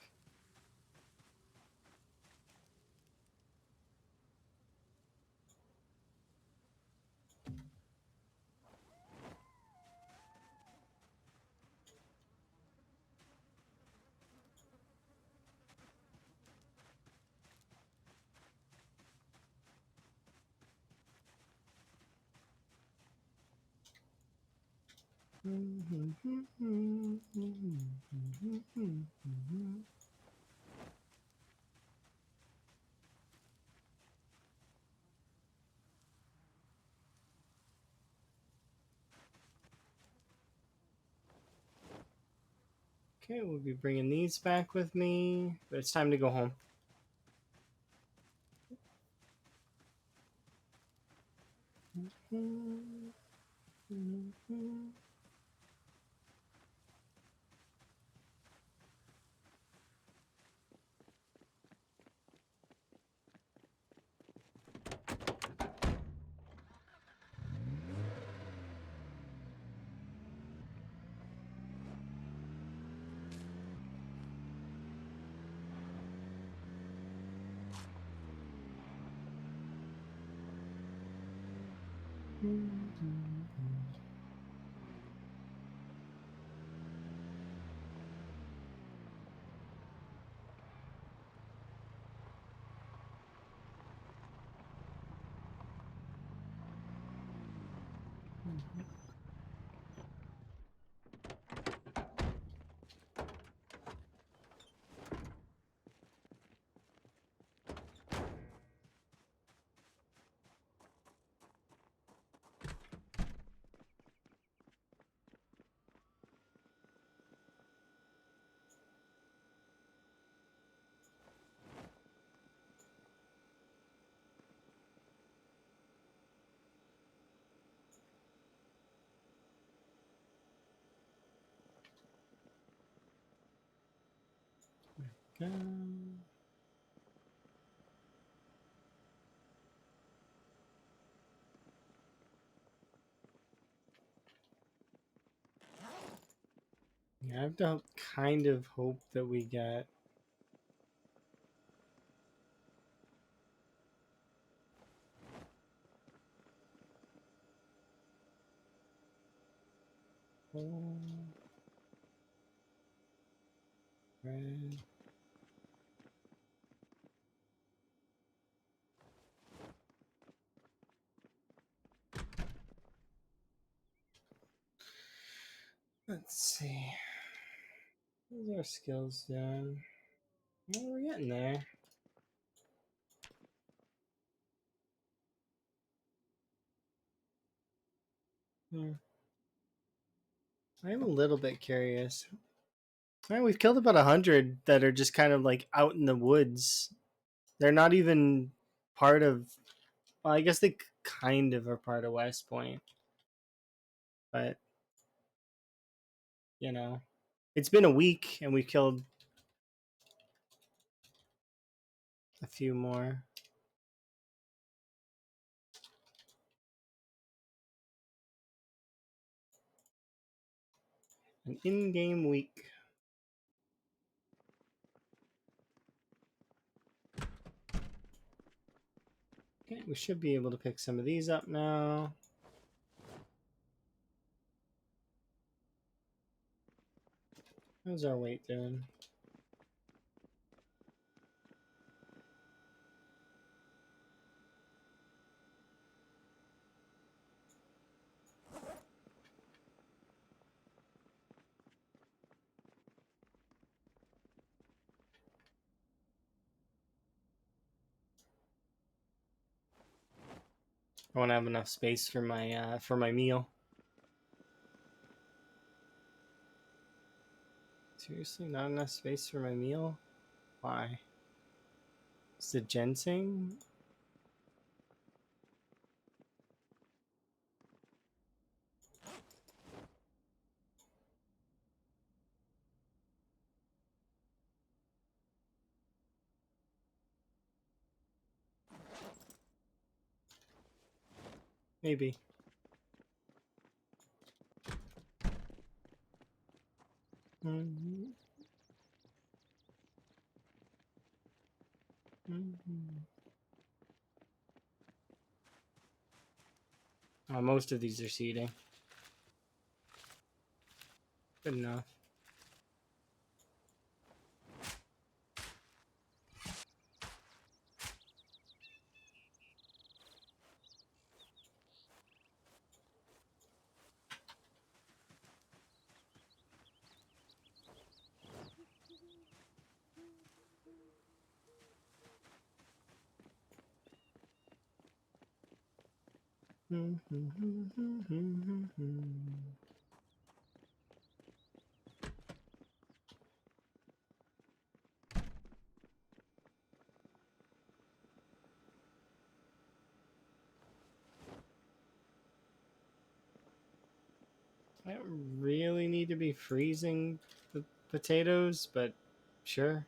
Okay, we'll be bringing these back with me, but it's time to go home. Go. Yeah, I have to kind of hope that we get. Red. Let's see. Where's our skills down? Well, we're getting there. I'm a little bit curious. All right, we've killed about 100 that are just kind of like out in the woods. They're not even part of. Well, I guess they kind of are part of West Point, but you know, it's been a week and we've killed a few more. An in-game week. Okay, we should be able to pick some of these up now. How's our weight doing? I want to have enough space for my meal. Seriously, not enough space for my meal? Why? Is the ginseng? Maybe. Mm-hmm. Mm-hmm. Most of these are seeding. Good enough. I don't really need to be freezing the potatoes, but sure.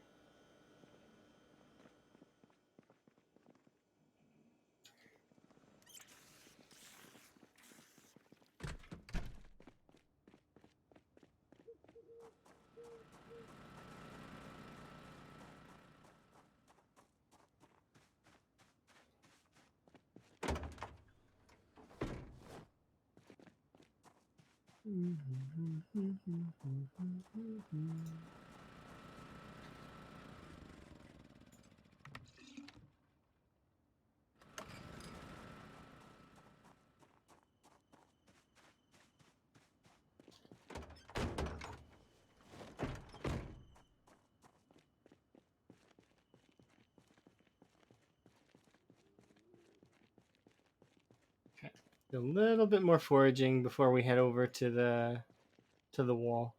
Okay. A little bit more foraging before we head over to the wall.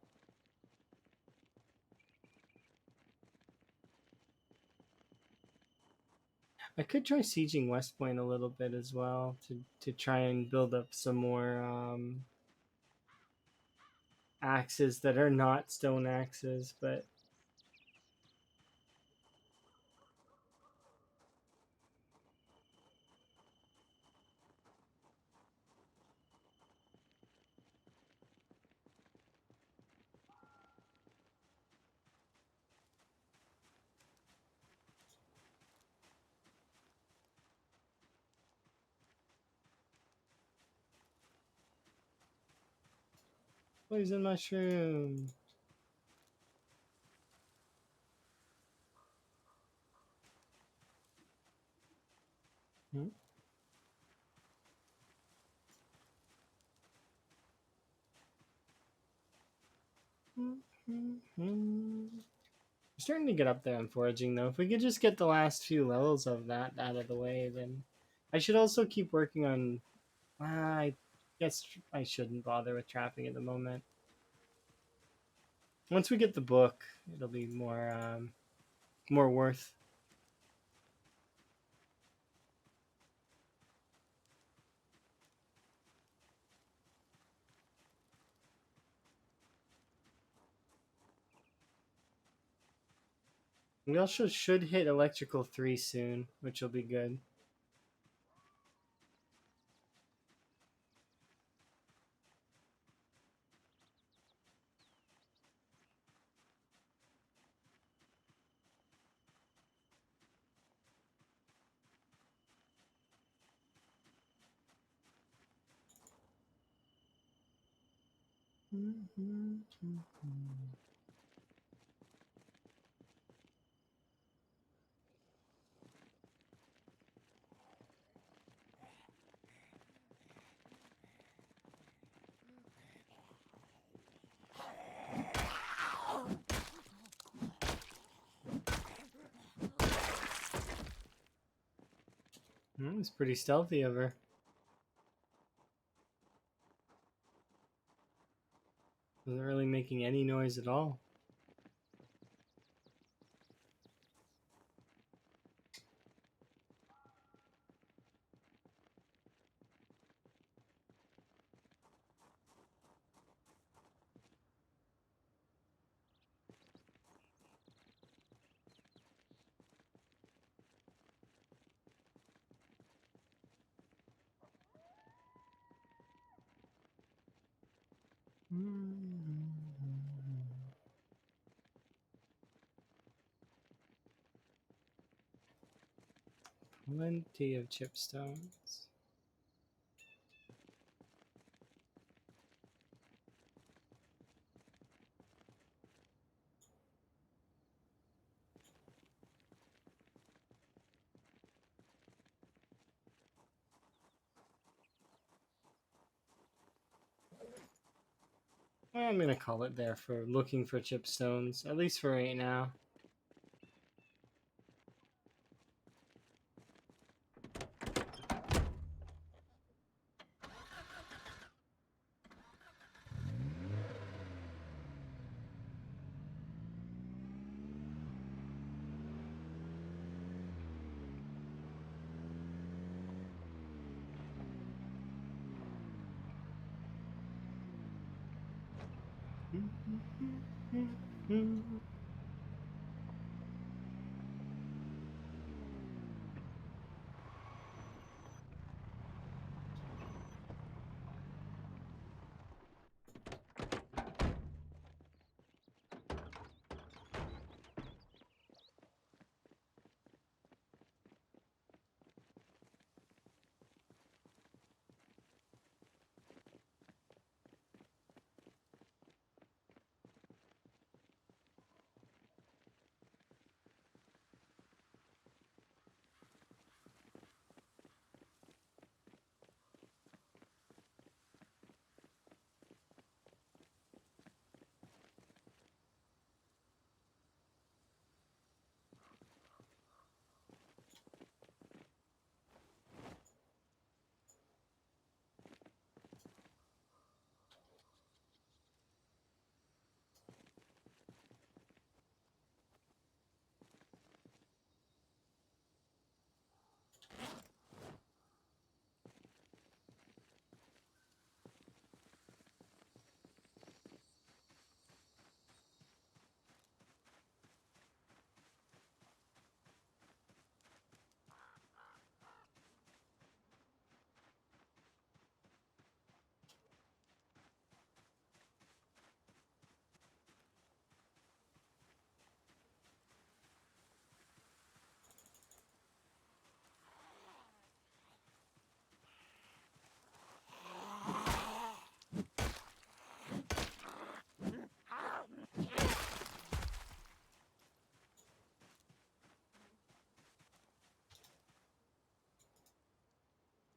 I could try sieging West Point a little bit as well to try and build up some more axes that are not stone axes, but Poison mushroom. Hmm? We're starting to get up there on foraging though. If we could just get the last few levels of that out of the way, then I should also keep working on. I guess I shouldn't bother with trapping at the moment. Once we get the book, it'll be more worth. We also should hit electrical 3 soon, which will be good. It's pretty stealthy of her. Wasn't really making any noise at all. Plenty of chipstones. I'm gonna call it there for looking for chipstones, at least for right now.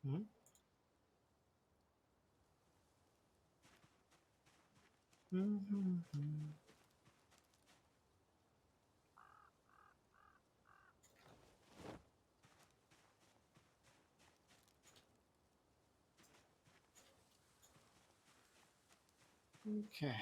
Hmm? Okay.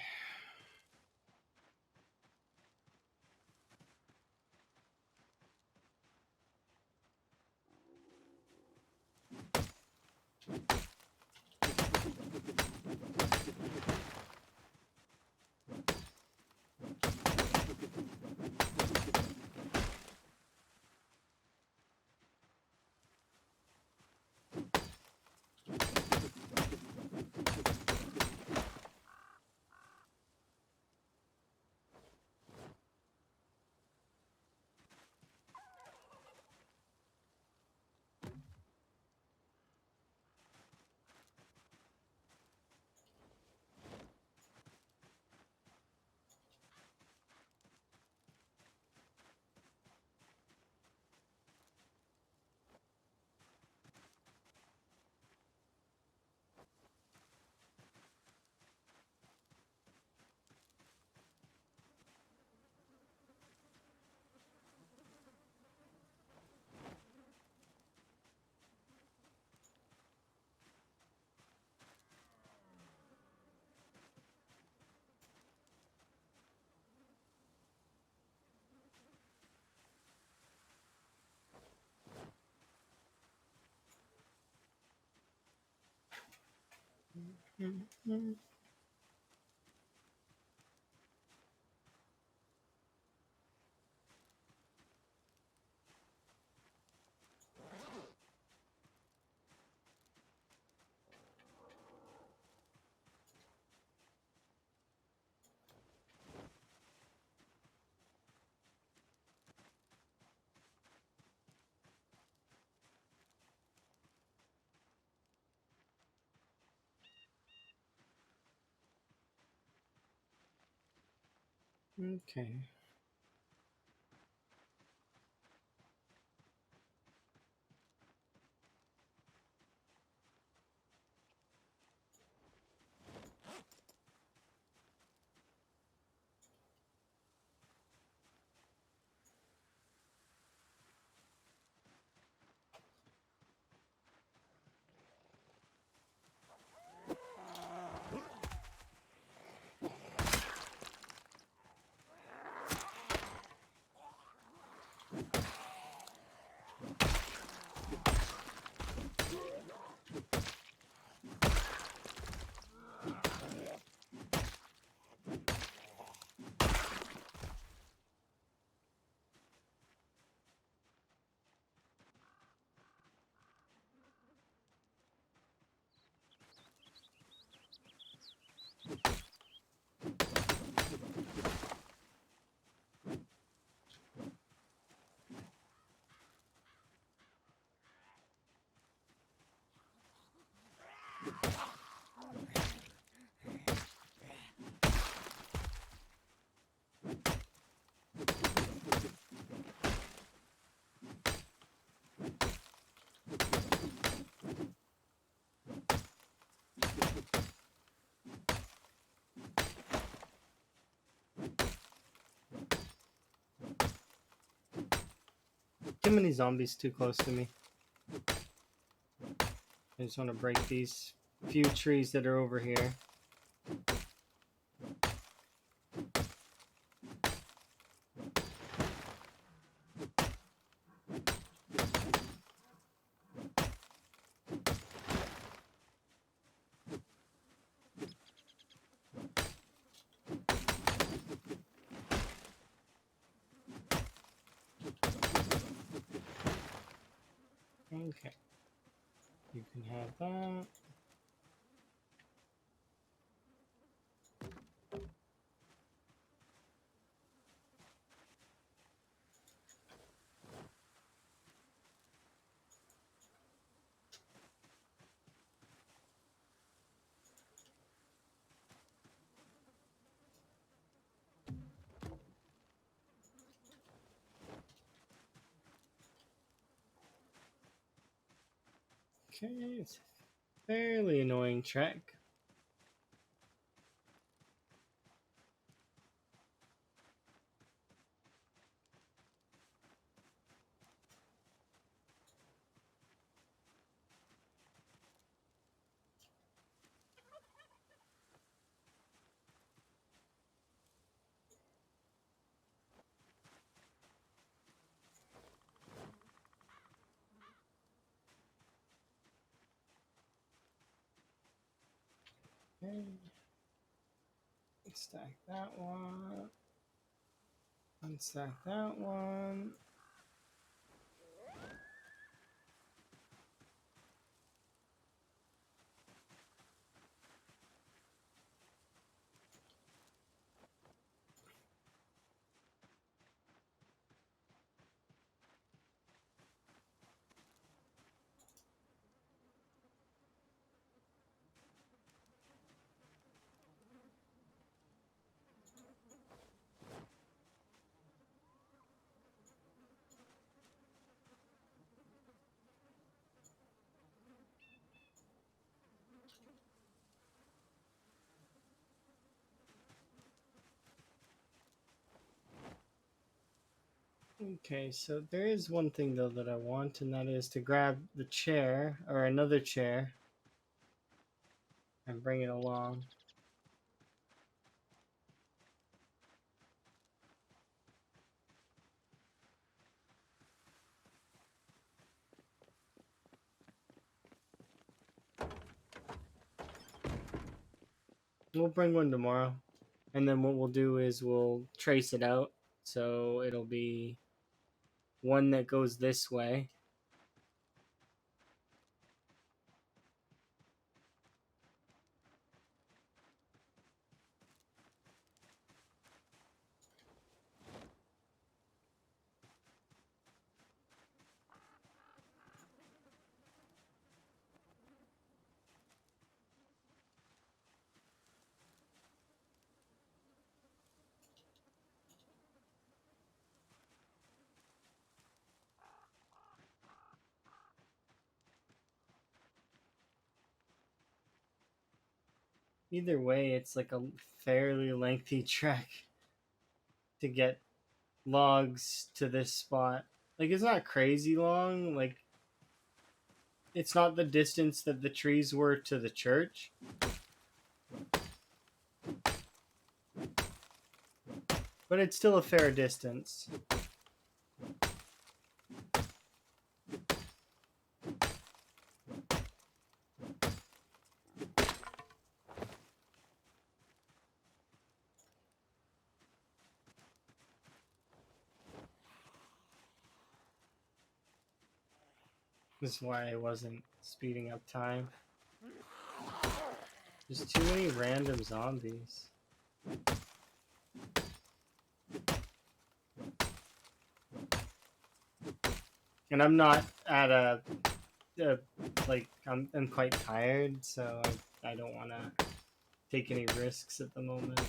Okay. Too many zombies too close to me. I just want to break these few trees that are over here. Okay. You can have that. Okay, it's a fairly annoying trek. Okay. Stack that one. Unstack that one. Okay, so there is one thing though that I want, and that is to grab the chair or another chair and bring it along. We'll bring one tomorrow, and then what we'll do is we'll trace it out. So it'll be one that goes this way. Either way, it's like a fairly lengthy trek to get logs to this spot. Like, it's not crazy long. Like, it's not the distance that the trees were to the church. But it's still a fair distance. This is why I wasn't speeding up time. There's too many random zombies. And I'm not at like, I'm quite tired, so I don't want to take any risks at the moment.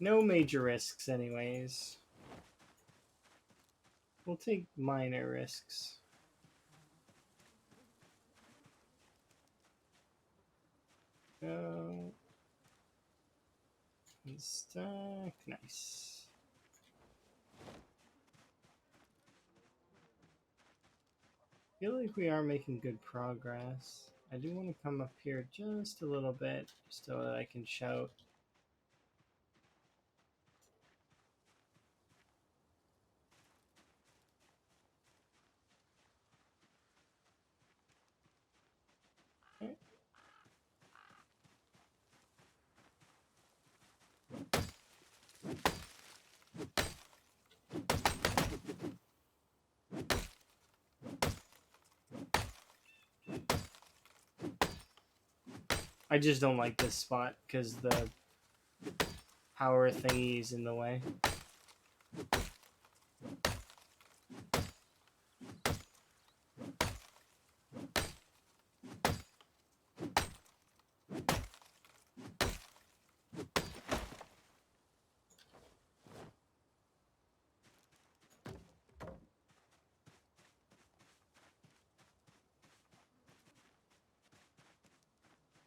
No major risks, anyways. We'll take minor risks. Go. Stack. Nice. I feel like we are making good progress. I do want to come up here just a little bit, just so that I can shout. Okay. I just don't like this spot because the power thingy is in the way.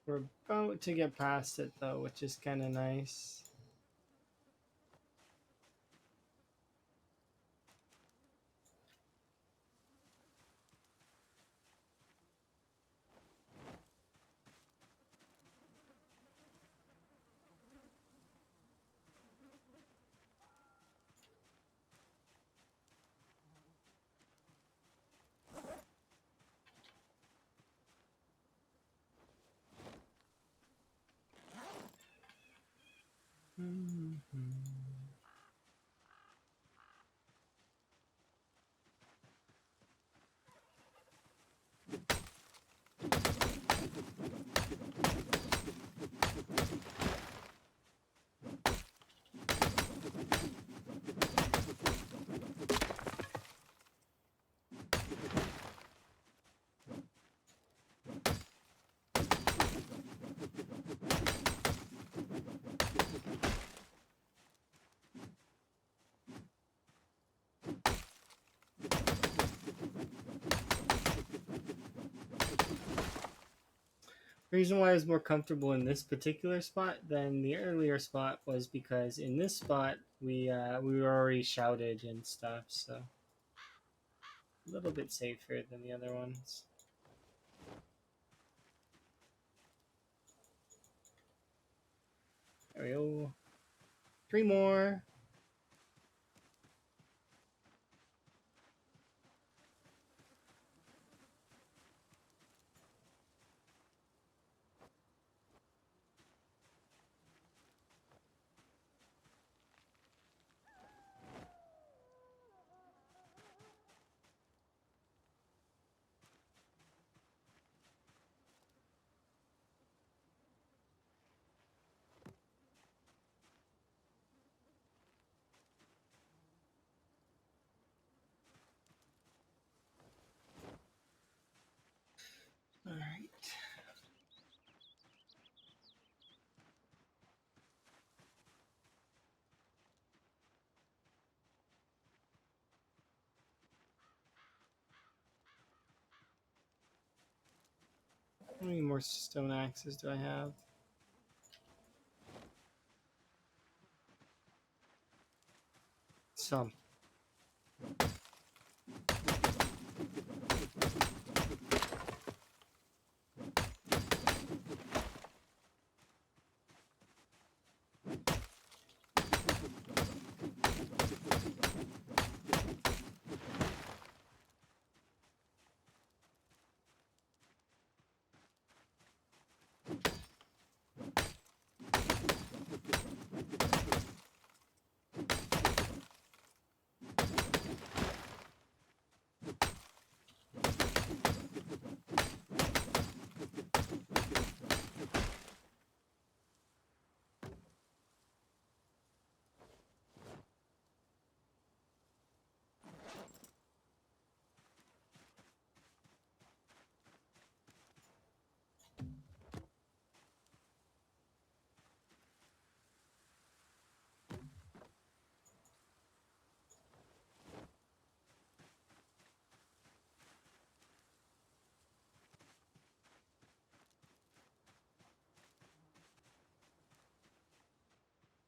We're about to get past it though, which is kind of nice. The reason why I was more comfortable in this particular spot than the earlier spot was because in this spot we were already shouted and stuff, so a little bit safer than the other ones. There we go. 3 more. All right. How many more stone axes do I have? Some.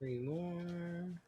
Three more.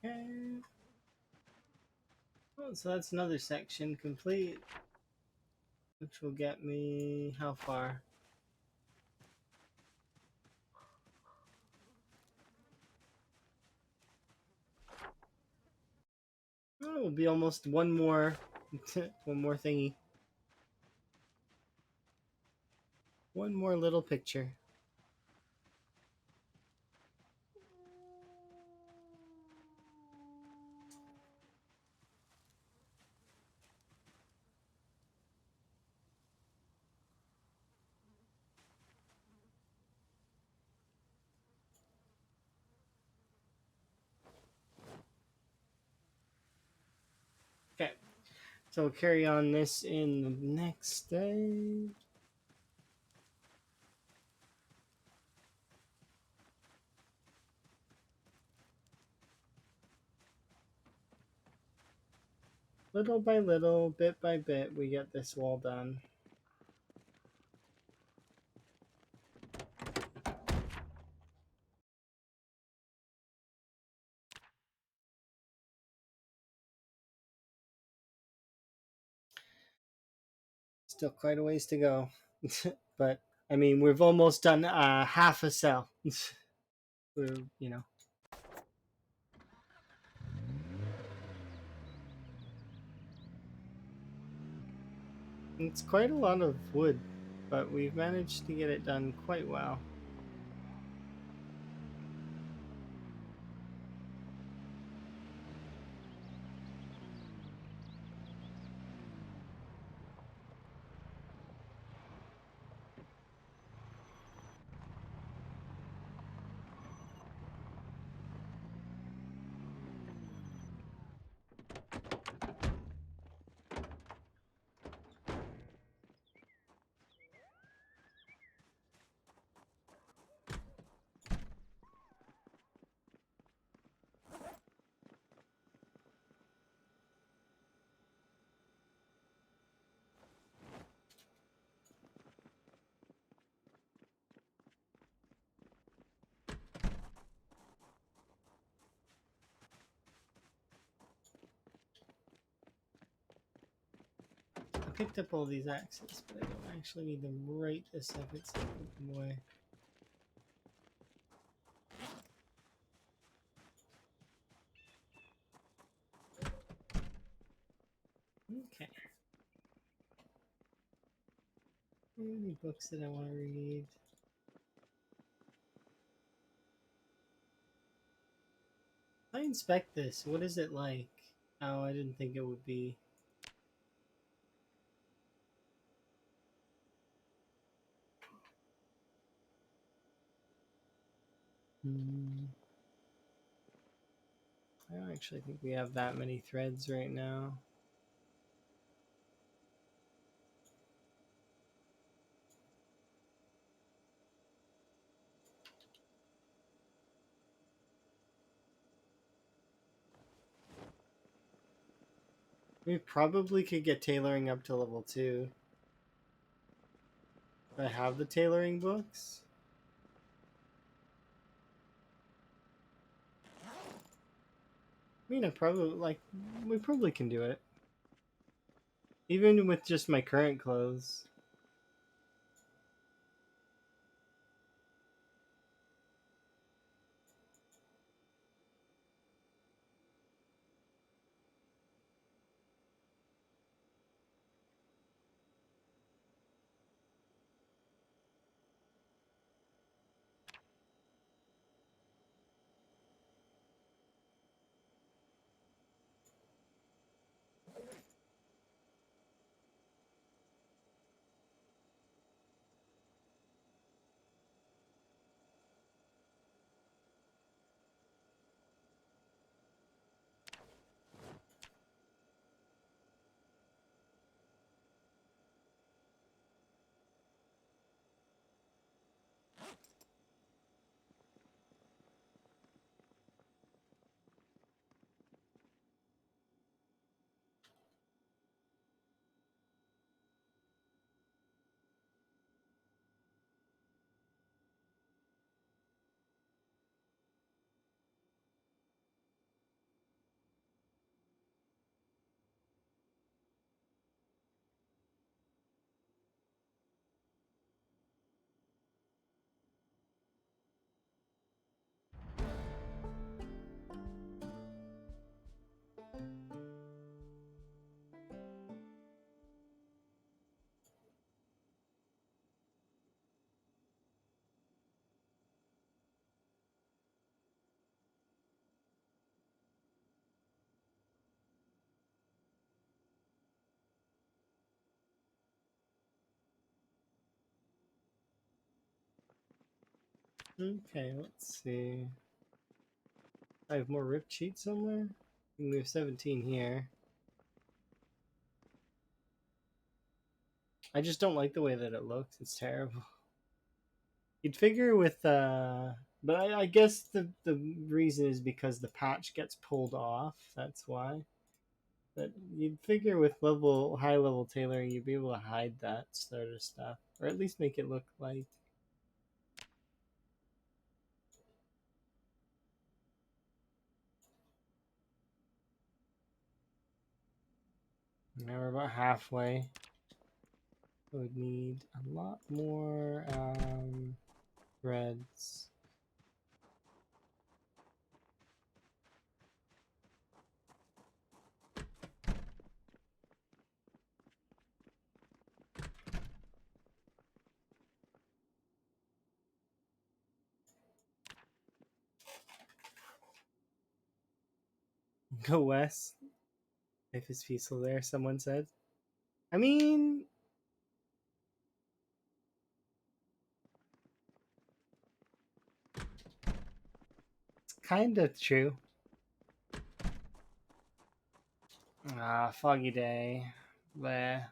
Okay. Oh, so that's another section complete, which will get me how far? will be almost one more, one more thingy. One more little picture. Okay, so we'll carry on this in the next day. Little by little, bit by bit, we get this wall done. Still quite a ways to go. But, I mean, we've almost done half a cell. We're, you know. It's quite a lot of wood, but we've managed to get it done quite well. I picked up all these axes, but I don't actually need them right this second, so I'll put them away. Okay. Any books that I want to read? I inspect this. What is it like? Oh, I didn't think it would be. I don't actually think we have that many threads right now. We probably could get tailoring up to level 2. Do I have the tailoring books? I mean, we probably can do it. Even with just my current clothes. Okay, let's see. I have more ripped sheets somewhere. We have 17 here. I just don't like the way that it looks. It's terrible. You'd figure with but I guess the reason is because the patch gets pulled off. That's why. But you'd figure with high level tailoring, you'd be able to hide that sort of stuff, or at least make it look like. Now we're about halfway. Would need a lot more threads. Go west. Life is peaceful there, someone said. I mean, it's kind of true. Ah, foggy day. Bleh.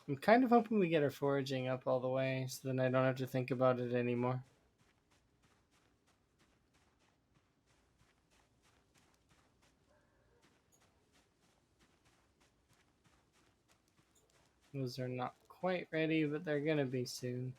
I'm kind of hoping we get our foraging up all the way, so then I don't have to think about it anymore. Those are not quite ready, but they're gonna be soon.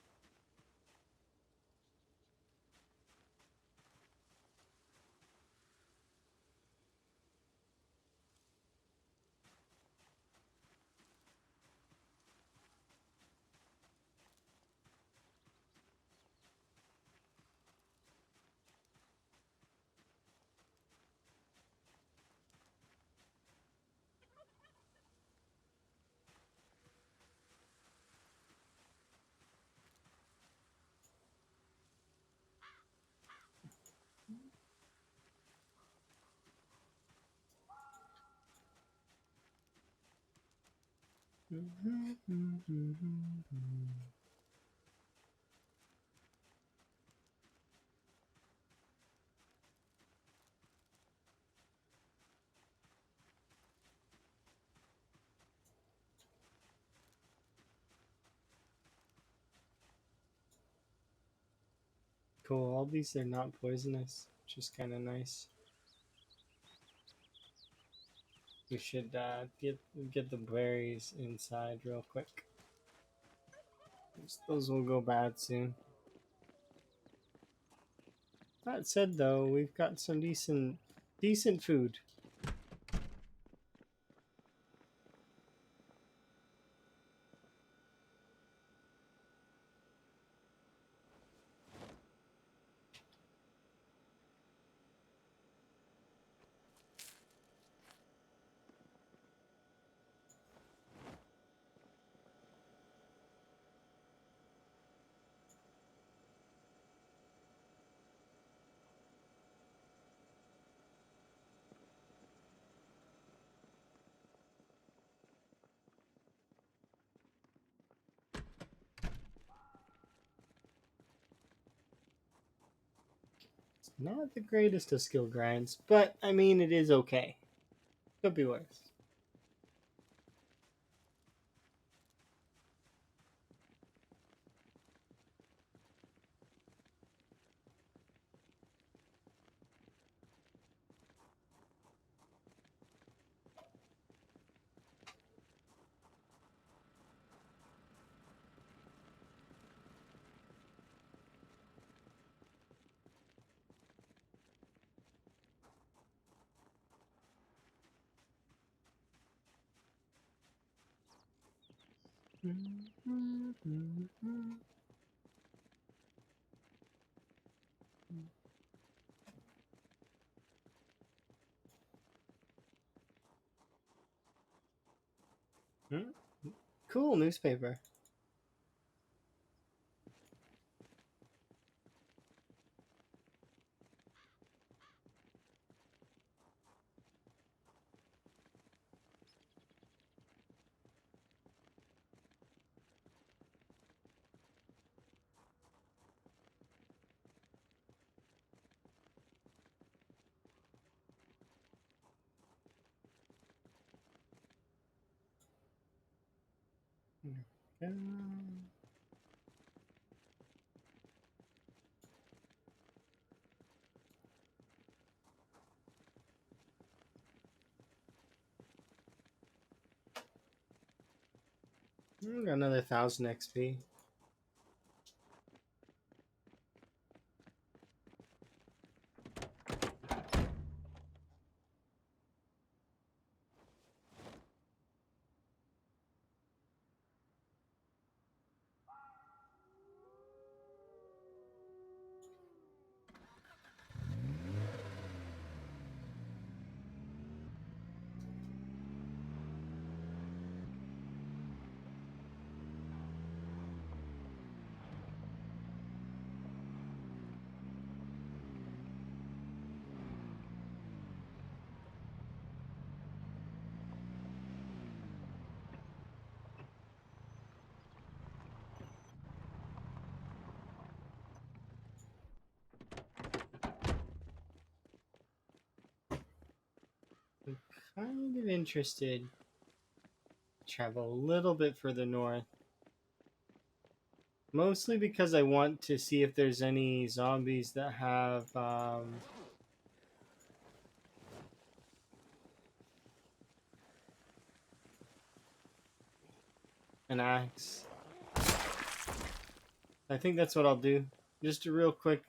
Cool. All these are not poisonous, which is kind of nice. We should get the berries inside real quick. Those will go bad soon. That said, though, we've got some decent food. It's not the greatest of skill grinds, but I mean, it is okay. Could be worse. Cool newspaper. Got another 1,000 XP. I'm kind of interested. Travel a little bit further north. Mostly because I want to see if there's any zombies that have an axe. I think that's what I'll do. Just a real quick,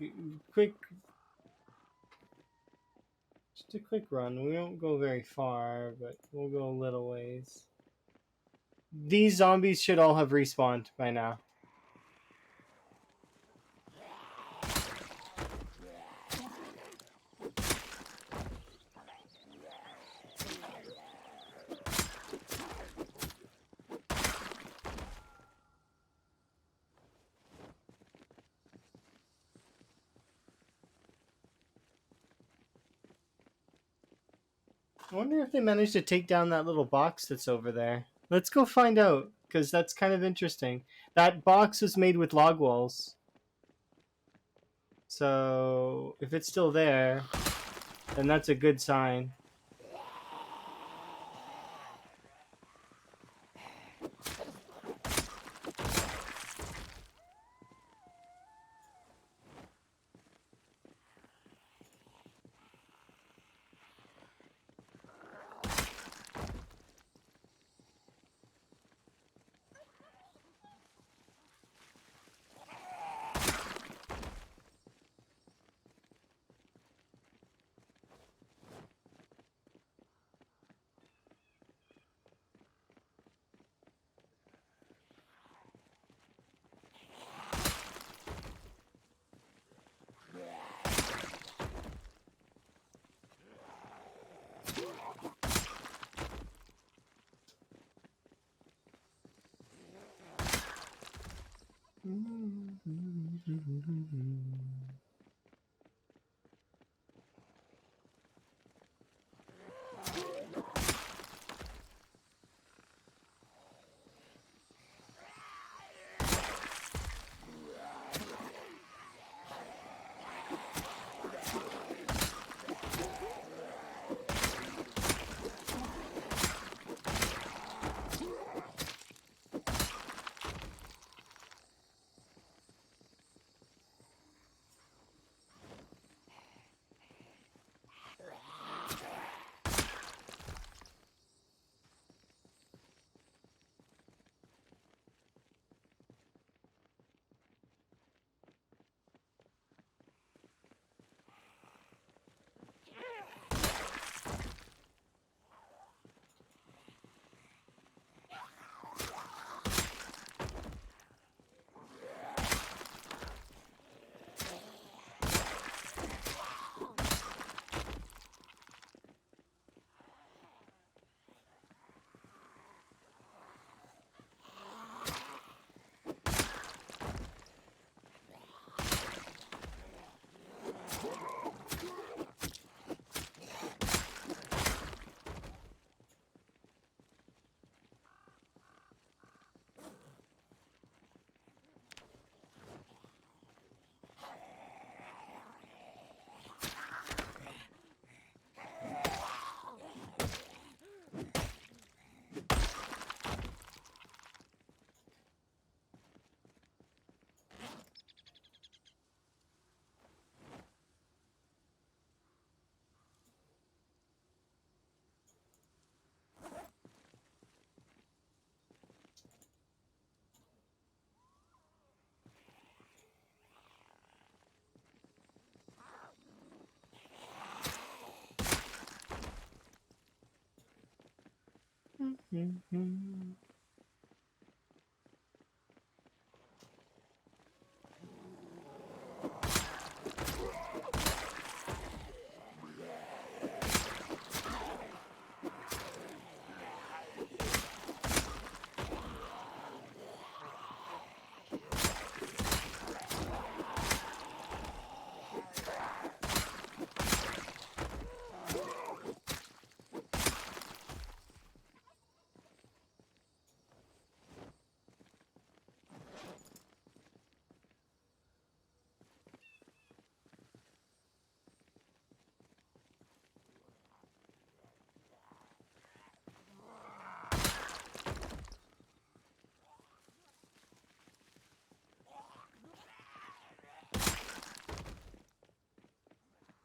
just a quick run. We won't go very far, but we'll go a little ways. These zombies should all have respawned by now. I wonder if they managed to take down that little box that's over there. Let's go find out, because that's kind of interesting. That box was made with log walls. So, if it's still there, then that's a good sign.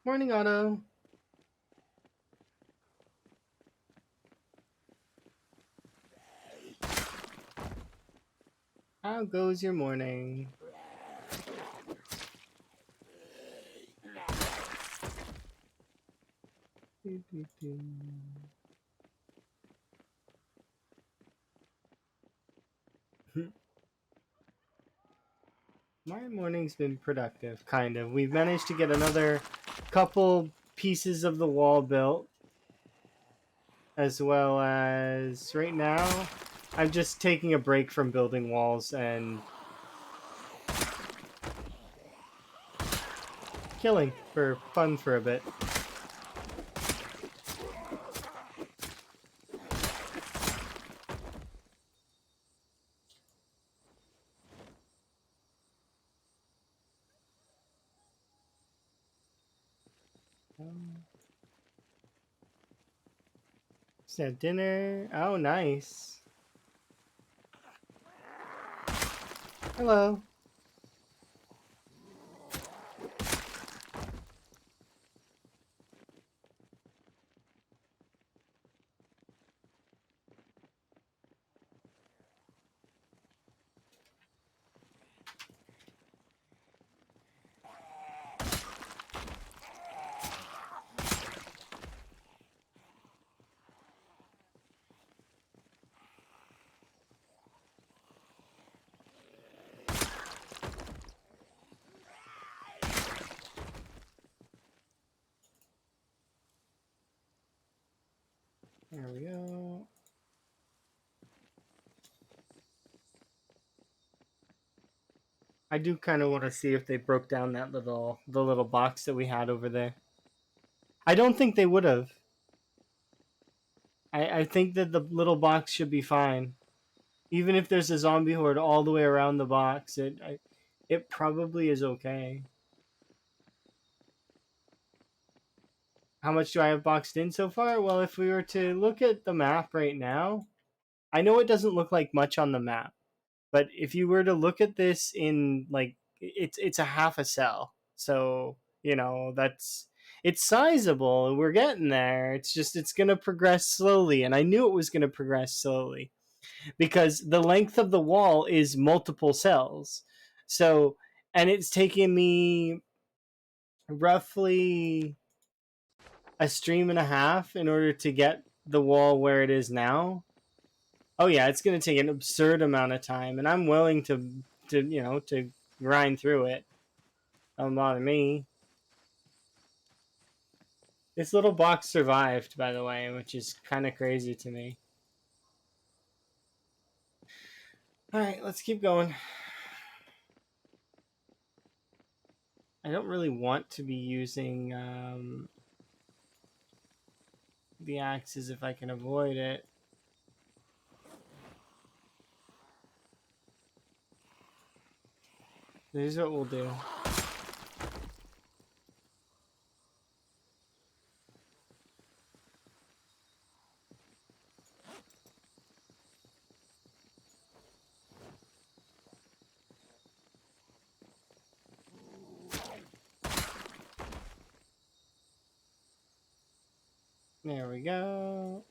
Morning, Otto. How goes your morning? My morning's been productive, kind of. We've managed to get another couple pieces of the wall built, as well as right now, I'm just taking a break from building walls and killing for fun for a bit. Just had dinner. Oh, nice. Hello. There we go. I do kind of want to see if they broke down the little box that we had over there. I don't think they would have. I think that the little box should be fine. Even if there's a zombie horde all the way around the box, it probably is okay. How much do I have boxed in so far? Well, if we were to look at the map right now, I know it doesn't look like much on the map, but if you were to look at this in like it's a half a cell. So, it's sizable. We're getting there. It's just it's going to progress slowly, and I knew it was going to progress slowly because the length of the wall is multiple cells. So, and it's taken me roughly a stream and a half in order to get the wall where it is now. Oh yeah, it's going to take an absurd amount of time, and I'm willing to grind through it. Don't bother me. This little box survived, by the way, which is kind of crazy to me. All right, let's keep going. I don't really want to be using the axes if I can avoid it. Here's what we'll do. There we go.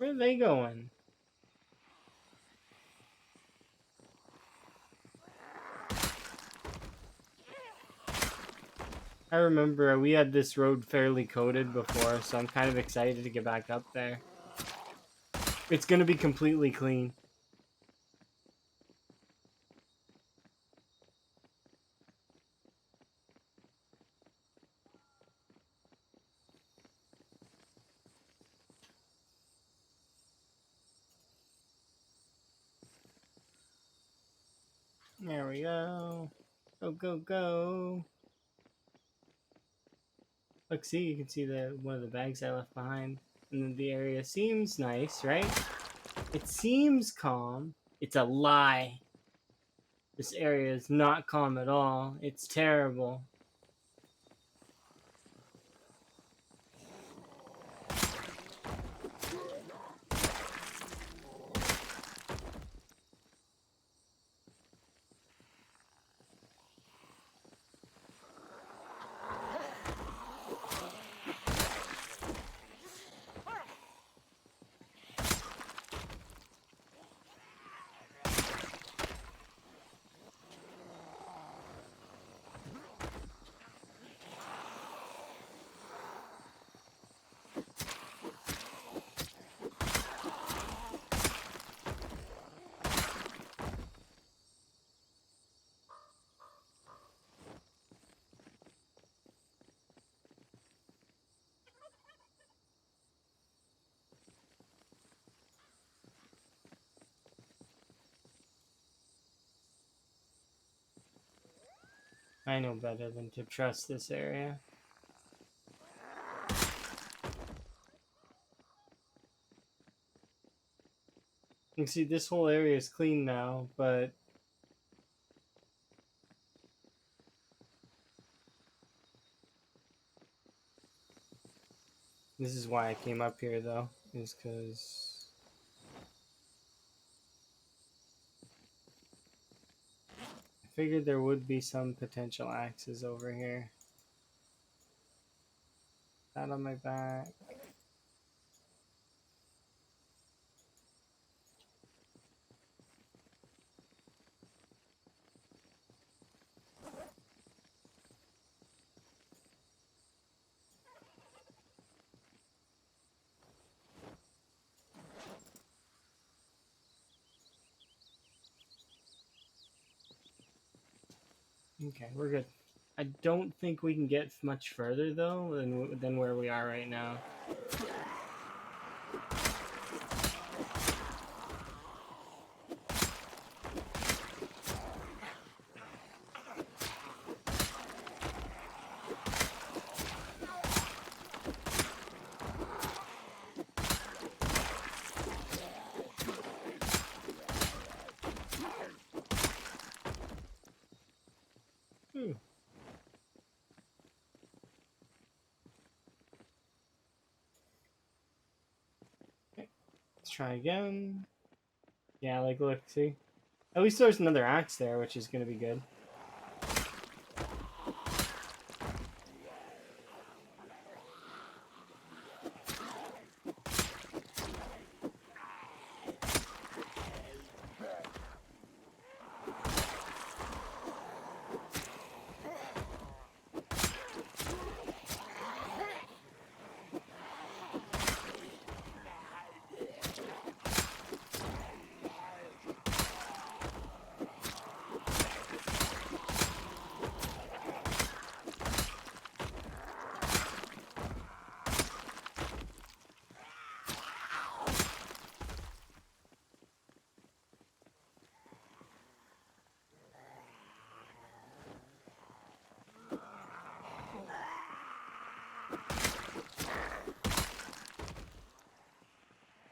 Where are they going? I remember we had this road fairly coated before, so I'm kind of excited to get back up there. It's gonna be completely clean. There we go. Go, go, go. Look, see, you can see one of the bags I left behind. And then the area seems nice, right? It seems calm. It's a lie. This area is not calm at all. It's terrible. I know better than to trust this area. You can see this whole area is clean now, but this is why I came up here, though, is because I figured there would be some potential axes over here. That on my back. Okay, we're good. I don't think we can get much further, though, than where we are right now. Hmm. Okay, let's try again. Yeah, like, look, see? At least there's another axe there, which is going to be good.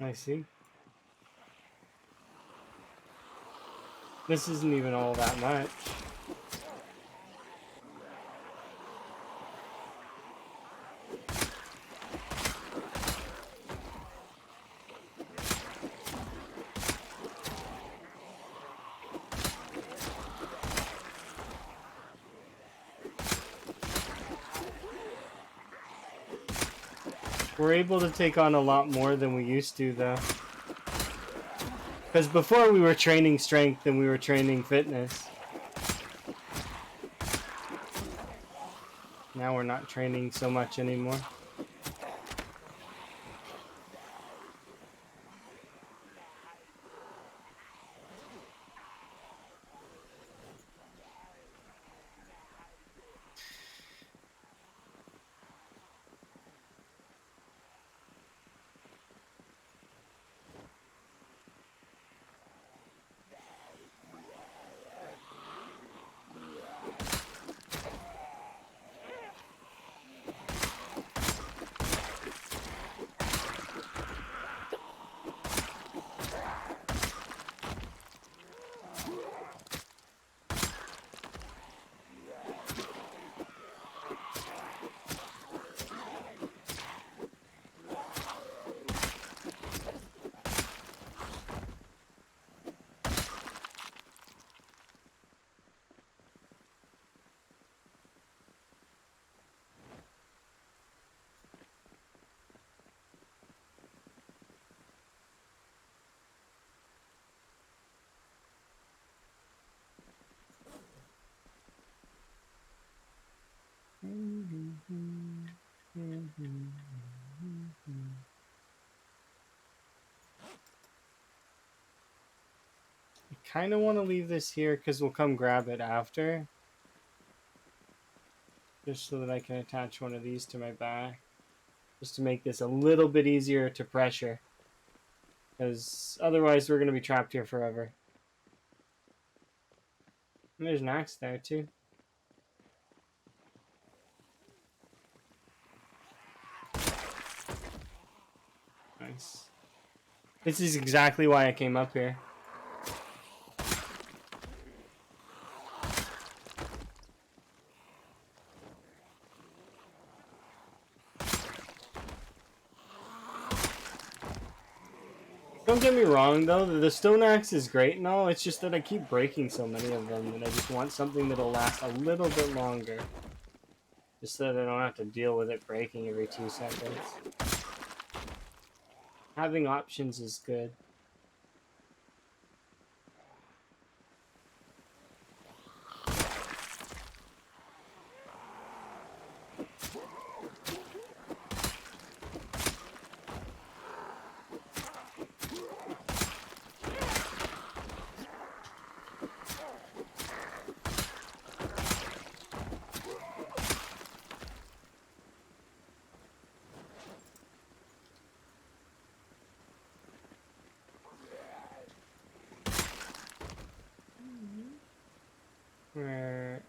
I see. This isn't even all that much. We're able to take on a lot more than we used to, though. Because before we were training strength and we were training fitness. Now we're not training so much anymore. I kind of want to leave this here because we'll come grab it after. Just so that I can attach one of these to my back. Just to make this a little bit easier to pressure. Because otherwise we're going to be trapped here forever. And there's an axe there too. Nice. This is exactly why I came up here. Don't get me wrong though, the stone axe is great and all, it's just that I keep breaking so many of them and I just want something that'll last a little bit longer. Just so that I don't have to deal with it breaking every 2 seconds. Having options is good. Where...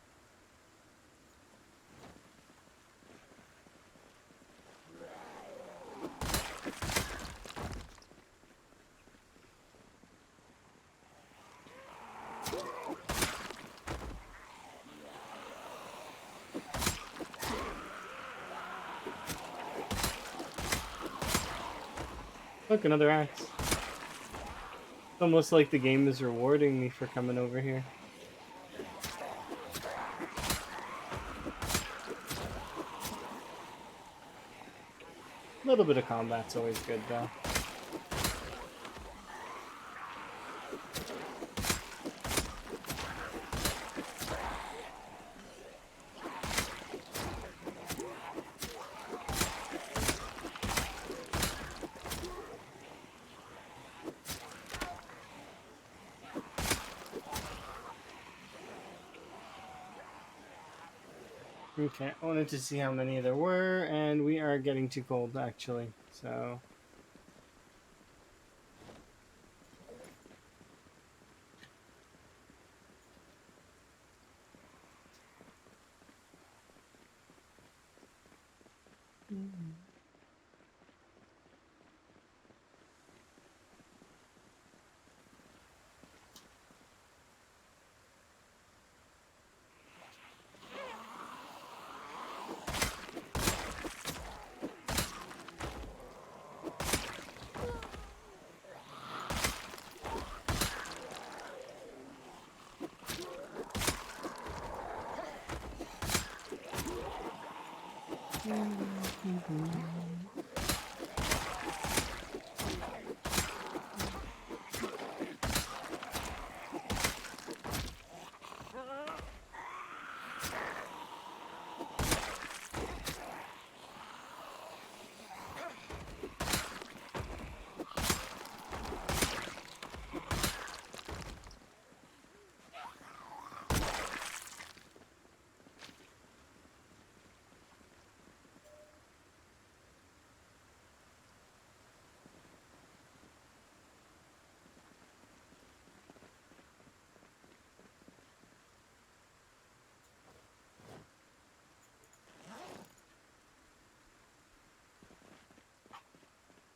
Look, another axe. It's almost like the game is rewarding me for coming over here. A little bit of combat's always good though. Okay, I wanted to see how many there were, and we are getting too cold actually, so...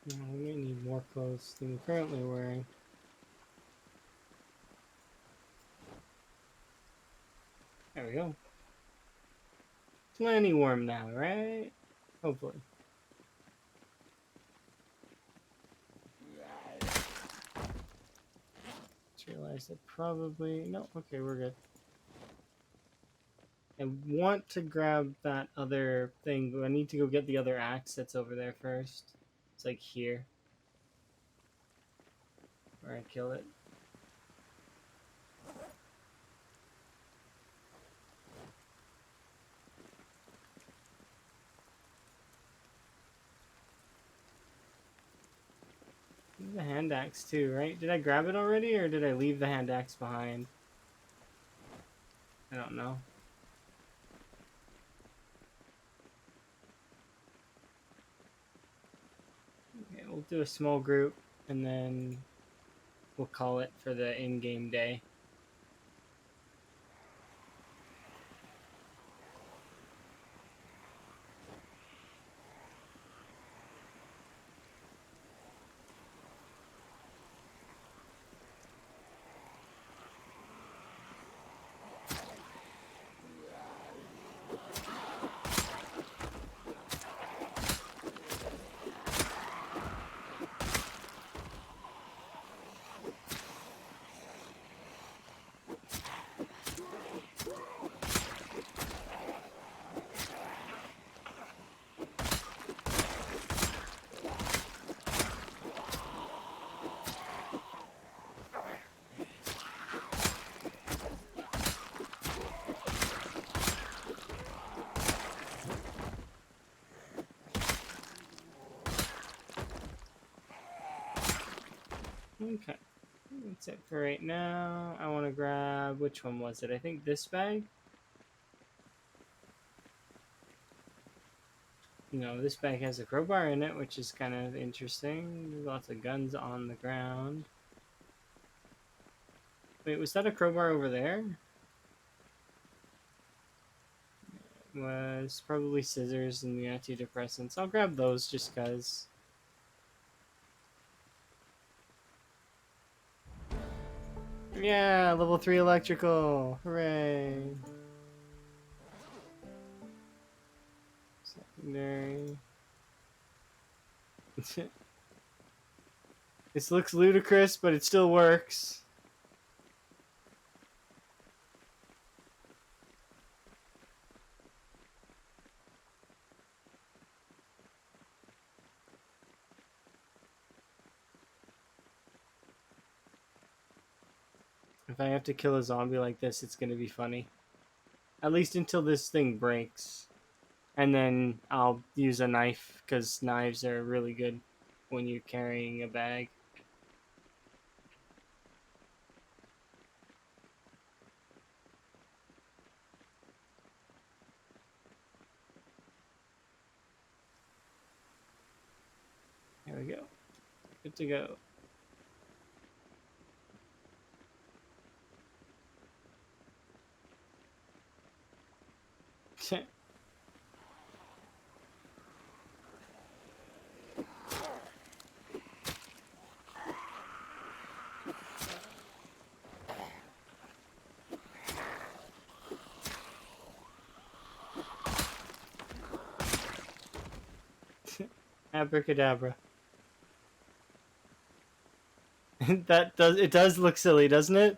We may need more clothes than we're currently wearing. There we go. Plenty warm now, right? Hopefully. Just realized that probably... No, okay, we're good. I want to grab that other thing, but I need to go get the other axe that's over there first. It's like here. Where I kill it. The hand axe too, right? Did I grab it already, or did I leave the hand axe behind? I don't know. Okay, we'll do a small group, and then we'll call it for the in-game day. Okay, that's it for right now. I want to grab, which one was it? I think this bag? No, this bag has a crowbar in it, which is kind of interesting. There's lots of guns on the ground. Wait, was that a crowbar over there? It was probably scissors and the antidepressants. I'll grab those just because. Yeah, level 3 electrical. Hooray. Secondary. This looks ludicrous, but it still works. If I have to kill a zombie like this, it's going to be funny. At least until this thing breaks. And then I'll use a knife, because knives are really good when you're carrying a bag. There we go. Good to go. Abracadabra. It does look silly, doesn't it?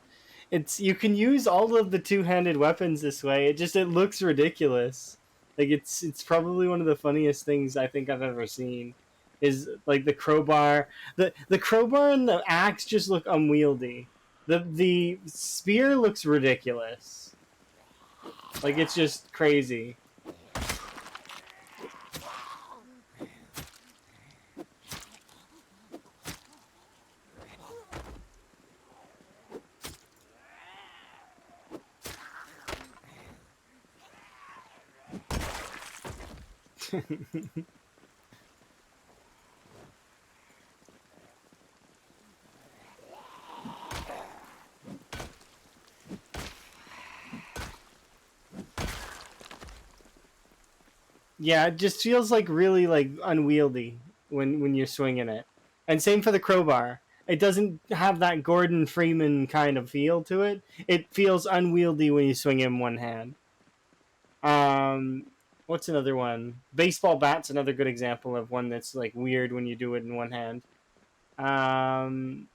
It's you can use all of the two-handed weapons this way. It looks ridiculous. Like it's probably one of the funniest things I think I've ever seen. Is like the crowbar. The crowbar and the axe just look unwieldy. The spear looks ridiculous. Like it's just crazy. Yeah, it just feels like really like unwieldy. when you're swinging it. And same for the crowbar. It doesn't have that Gordon Freeman kind of feel to it. It feels unwieldy when you swing it in one hand. What's another one? Baseball bat's another good example of one that's like weird when you do it in one hand. Um,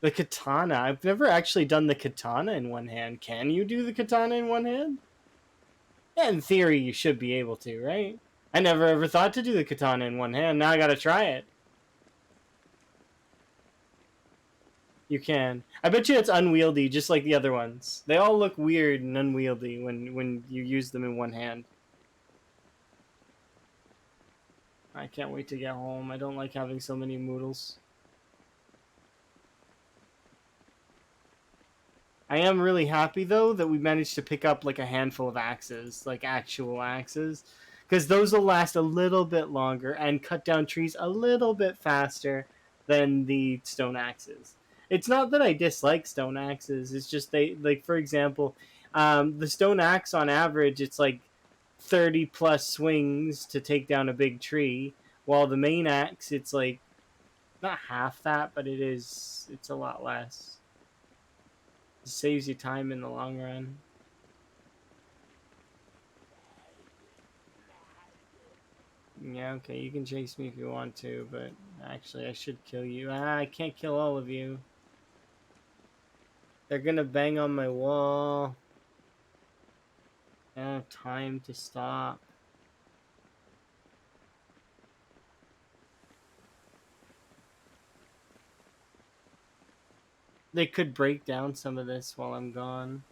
the katana. I've never actually done the katana in one hand. Can you do the katana in one hand? Yeah, in theory, you should be able to, right? I never ever thought to do the katana in one hand. Now I gotta try it. You can. I bet you it's unwieldy, just like the other ones. They all look weird and unwieldy when you use them in one hand. I can't wait to get home. I don't like having so many moodles. I am really happy though that we managed to pick up like a handful of axes, like actual axes, because those will last a little bit longer and cut down trees a little bit faster than the stone axes. It's not that I dislike stone axes. It's just they like for example, the stone axe on average it's like 30 plus swings to take down a big tree, while the main axe it's like not half that, but it's a lot less. It saves you time in the long run. Yeah, okay, you can chase me if you want to, but actually I should kill you. I can't kill all of you. They're gonna bang on my wall. I don't have time to stop. They could break down some of this while I'm gone.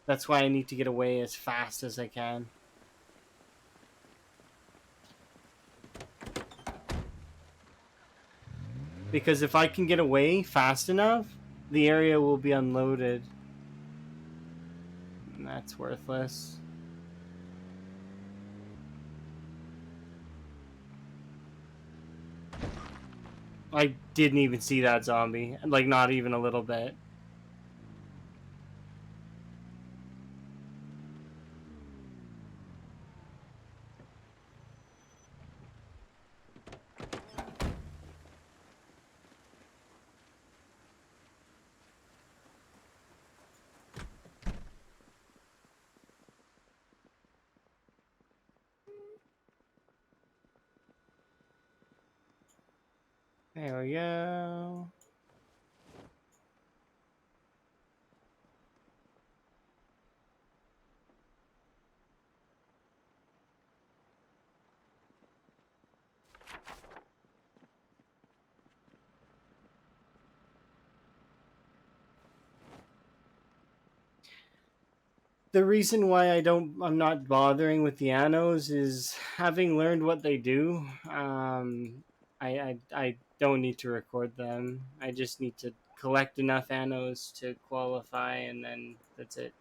That's why I need to get away as fast as I can. Because if I can get away fast enough, the area will be unloaded. And that's worthless. I didn't even see that zombie. Like, not even a little bit. There we go. The reason why I'm not bothering with the anos is having learned what they do. I don't need to record them. I just need to collect enough anos to qualify, and then that's it.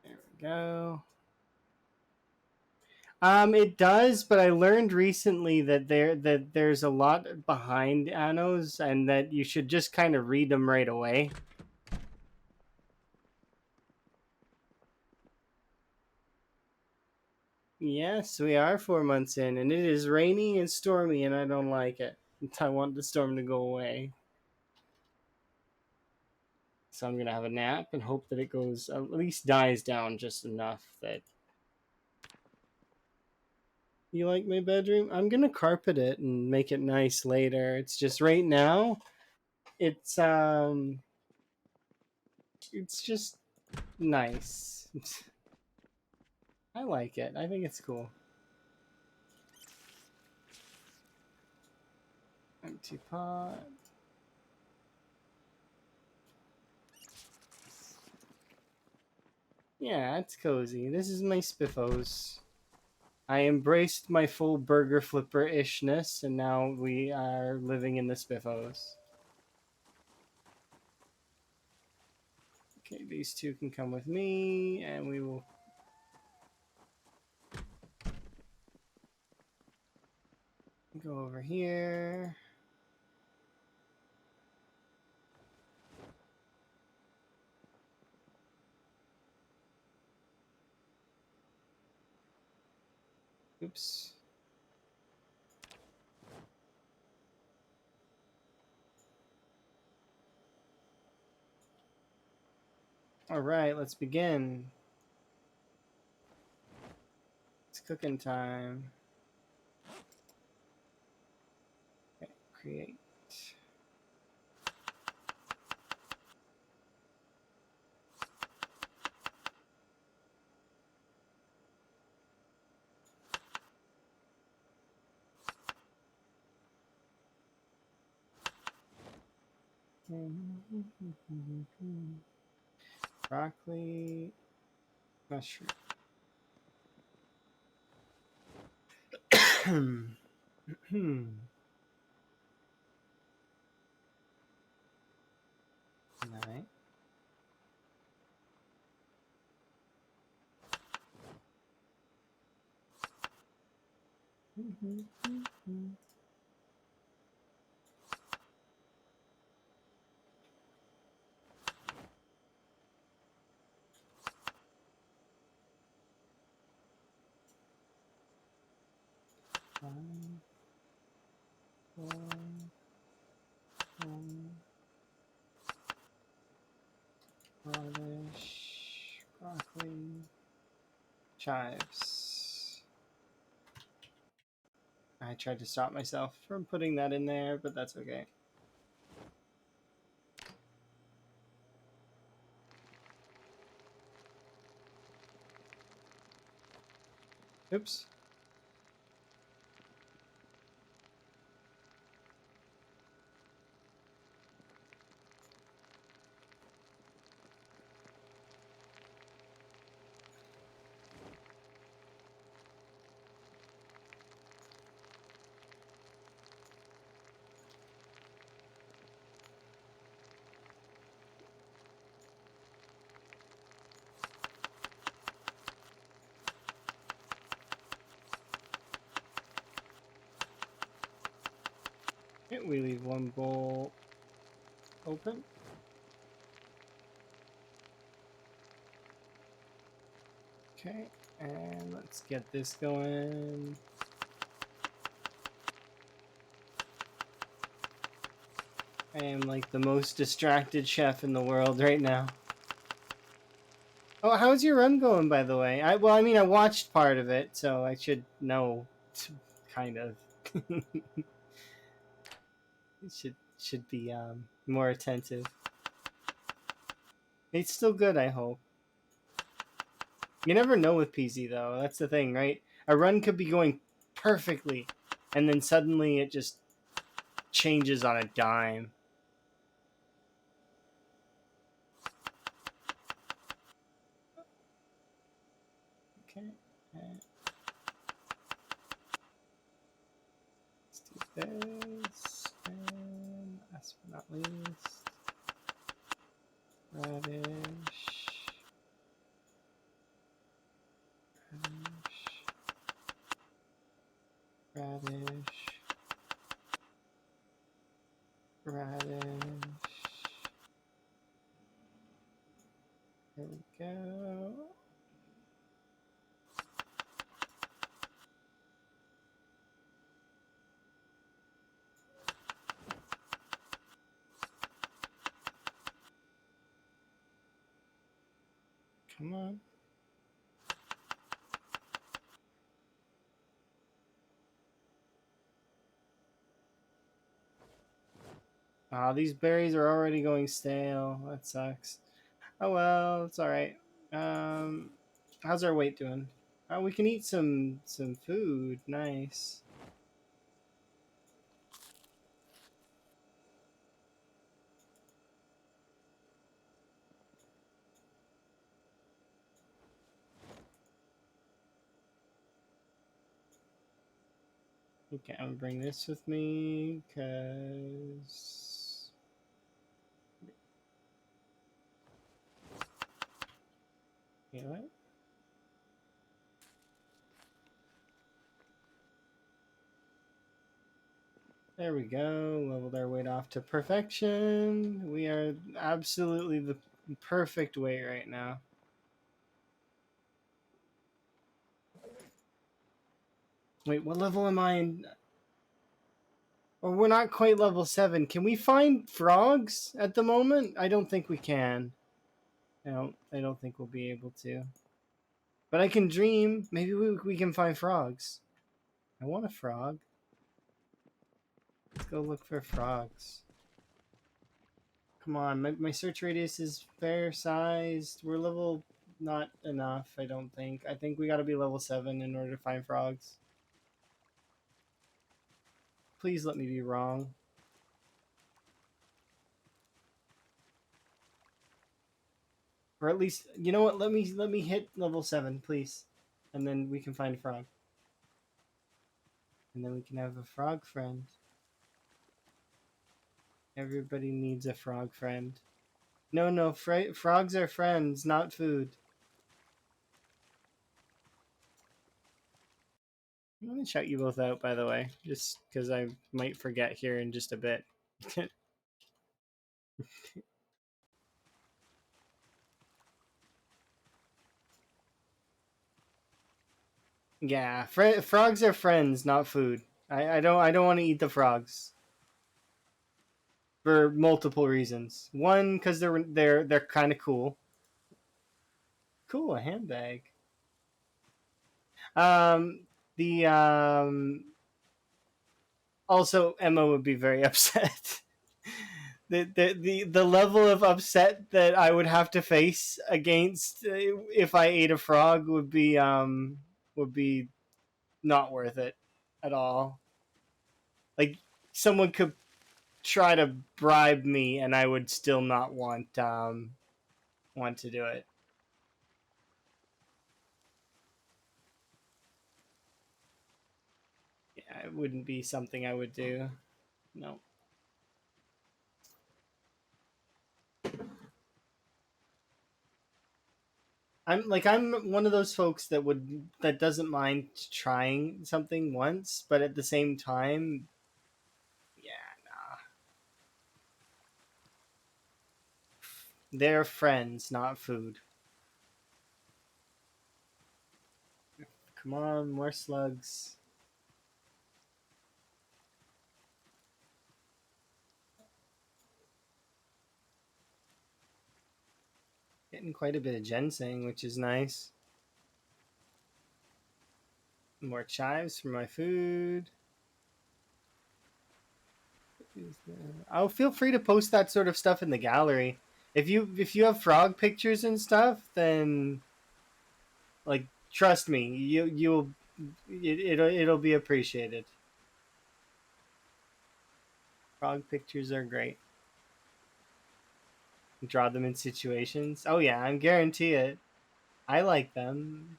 There we go. It does, but I learned recently that there's a lot behind anos, and that you should just kind of read them right away. Yes, we are 4 months in, and it is rainy and stormy, and I don't like it. I want the storm to go away. So I'm gonna have a nap and hope that it goes at least dies down just enough that you like my bedroom. I'm gonna carpet it and make it nice later. It's just right now, it's it's just nice. I like it. I think it's cool. Empty pot. Yeah, it's cozy. This is my spiffos. I embraced my full burger flipper ishness, and now we are living in the spiffos. Okay, these two can come with me, and we will go over here. Oops. All right, let's begin. It's cooking time. Okay, create. Broccoli, mushroom. Nice. Radish, broccoli, chives. I tried to stop myself from putting that in there, but that's okay. Oops. Okay, we leave one bowl open. Okay, and let's get this going. I am like the most distracted chef in the world right now. Oh, how's your run going, by the way? I watched part of it, so I should know, kind of. should be more attentive. It's still good, I hope. You never know with PZ though. That's the thing, right? A run could be going perfectly, and then suddenly it just changes on a dime. Okay. Let's do this, and last but not least, radish. Radish. There we go. Come on. Ah, these berries are already going stale. That sucks. Oh well, it's all right. How's our weight doing? Oh, we can eat some food. Nice. Okay, I'm gonna bring this with me because You know what? There we go. Leveled our weight off to perfection. We are absolutely the perfect weight right now. Wait, what level am I in? Or we're not quite level 7. Can we find frogs at the moment? I don't think we can. I don't think we'll be able to. But I can dream. Maybe we can find frogs. I want a frog. Let's go look for frogs. Come on, my search radius is fair sized. We're level not enough, I don't think. I think we gotta be level 7 in order to find frogs. Please let me be wrong. Or at least, you know what? Let me hit level 7, please, and then we can find a frog, and then we can have a frog friend. Everybody needs a frog friend. No, no, frogs are friends, not food. I'm gonna shout you both out, by the way, just because I might forget here in just a bit. Yeah, frogs are friends, not food. I don't want to eat the frogs for multiple reasons. One, because they're kind of cool. Cool, a handbag. Um, the Also Emma would be very upset. The level of upset that I would have to face against if I ate a frog would be not worth it at all. Like someone could try to bribe me, and I would still not want to do it. Yeah, it wouldn't be something I would do. No. I'm one of those folks that doesn't mind trying something once, but at the same time, yeah, nah. They're friends, not food. Come on, more slugs. Getting quite a bit of ginseng, which is nice. More chives for my food. Oh, feel free to post that sort of stuff in the gallery. If you have frog pictures and stuff, then like trust me, it'll be appreciated. Frog pictures are great. Draw them in situations. Oh yeah, I guarantee it. I like them.